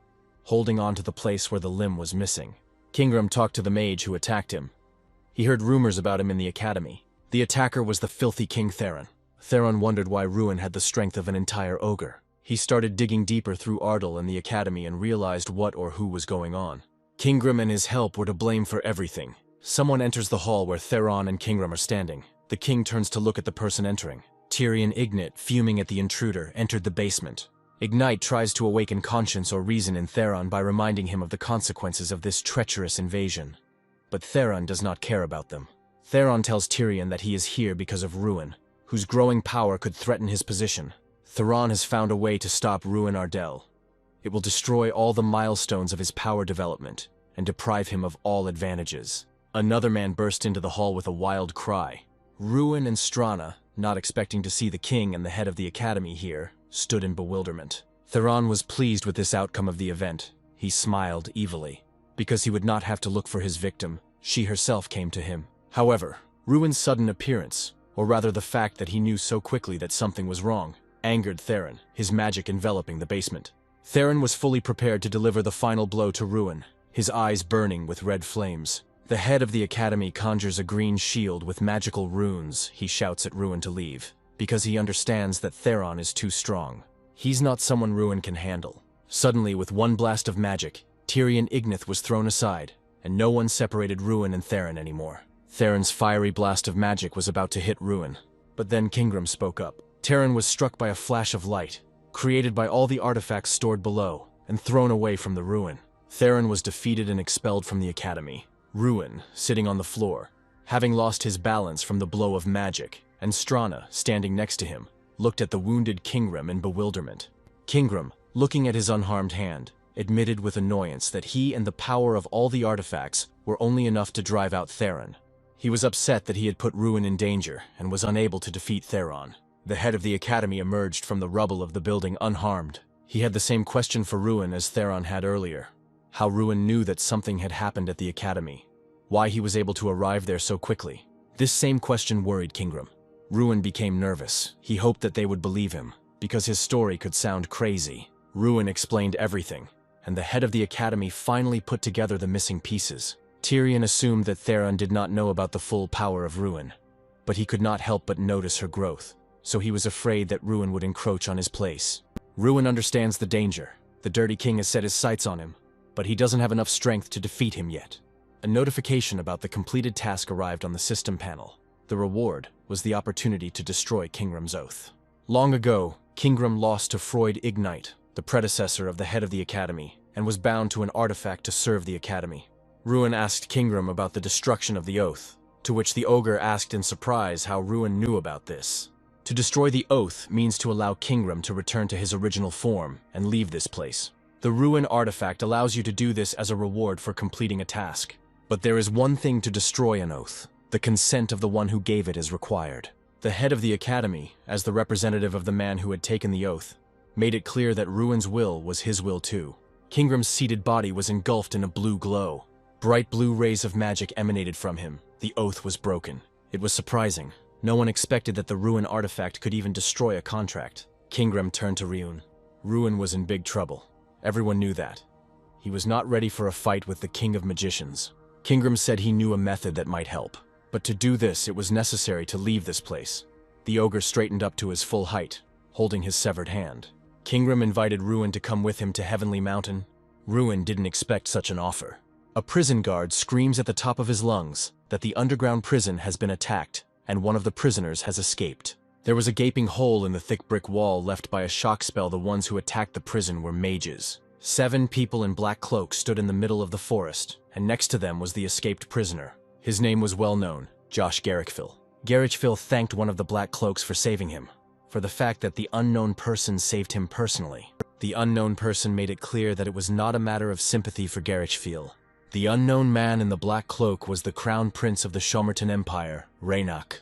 holding on to the place where the limb was missing. Kingram talked to the mage who attacked him. He heard rumors about him in the academy. The attacker was the filthy King Theron. Theron wondered why Ruin had the strength of an entire ogre. He started digging deeper through Ardell and the academy and realized what or who was going on. Kingram and his help were to blame for everything. Someone enters the hall where Theron and Kingram are standing. The king turns to look at the person entering. Tyrion Ignite, fuming at the intruder, entered the basement. Ignite tries to awaken conscience or reason in Theron by reminding him of the consequences of this treacherous invasion. But Theron does not care about them. Theron tells Tyrion that he is here because of Ruin, whose growing power could threaten his position. Theron has found a way to stop Ruin Ardell. It will destroy all the milestones of his power development and deprive him of all advantages. Another man burst into the hall with a wild cry. Ruin and Strana, not expecting to see the king and the head of the academy here, stood in bewilderment. Theron was pleased with this outcome of the event. He smiled evilly. Because he would not have to look for his victim, she herself came to him. However, Ruin's sudden appearance, or rather the fact that he knew so quickly that something was wrong, angered Theron, his magic enveloping the basement. Theron was fully prepared to deliver the final blow to Ruin, his eyes burning with red flames. The head of the academy conjures a green shield with magical runes. He shouts at Ruin to leave, because he understands that Theron is too strong. He's not someone Ruin can handle. Suddenly, with one blast of magic, Tyrion Ignith was thrown aside, and no one separated Ruin and Theron anymore. Theron's fiery blast of magic was about to hit Ruin, but then Kingram spoke up. Theron was struck by a flash of light, created by all the artifacts stored below, and thrown away from the Ruin. Theron was defeated and expelled from the academy. Ruin, sitting on the floor, having lost his balance from the blow of magic, and Strana, standing next to him, looked at the wounded Kingram in bewilderment. Kingram, looking at his unharmed hand, admitted with annoyance that he and the power of all the artifacts were only enough to drive out Theron. He was upset that he had put Ruin in danger and was unable to defeat Theron. The head of the academy emerged from the rubble of the building unharmed. He had the same question for Ruin as Theron had earlier. How Ruin knew that something had happened at the academy. Why he was able to arrive there so quickly. This same question worried Kingram. Ruin became nervous. He hoped that they would believe him, because his story could sound crazy. Ruin explained everything, and the head of the academy finally put together the missing pieces. Tyrion assumed that Theron did not know about the full power of Ruin, but he could not help but notice her growth, so he was afraid that Ruin would encroach on his place. Ruin understands the danger. The Dirty King has set his sights on him, but he doesn't have enough strength to defeat him yet. A notification about the completed task arrived on the system panel. The reward was the opportunity to destroy Kingram's oath. Long ago, Kingram lost to Freud Ignite, the predecessor of the head of the academy, and was bound to an artifact to serve the academy. Ruin asked Kingram about the destruction of the oath, to which the ogre asked in surprise how Ruin knew about this. To destroy the oath means to allow Kingram to return to his original form and leave this place. The Ruin artifact allows you to do this as a reward for completing a task. But there is one thing to destroy an oath. The consent of the one who gave it is required. The head of the academy, as the representative of the man who had taken the oath, made it clear that Ruin's will was his will too. Kingram's seated body was engulfed in a blue glow. Bright blue rays of magic emanated from him. The oath was broken. It was surprising. No one expected that the Ruin artifact could even destroy a contract. Kingram turned to Ruin. Ruin was in big trouble. Everyone knew that. He was not ready for a fight with the King of Magicians. Kingram said he knew a method that might help. But to do this, it was necessary to leave this place. The ogre straightened up to his full height, holding his severed hand. Kingram invited Ruin to come with him to Heavenly Mountain. Ruin didn't expect such an offer. A prison guard screams at the top of his lungs that the underground prison has been attacked and one of the prisoners has escaped. There was a gaping hole in the thick brick wall left by a shock spell. The ones who attacked the prison were mages. 7 people in black cloaks stood in the middle of the forest, and next to them was the escaped prisoner. His name was well known, Josh Garrickville. Garrickville thanked one of the black cloaks for saving him, for the fact that the unknown person saved him personally. The unknown person made it clear that it was not a matter of sympathy for Garrickville. The unknown man in the black cloak was the crown prince of the Shomerton Empire, Raynak.